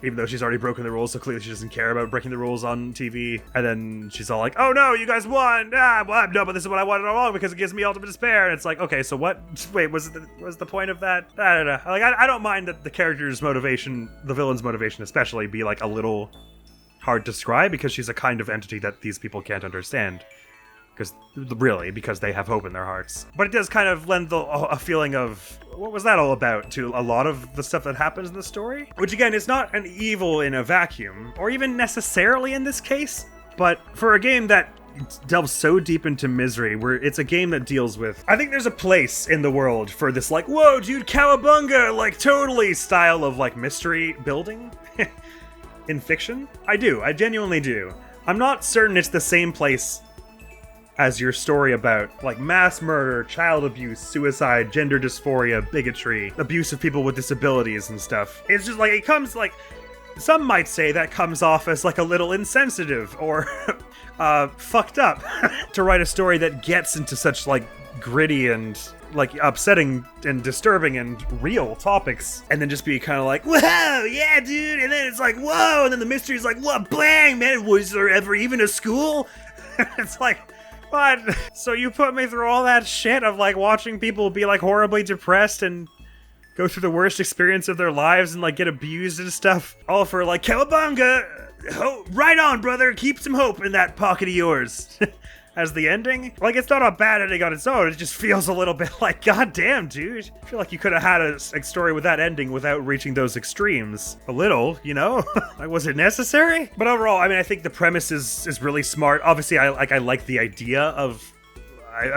S1: even though she's already broken the rules, so clearly she doesn't care about breaking the rules on TV. And then she's all like, oh no, you guys won! Well, no, but this is what I wanted all along because it gives me ultimate despair. And it's like, okay, so what? Wait, was the point of that? I don't know. Like, I don't mind that the character's motivation, the villain's motivation especially, be like a little hard to describe because she's a kind of entity that these people can't understand. Because they have hope in their hearts. But it does kind of lend a feeling of, what was that all about, to a lot of the stuff that happens in the story? Which again, is not an evil in a vacuum, or even necessarily in this case, but for a game that delves so deep into misery, where it's a game that deals with, I think there's a place in the world for this, like, whoa, dude, cowabunga, like, totally style of, like, mystery building in fiction. I genuinely do. I'm not certain it's the same place as your story about, like, mass murder, child abuse, suicide, gender dysphoria, bigotry, abuse of people with disabilities and stuff. It's just like, it comes, like, some might say that comes off as, like, a little insensitive or fucked up to write a story that gets into such, like, gritty and, like, upsetting and disturbing and real topics, and then just be kind of like, whoa, yeah, dude, and then it's like, whoa, and then the mystery's like, what, bang, man, was there ever even a school? It's like, what? So you put me through all that shit of, like, watching people be, like, horribly depressed and go through the worst experience of their lives and, like, get abused and stuff, all for, like, cowabunga, right on, brother, keep some hope in that pocket of yours. As the ending? Like, it's not a bad ending on its own, it just feels a little bit like, god damn, dude. I feel like you could have had a story with that ending without reaching those extremes. A little, you know? Like, was it necessary? But overall, I mean, I think the premise is really smart. Obviously, I like the idea of,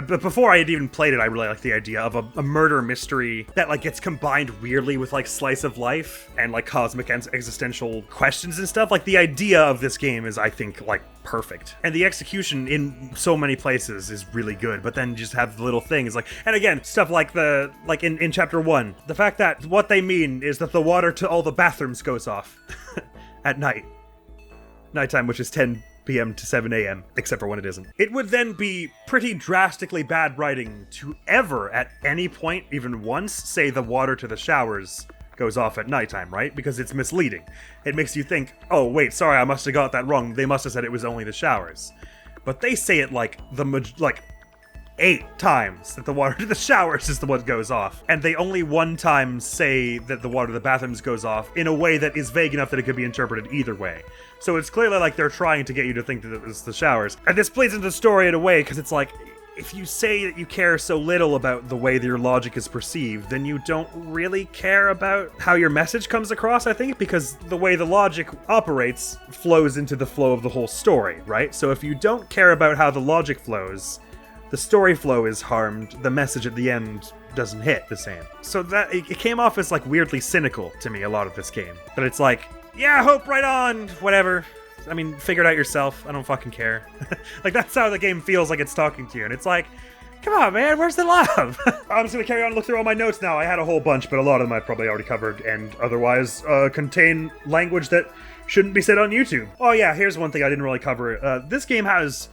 S1: but before I had even played it, I really liked the idea of a murder mystery that, like, gets combined weirdly with, like, slice of life and, like, cosmic existential questions and stuff. Like, the idea of this game is, I think, like, perfect. And the execution in so many places is really good, but then you just have the little things, like, and again, stuff like in chapter 1, the fact that what they mean is that the water to all the bathrooms goes off at nighttime, which is 10 p.m. to 7 a.m., except for when it isn't. It would then be pretty drastically bad writing to ever, at any point, even once, say the water to the showers goes off at nighttime, right? Because it's misleading. It makes you think, oh, wait, sorry, I must have got that wrong. They must have said it was only the showers. But they say it like 8 times that the water to the showers is the one that goes off. And they only one time say that the water to the bathrooms goes off in a way that is vague enough that it could be interpreted either way. So it's clearly like they're trying to get you to think that it was the showers. And this plays into the story in a way, because it's like, if you say that you care so little about the way that your logic is perceived, then you don't really care about how your message comes across, I think, because the way the logic operates flows into the flow of the whole story, right? So if you don't care about how the logic flows, the story flow is harmed, the message at the end doesn't hit the same. So that it came off as, like, weirdly cynical to me, a lot of this game. But it's like, yeah, hope, right on, whatever. I mean, figure it out yourself. I don't fucking care. Like, that's how the game feels like it's talking to you. And it's like, come on, man, where's the love? I'm just gonna carry on and look through all my notes now. I had a whole bunch, but a lot of them I probably already covered, and otherwise contain language that shouldn't be said on YouTube. Oh yeah, here's one thing I didn't really cover. This game has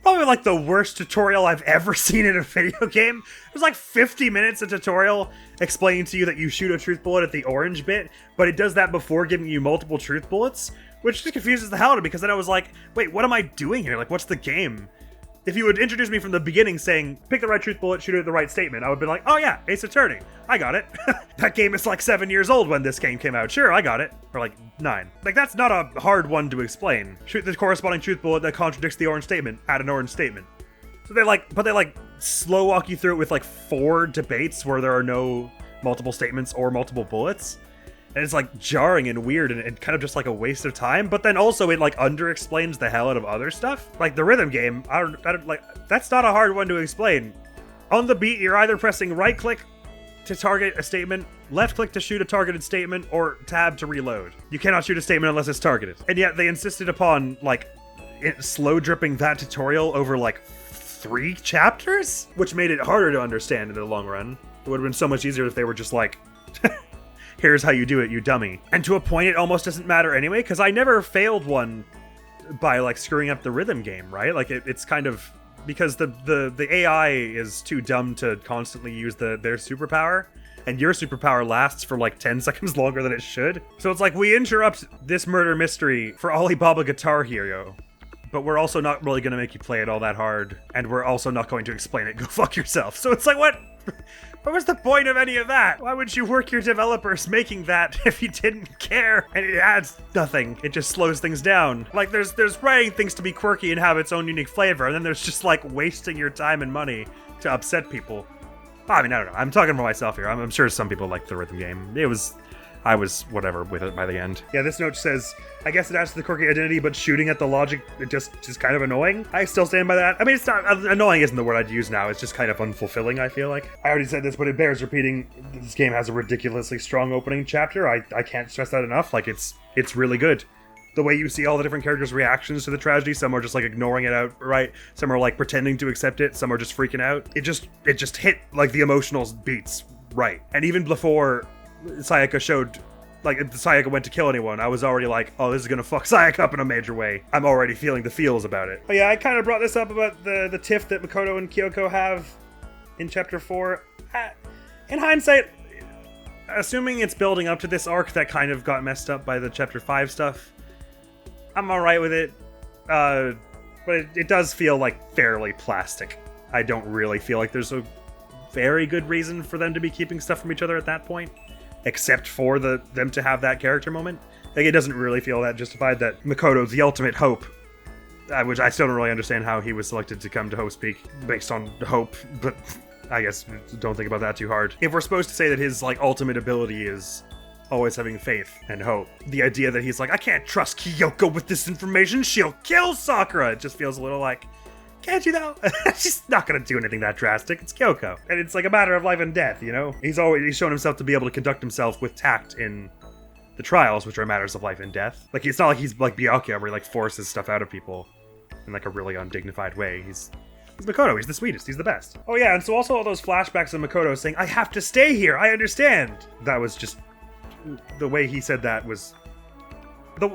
S1: probably, like, the worst tutorial I've ever seen in a video game. There's like 50 minutes of tutorial explaining to you that you shoot a truth bullet at the orange bit, but it does that before giving you multiple truth bullets, which just confuses the hell out of me, because then I was like, wait, what am I doing here? Like, what's the game? If you would introduce me from the beginning saying, pick the right truth bullet, shoot it at the right statement, I would have been like, oh yeah, Ace Attorney. I got it. That game is like 7 years old when this game came out. Sure, I got it. Or like 9. Like, that's not a hard one to explain. Shoot the corresponding truth bullet that contradicts the orange statement. Add an orange statement. So they slow walk you through it with like 4 debates where there are no multiple statements or multiple bullets. And it's like jarring and weird and kind of just like a waste of time. But then also it like under-explains the hell out of other stuff. Like the rhythm game, I don't like, that's not a hard one to explain. On the beat, you're either pressing right click to target a statement, left click to shoot a targeted statement, or tab to reload. You cannot shoot a statement unless it's targeted. And yet they insisted upon, like, slow dripping that tutorial over, like, 3 chapters? Which made it harder to understand in the long run. It would have been so much easier if they were just like, here's how you do it, you dummy. And to a point, it almost doesn't matter anyway, because I never failed one by, like, screwing up the rhythm game, right? Like, it's kind of... Because the AI is too dumb to constantly use their superpower, and your superpower lasts for like 10 seconds longer than it should. So it's like, we interrupt this murder mystery for Alibaba Guitar Hero, but we're also not really going to make you play it all that hard, and we're also not going to explain it. Go fuck yourself. So it's like, what was the point of any of that? Why would you work your developers making that if you didn't care? And it adds nothing. It just slows things down. Like, there's writing things to be quirky and have its own unique flavor, and then there's just, like, wasting your time and money to upset people. I mean, I don't know. I'm talking about myself here. I'm sure some people like the rhythm game. I was whatever with it by the end. Yeah, this note says, I guess it adds to the quirky identity, but shooting at the logic just kind of annoying. I still stand by that. I mean, it's not annoying isn't the word I'd use now. It's just kind of unfulfilling, I feel like. I already said this, but it bears repeating. This game has a ridiculously strong opening chapter. I can't stress that enough. Like, it's really good. The way you see all the different characters' reactions to the tragedy, some are just like ignoring it outright, some are like pretending to accept it, some are just freaking out. It just hit like the emotional beats right. And even before Sayaka showed, like, if Sayaka went to kill anyone, I was already like, oh, this is gonna fuck Sayaka up in a major way. I'm already feeling the feels about it. But yeah, I kind of brought this up about the tiff that Makoto and Kyoko have in Chapter 4. In hindsight, assuming it's building up to this arc that kind of got messed up by the Chapter 5 stuff, I'm alright with it. But it does feel like fairly plastic. I don't really feel like there's a very good reason for them to be keeping stuff from each other at that point. Except for them to have that character moment. Like, it doesn't really feel that justified that Makoto's the ultimate hope, which I still don't really understand how he was selected to come to Hope Speak based on hope, but I guess don't think about that too hard. If we're supposed to say that his, like, ultimate ability is always having faith and hope, the idea that he's like, I can't trust Kyoko with this information, she'll kill Sakura, it just feels a little like, can't you though? She's not gonna do anything that drastic. It's Kyoko. And it's like a matter of life and death, you know? He's shown himself to be able to conduct himself with tact in the trials, which are matters of life and death. Like, it's not like he's like Byakuya, where he like forces stuff out of people in like a really undignified way. He's Makoto, he's the sweetest, he's the best. Oh yeah, and so also all those flashbacks of Makoto saying, I have to stay here, I understand. That was just, the way he said that was,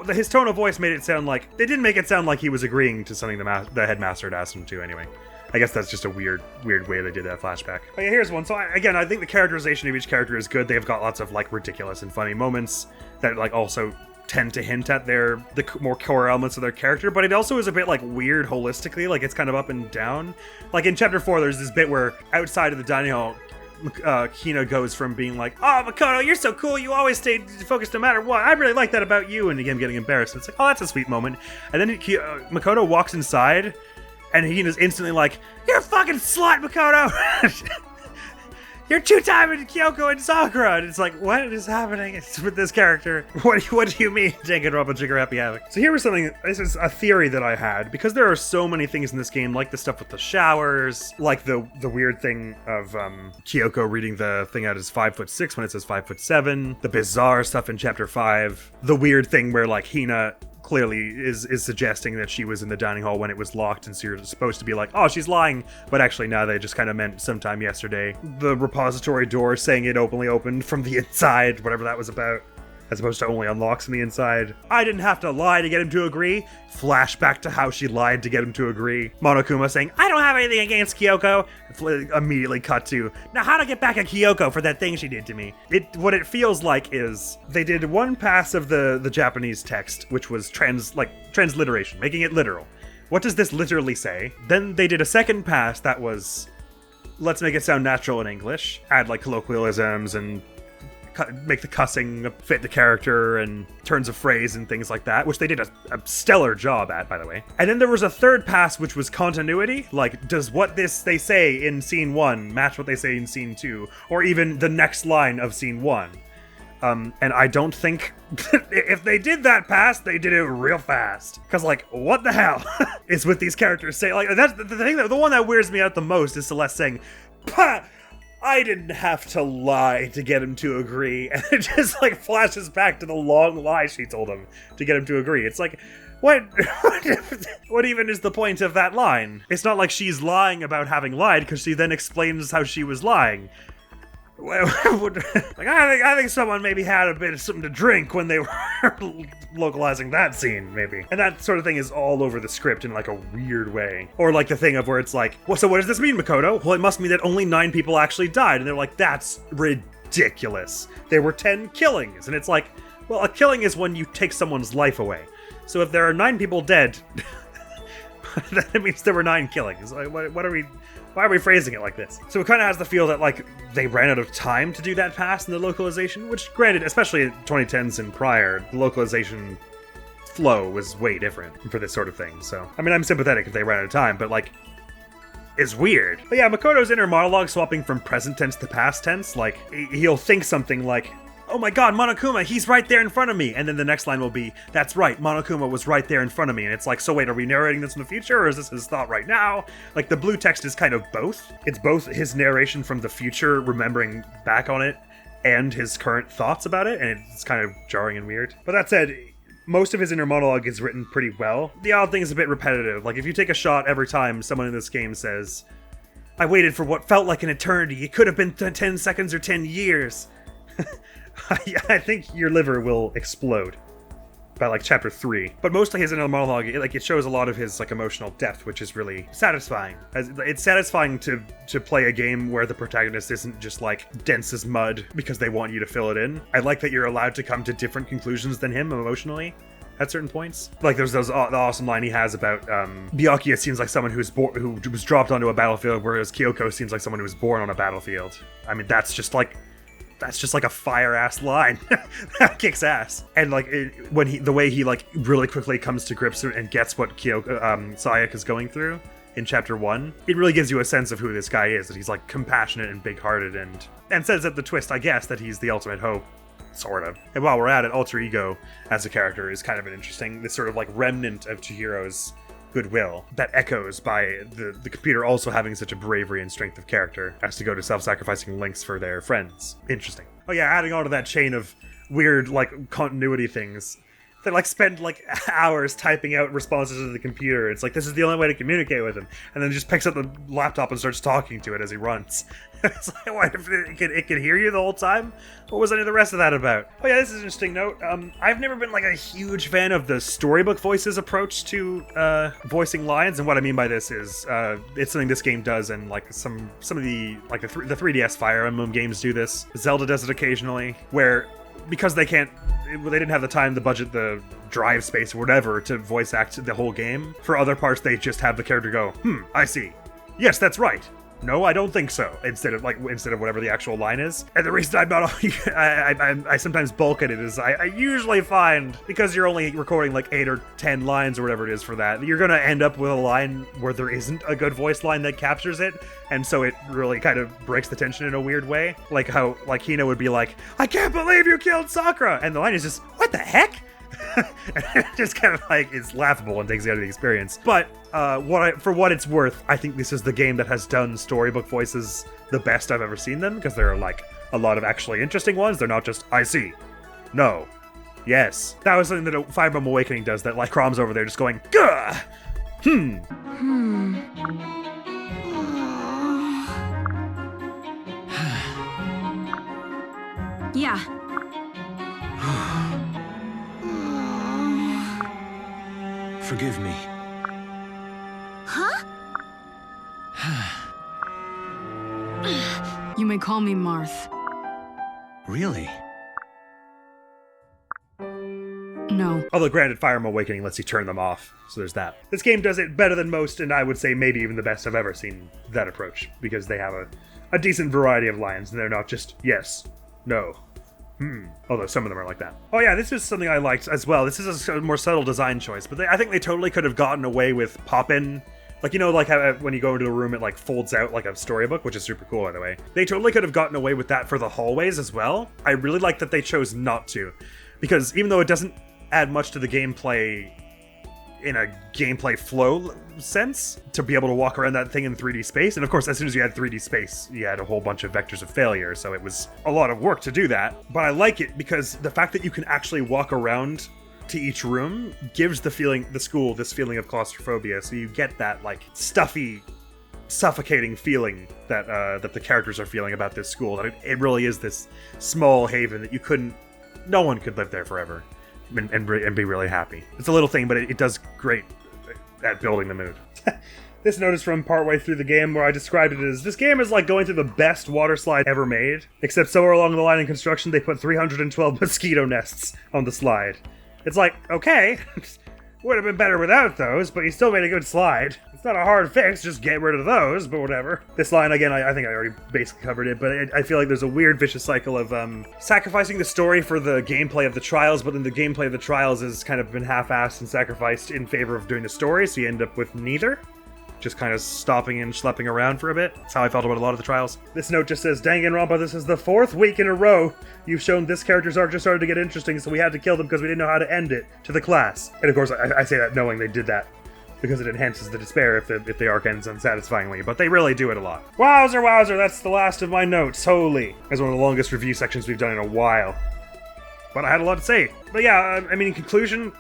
S1: his tone of voice made it sound like, it didn't make it sound like he was agreeing to something the headmaster had asked him to anyway. I guess that's just a weird way they did that flashback. But yeah, here's one. So again, I think the characterization of each character is good. They've got lots of like ridiculous and funny moments that like also tend to hint at the more core elements of their character, but it also is a bit like weird holistically, like it's kind of up and down. Like in Chapter 4, there's this bit where outside of the dining hall, Hina goes from being like, oh, Makoto, you're so cool, you always stay focused no matter what, I really like that about you, and again getting embarrassed. It's like, oh, that's a sweet moment. And then Makoto walks inside, and Hina's instantly like, you're a fucking slut, Makoto! You're two-timing Kyoko and Sakura! And it's like, what is happening with this character? What do you mean, Danganronpa Trigger Happy Havoc? So here was something, this is a theory that I had, because there are so many things in this game, like the stuff with the showers, like the weird thing of Kyoko reading the thing out as 5'6" when it says 5'7", the bizarre stuff in Chapter 5, the weird thing where like Hina clearly is suggesting that she was in the dining hall when it was locked, and so you're supposed to be like, oh, she's lying, but actually no, they just kind of meant sometime yesterday. The repository door saying it openly opened from the inside, whatever that was about, as opposed to only unlocks from the inside. I didn't have to lie to get him to agree. Flashback to how she lied to get him to agree. Monokuma saying, I don't have anything against Kyoko. Immediately cut to, now how to get back at Kyoko for that thing she did to me. What it feels like is they did one pass of the Japanese text, which was transliteration, making it literal. What does this literally say? Then they did a second pass that was, let's make it sound natural in English. Add like colloquialisms and make the cussing fit the character and turns of phrase and things like that, which they did a stellar job at, by the way. And then there was a third pass, which was continuity. Like, does what they say in scene 1 match what they say in scene 2? Or even the next line of scene 1? And I don't think if they did that pass, they did it real fast. Because, like, what the hell is with these characters saying? Like, that's the thing, the one that weirds me out the most is Celeste saying, "Pah! I didn't have to lie to get him to agree." And it just like flashes back to the long lie she told him to get him to agree. It's like, what even is the point of that line? It's not like she's lying about having lied, because she then explains how she was lying. Like, I think someone maybe had a bit of something to drink when they were localizing that scene, maybe. And that sort of thing is all over the script in like a weird way. Or like the thing of where it's like, well, so what does this mean, Makoto? Well, it must mean that only 9 people actually died. And they're like, that's ridiculous. There were 10 killings. And it's like, well, a killing is when you take someone's life away. So if there are 9 people dead, that means there were 9 killings. Like, why are we phrasing it like this? So it kind of has the feel that, like, they ran out of time to do that pass in the localization, which, granted, especially in 2010s and prior, the localization flow was way different for this sort of thing. So, I mean, I'm sympathetic if they ran out of time, but, like, it's weird. But yeah, Makoto's inner monologue swapping from present tense to past tense, like, he'll think something like, oh my god, Monokuma, he's right there in front of me. And then the next line will be, that's right, Monokuma was right there in front of me. And it's like, so wait, are we narrating this in the future, or is this his thought right now? Like, the blue text is kind of both. It's both his narration from the future, remembering back on it, and his current thoughts about it, and it's kind of jarring and weird. But that said, most of his inner monologue is written pretty well. The odd thing is a bit repetitive. Like, if you take a shot every time someone in this game says, I waited for what felt like an eternity, it could have been 10 seconds or 10 years. I think your liver will explode by like chapter 3. But mostly his inner monologue, it shows a lot of his like emotional depth, which is really satisfying. It's satisfying to play a game where the protagonist isn't just like dense as mud because they want you to fill it in. I like that you're allowed to come to different conclusions than him emotionally at certain points. Like there's the awesome line he has about Byakuya seems like someone who was dropped onto a battlefield, whereas Kyoko seems like someone who was born on a battlefield. I mean, that's just like a fire-ass line. That kicks ass. And like the way he like really quickly comes to grips and gets what Sayaka is going through in chapter 1, it really gives you a sense of who this guy is, that he's like compassionate and big-hearted and says at the twist, I guess, that he's the ultimate hope, sort of. And while we're at it, Alter Ego as a character is kind of an interesting, this sort of like remnant of Chihiro's goodwill that echoes by the computer also having such a bravery and strength of character as to go to self-sacrificing lengths for their friends. Interesting. Oh yeah, adding on to that chain of weird like continuity things, they like spend like hours typing out responses to the computer. It's like, this is the only way to communicate with him, and then just picks up the laptop and starts talking to it as he runs. It's like, what, if it can hear you the whole time? What was any of the rest of that about? Oh yeah, this is an interesting note. I've never been like a huge fan of the storybook voices approach to voicing lines, and what I mean by this is it's something this game does, and like some of the like the 3DS Fire Emblem games do this. Zelda does it occasionally, where because they didn't have the time, the budget, the drive space, or whatever to voice act the whole game. For other parts, they just have the character go, I see. Yes, that's right. No, I don't think so. Instead of whatever the actual line is. And the reason I'm not, I sometimes bulk at it is I usually find, because you're only recording like 8 or 10 lines or whatever it is for that, you're gonna end up with a line where there isn't a good voice line that captures it, and so it really kind of breaks the tension in a weird way. Like how like Hino would be like, I can't believe you killed Sakura, and the line is just, what the heck? Just kind of like, it's laughable and takes you out of the experience. But for what it's worth, I think this is the game that has done storybook voices the best I've ever seen them, because there are like a lot of actually interesting ones. They're not just, I see, no, yes. That was something that Fire Emblem Awakening does, that like Crom's over there just going, gah,
S6: Yeah.
S4: Forgive me.
S8: Huh?
S6: You may call me Marth.
S4: Really?
S6: No.
S1: Although granted, Fire Emblem Awakening lets you turn them off, so there's that. This game does it better than most, and I would say maybe even the best I've ever seen that approach, because they have a decent variety of lines, and they're not just yes, no, although some of them are like that. Oh yeah, this is something I liked as well. This is a more subtle design choice, but I think they totally could have gotten away with pop-in. Like, you know, like how when you go into a room, it like folds out like a storybook, which is super cool, by the way. They totally could have gotten away with that for the hallways as well. I really like that they chose not to, because even though it doesn't add much to the gameplay in a gameplay flow sense to be able to walk around that thing in 3D space. And of course, as soon as you had 3D space, you had a whole bunch of vectors of failure. So it was a lot of work to do that. But I like it because the fact that you can actually walk around to each room gives the school this feeling of claustrophobia. So you get that like stuffy, suffocating feeling that that the characters are feeling about this school. That it really is this small haven that no one could live there forever and be really happy. It's a little thing, but it does great at building the mood. This note is from partway through the game where I described it as, this game is like going through the best water slide ever made, except somewhere along the line in construction they put 312 mosquito nests on the slide. It's like, okay, would have been better without those, but you still made a good slide. It's not a hard fix, just get rid of those, but whatever. This line, again, I think I already basically covered it, but I feel like there's a weird vicious cycle of sacrificing the story for the gameplay of the trials, but then the gameplay of the trials has kind of been half-assed and sacrificed in favor of doing the story, so you end up with neither. Just kind of stopping and schlepping around for a bit. That's how I felt about a lot of the trials. This note just says, Danganronpa, this is the 4th week in a row you've shown this character's arc just started to get interesting, so we had to kill them because we didn't know how to end it to the class. And of course, I say that knowing they did that because it enhances the despair if the arc ends unsatisfyingly, but they really do it a lot. Wowzer, wowzer, that's the last of my notes. Holy. That's one of the longest review sections we've done in a while. But I had a lot to say. But yeah, I mean, in conclusion,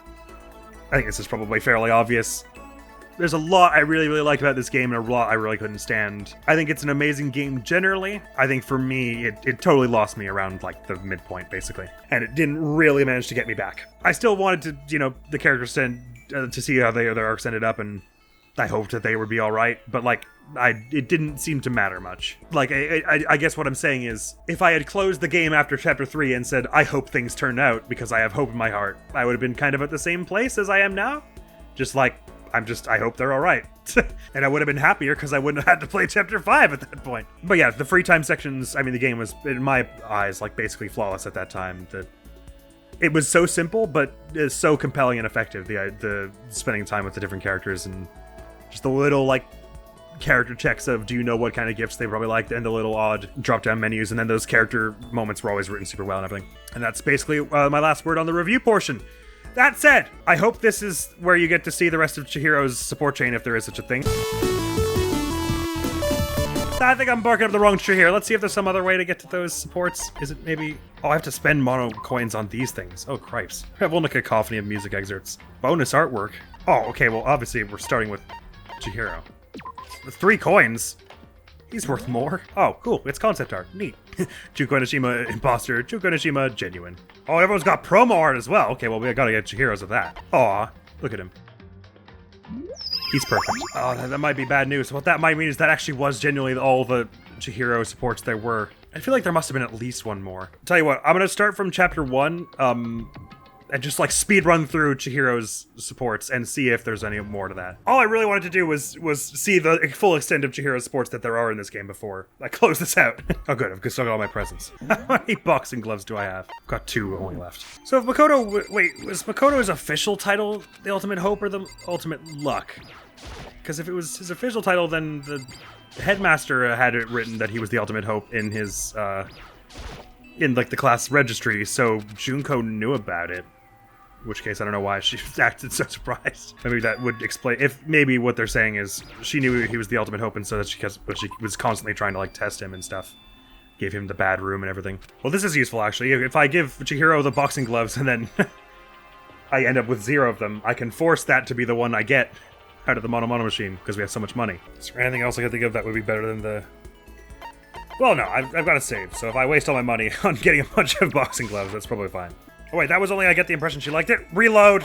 S1: I think this is probably fairly obvious. There's a lot I really, really like about this game, and a lot I really couldn't stand. I think it's an amazing game generally. I think for me, it totally lost me around, like, the midpoint, basically. And it didn't really manage to get me back. I still wanted to, the characters to see how their arcs ended up, and I hoped that they would be alright, but, like, it didn't seem to matter much. Like, I guess what I'm saying is, if I had closed the game after Chapter 3 and said, I hope things turn out, because I have hope in my heart, I would have been kind of at the same place as I am now. Just like, I hope they're alright. And I would have been happier because I wouldn't have had to play Chapter 5 at that point. But yeah, the free time sections, I mean, the game was, in my eyes, like, basically flawless at that time. It was so simple, but it's so compelling and effective, the spending time with the different characters, and just the little, like, character checks of, do you know what kind of gifts they probably liked, and the little odd drop-down menus, and then those character moments were always written super well and everything. And that's basically my last word on the review portion. That said, I hope this is where you get to see the rest of Chihiro's support chain, if there is such a thing. I think I'm barking up the wrong tree here. Let's see if there's some other way to get to those supports. Is it maybe... Oh, I have to spend mono coins on these things. Oh, cripes. I have only a cacophony of music excerpts. Bonus artwork. Oh, okay, well, obviously we're starting with Chihiro. 3 coins? He's worth more. Oh, cool. It's concept art. Neat. Juko Nishima, imposter. Juko Nishima, genuine. Oh, everyone's got promo art as well. Okay, well, we gotta get Chihiro's of that. Aw, look at him. He's perfect. Oh, that might be bad news. What that might mean is that actually was genuinely all the Chihiro supports there were. I feel like there must have been at least one more. Tell you what, I'm gonna start from Chapter 1, and just, like, speed run through Chihiro's supports and see if there's any more to that. All I really wanted to do was see the full extent of Chihiro's supports that there are in this game before I close this out. Oh good, I've still got all my presents. How many boxing gloves do I have? I've got 2 only left. So if Makoto, wait, was Makoto's official title the Ultimate Hope or the Ultimate Luck? Because if it was his official title, then the headmaster had it written that he was the Ultimate Hope in his, in, like, the class registry, so Junko knew about it. In which case, I don't know why she acted so surprised. Maybe that would explain, if maybe what they're saying is she knew he was the Ultimate Hope, and so that she was constantly trying to, like, test him and stuff. Gave him the bad room and everything. Well, this is useful, actually. If I give Chihiro the boxing gloves and then I end up with 0 of them, I can force that to be the one I get out of the Mono Mono machine, because we have so much money. Is there anything else I could think of that would be better than the... Well, no, I've got to save, so if I waste all my money on getting a bunch of boxing gloves, that's probably fine. Oh wait, that was only I get the impression she liked it. Reload!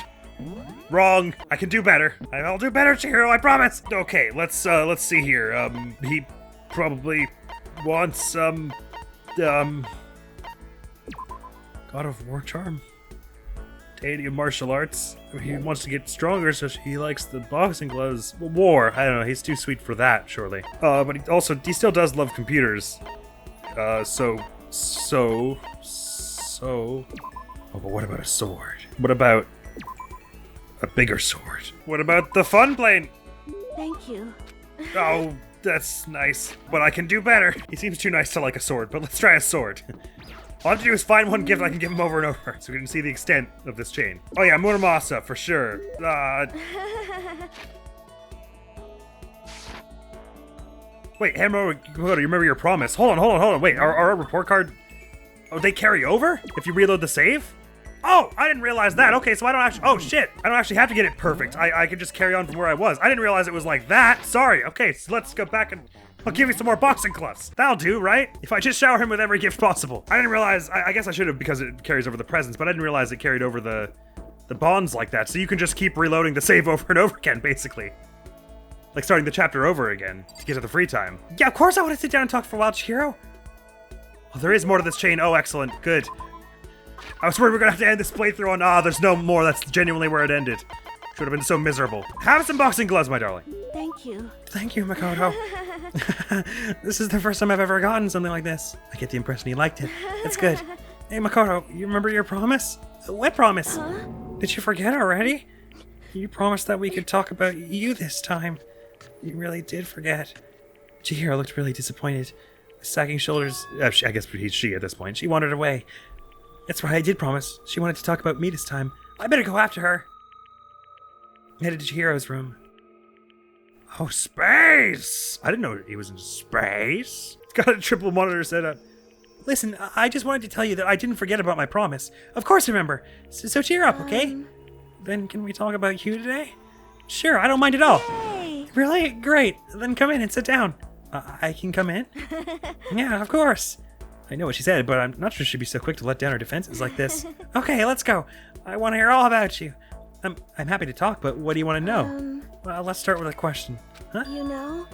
S1: Wrong. I can do better. I'll do better, Chihiro, I promise! Okay, let's see here. He probably wants, God of War charm? Deity of martial arts? He wants to get stronger, so he likes the boxing gloves. War, I don't know, he's too sweet for that, surely. But he still does love computers. So... Oh, but what about a sword? What about a bigger sword? What about the fun plane?
S9: Thank you.
S1: Oh, that's nice. But I can do better. He seems too nice to like a sword, but let's try a sword. All I have to do is find one gift I can give him over and over, so we can see the extent of this chain. Oh yeah, Muramasa, for sure. Wait, Hammer, you remember your promise. Hold on. Wait, our report card... Oh, they carry over? If you reload the save? Oh, I didn't realize that. Okay, so I don't actually... Oh, shit. I don't actually have to get it perfect. I could just carry on from where I was. I didn't realize it was like that. Sorry. Okay, so let's go back and... I'll give you some more boxing gloves. That'll do, right? If I just shower him with every gift possible. I didn't realize... I guess I should have because it carries over the presents, but I didn't realize it carried over the bonds like that. So you can just keep reloading the save over and over again, basically. Like starting the chapter over again to get to the free time. Yeah, of course I want to sit down and talk for a while, Chihiro. Oh, there is more to this chain. Oh, excellent. Good. I was worried we were going to have to end this playthrough on, there's no more. That's genuinely where it ended. Should have been so miserable. Have some boxing gloves, my darling.
S9: Thank you.
S1: Thank you, Makoto. This is the first time I've ever gotten something like this. I get the impression he liked it. That's good. Hey, Makoto, you remember your promise? What promise?
S9: Huh?
S1: Did you forget already? You promised that we could talk about you this time. You really did forget. Chihiro looked really disappointed. With sagging shoulders, I guess he's she at this point. She wandered away. That's right, I did promise. She wanted to talk about me this time. I better go after her. Headed to Chihiro's room. Oh, space! I didn't know he was in space. It's got a triple monitor set up. Listen, I just wanted to tell you that I didn't forget about my promise. Of course, remember. So cheer up, okay? Then can we talk about you today? Sure, I don't mind at all.
S9: Yay!
S1: Really? Great. Then come in and sit down. I can come in? Yeah, of course. I know what she said, but I'm not sure she'd be so quick to let down her defenses like this. Okay, let's go. I want to hear all about you. I'm happy to talk, but what do you want to know? Well, let's start with a question. Huh?
S9: You know?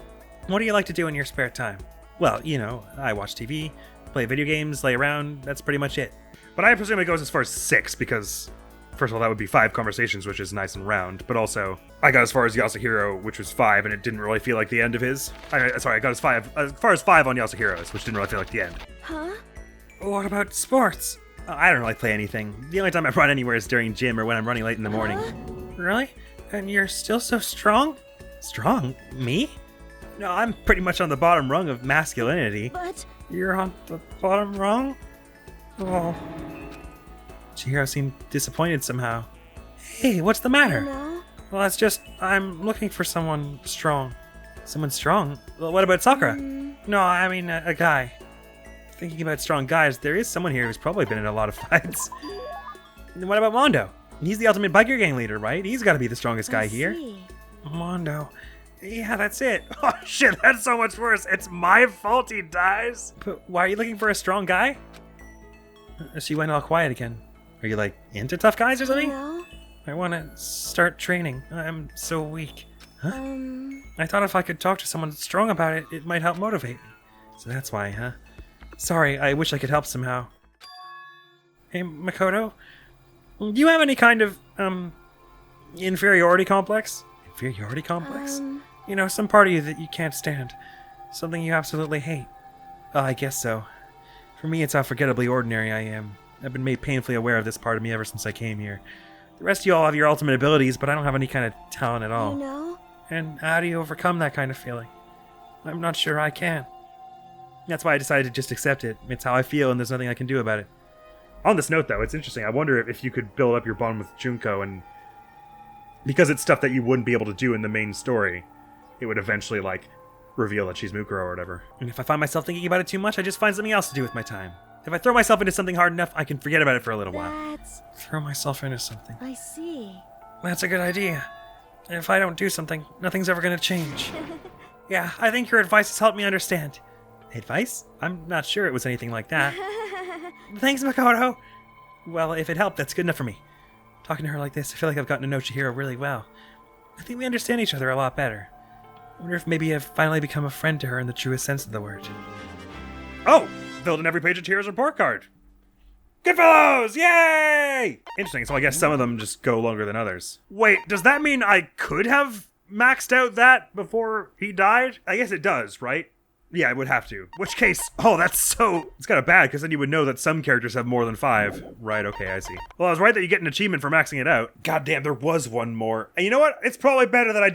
S1: What do you like to do in your spare time? Well, you know, I watch TV, play video games, lay around. That's pretty much it. But I presume it goes as far as 6 because, first of all, that would be 5 conversations, which is nice and round. But also, I got as far as Yasuhiro, which was 5, and it didn't really feel like the end of his. I got as far as 5 on Yasuhiro's, which didn't really feel like the end.
S9: Huh?
S1: What about sports? I don't really play anything. The only time I run anywhere is during gym or when I'm running late in the morning. Really? And you're still so strong? Strong? Me? No, I'm pretty much on the bottom rung of masculinity.
S9: But...
S1: You're on the bottom rung? Oh. Chihiro seemed disappointed somehow. Hey, what's the matter?
S9: You know?
S1: Well, that's just, I'm looking for someone strong. Someone strong? Well, what about Sakura? No, I mean a guy. Thinking about strong guys, there is someone here who's probably been in a lot of fights. And what about Mondo? He's the ultimate biker gang leader, right? He's got to be the strongest guy here. Mondo. Yeah, that's it. Oh shit, that's so much worse. It's my fault he dies. But why are you looking for a strong guy? She went all quiet again. Are you like into tough guys or something?
S9: No.
S1: I want to start training. I'm so weak. Huh? I thought if I could talk to someone strong about it, it might help motivate me. So that's why, huh? Sorry, I wish I could help somehow. Hey, Makoto? Do you have any kind of, inferiority complex? Inferiority complex? You know, some part of you that you can't stand. Something you absolutely hate. Oh, I guess so. For me, it's how forgettably ordinary I am. I've been made painfully aware of this part of me ever since I came here. The rest of you all have your ultimate abilities, but I don't have any kind of talent at all.
S9: You know?
S1: And how do you overcome that kind of feeling? I'm not sure I can. That's why I decided to just accept it. It's how I feel, and there's nothing I can do about it. On this note, though, it's interesting. I wonder if you could build up your bond with Junko, and because it's stuff that you wouldn't be able to do in the main story, it would eventually, like, reveal that she's Mukuro or whatever. And if I find myself thinking about it too much, I just find something else to do with my time. If I throw myself into something hard enough, I can forget about it for a little while. Throw myself into something.
S9: I see.
S1: That's a good idea. If I don't do something, nothing's ever going to change. Yeah, I think your advice has helped me understand. Advice? I'm not sure it was anything like that. Thanks, Makoto! Well, if it helped, that's good enough for me. Talking to her like this, I feel like I've gotten to know Chihiro really well. I think we understand each other a lot better. I wonder if maybe I've finally become a friend to her in the truest sense of the word. Oh! Filled in every page of Chihiro's report card. Goodfellows! Yay! Interesting, so I guess some of them just go longer than others. Wait, does that mean I could have maxed out that before he died? I guess it does, right? Yeah, it would have to. Which case, oh, it's kind of bad, because then you would know that some characters have more than 5. Right, okay, I see. Well, I was right that you get an achievement for maxing it out. God damn, there was one more. And you know what? It's probably better that I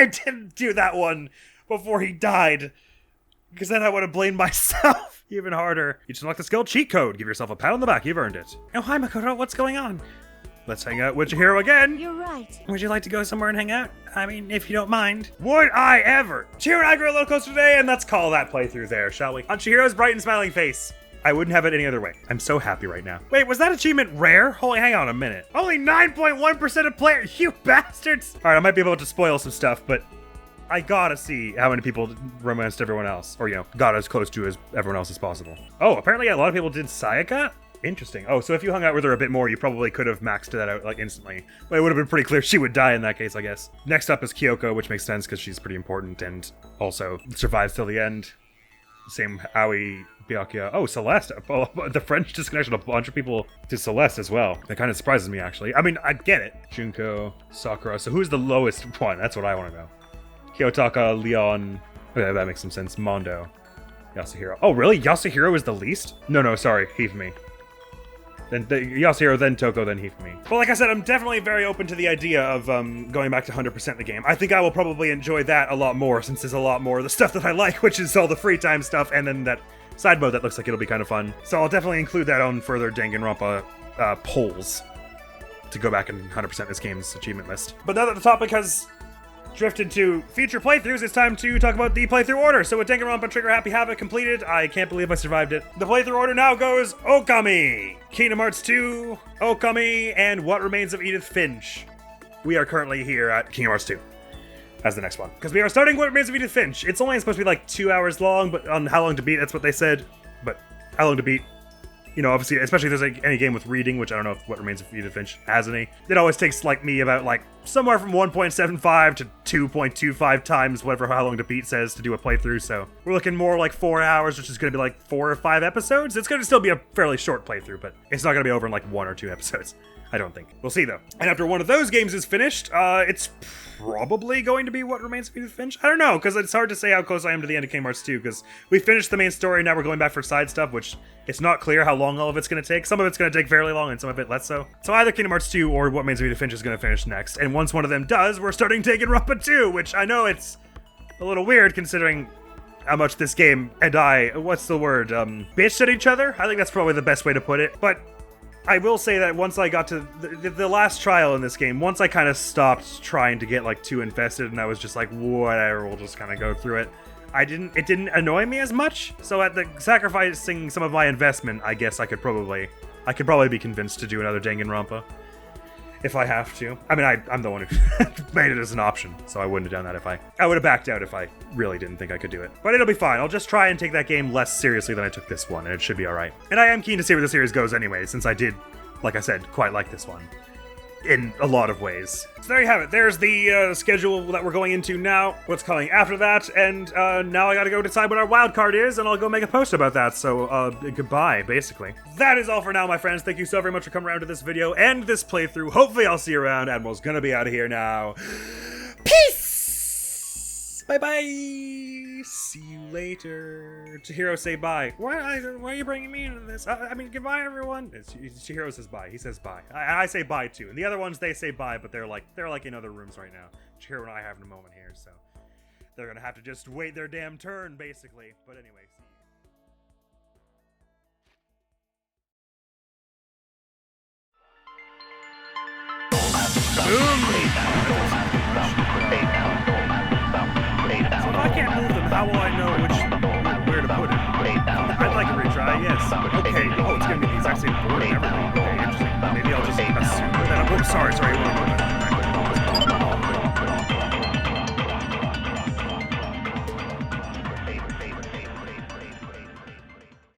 S1: didn't do that one before he died. Because then I would have blamed myself. Even harder. You just unlock the skill cheat code. Give yourself a pat on the back. You've earned it. Oh, hi, Makoto. What's going on? Let's hang out with Chihiro again.
S7: You're right.
S1: Would you like to go somewhere and hang out? I mean, if you don't mind. Would I ever? Chihiro and I grew a little closer today, and let's call that playthrough there, shall we? On Chihiro's bright and smiling face. I wouldn't have it any other way. I'm so happy right now. Wait, was that achievement rare? Holy, hang on a minute. Only 9.1% of players, you bastards! All right, I might be able to spoil some stuff, but I gotta see how many people romanced everyone else, or, you know, got as close to as everyone else as possible. Oh, apparently a lot of people did Sayaka? Interesting. Oh, so if you hung out with her a bit more, you probably could have maxed that out, like, instantly. But it would have been pretty clear she would die in that case, I guess. Next up is Kyoko, which makes sense because she's pretty important and also survives till the end. Same Aoi, Byakuya. Oh, Celeste. Oh, the French disconnection a bunch of people to Celeste as well. That kind of surprises me, actually. I mean, I get it. Junko, Sakura. So who's the lowest one? That's what I want to know. Kiyotaka, Leon. Okay, that makes some sense. Mondo. Yasuhiro. Oh, really? Yasuhiro is the least? No, sorry. Hifumi. Then Yasuhiro, then Toko, then Hifumi. But like I said, I'm definitely very open to the idea of going back to 100% the game. I think I will probably enjoy that a lot more, since there's a lot more of the stuff that I like, which is all the free time stuff, and then that side mode that looks like it'll be kind of fun. So I'll definitely include that on further Danganronpa polls to go back and 100% this game's achievement list. But now that the topic has drifted to future playthroughs, it's time to talk about the playthrough order. So with Danganronpa Trigger Happy Havoc completed, I can't believe I survived it. The playthrough order now goes Okami, Kingdom Hearts 2, Okami, and What Remains of Edith Finch. We are currently here at Kingdom Hearts 2 as the next one, because we are starting What Remains of Edith Finch. It's only supposed to be like 2 hours long, but on how long to beat, that's what they said. But how long to beat? You know, obviously, especially if there's like any game with reading, which I don't know if What Remains of Edith Finch has any. It always takes like me about like somewhere from 1.75 to 2.25 times whatever how long to beat says to do a playthrough. So we're looking more like 4 hours, which is going to be like 4 or 5 episodes. It's going to still be a fairly short playthrough, but it's not going to be over in like 1 or 2 episodes. I don't think. We'll see though. And after one of those games is finished, it's probably going to be What Remains of Edith Finch. I don't know, because it's hard to say how close I am to the end of Kingdom Hearts 2, because we finished the main story, now we're going back for side stuff, which it's not clear how long all of it's going to take. Some of it's going to take fairly long, and some of it less so. So either Kingdom Hearts 2 or What Remains of Edith Finch is going to finish next, and once one of them does, we're starting Danganronpa 2, which I know it's a little weird considering how much this game and I, what's the word, bitched at each other? I think that's probably the best way to put it, but I will say that once I got to the last trial in this game, once I kind of stopped trying to get like too invested and I was just like, whatever, we'll just kind of go through it. It didn't annoy me as much. So at the sacrificing some of my investment, I guess I could probably be convinced to do another Danganronpa. If I have to. I mean, I'm the one who made it as an option, so I wouldn't have done that I would have backed out if I really didn't think I could do it. But it'll be fine. I'll just try and take that game less seriously than I took this one, and it should be alright. And I am keen to see where the series goes anyway, since I did, like I said, quite like this one. In a lot of ways. So there you have it. There's the schedule that we're going into now, what's coming after that, and now I gotta go decide what our wild card is, and I'll go make a post about that, so goodbye, basically. That is all for now, my friends. Thank you so very much for coming around to this video and this playthrough. Hopefully I'll see you around. Admiral's gonna be out of here now. Peace! Bye-bye! See you later. Chihiro, say bye. Why are you bringing me into this? I mean, goodbye, everyone. Chihiro says bye. He says bye. I say bye, too. And the other ones, they say bye, but they're like in other rooms right now. Chihiro and I are having a moment here, so they're gonna have to just wait their damn turn, basically. But anyway, see you. So if I can't move them, how will I know where to put it? I'd like a retry, yes. Okay, oh, it's gonna be the exact same board and everything. Okay, interesting. Maybe I'll just assume that I'm, oh, sorry,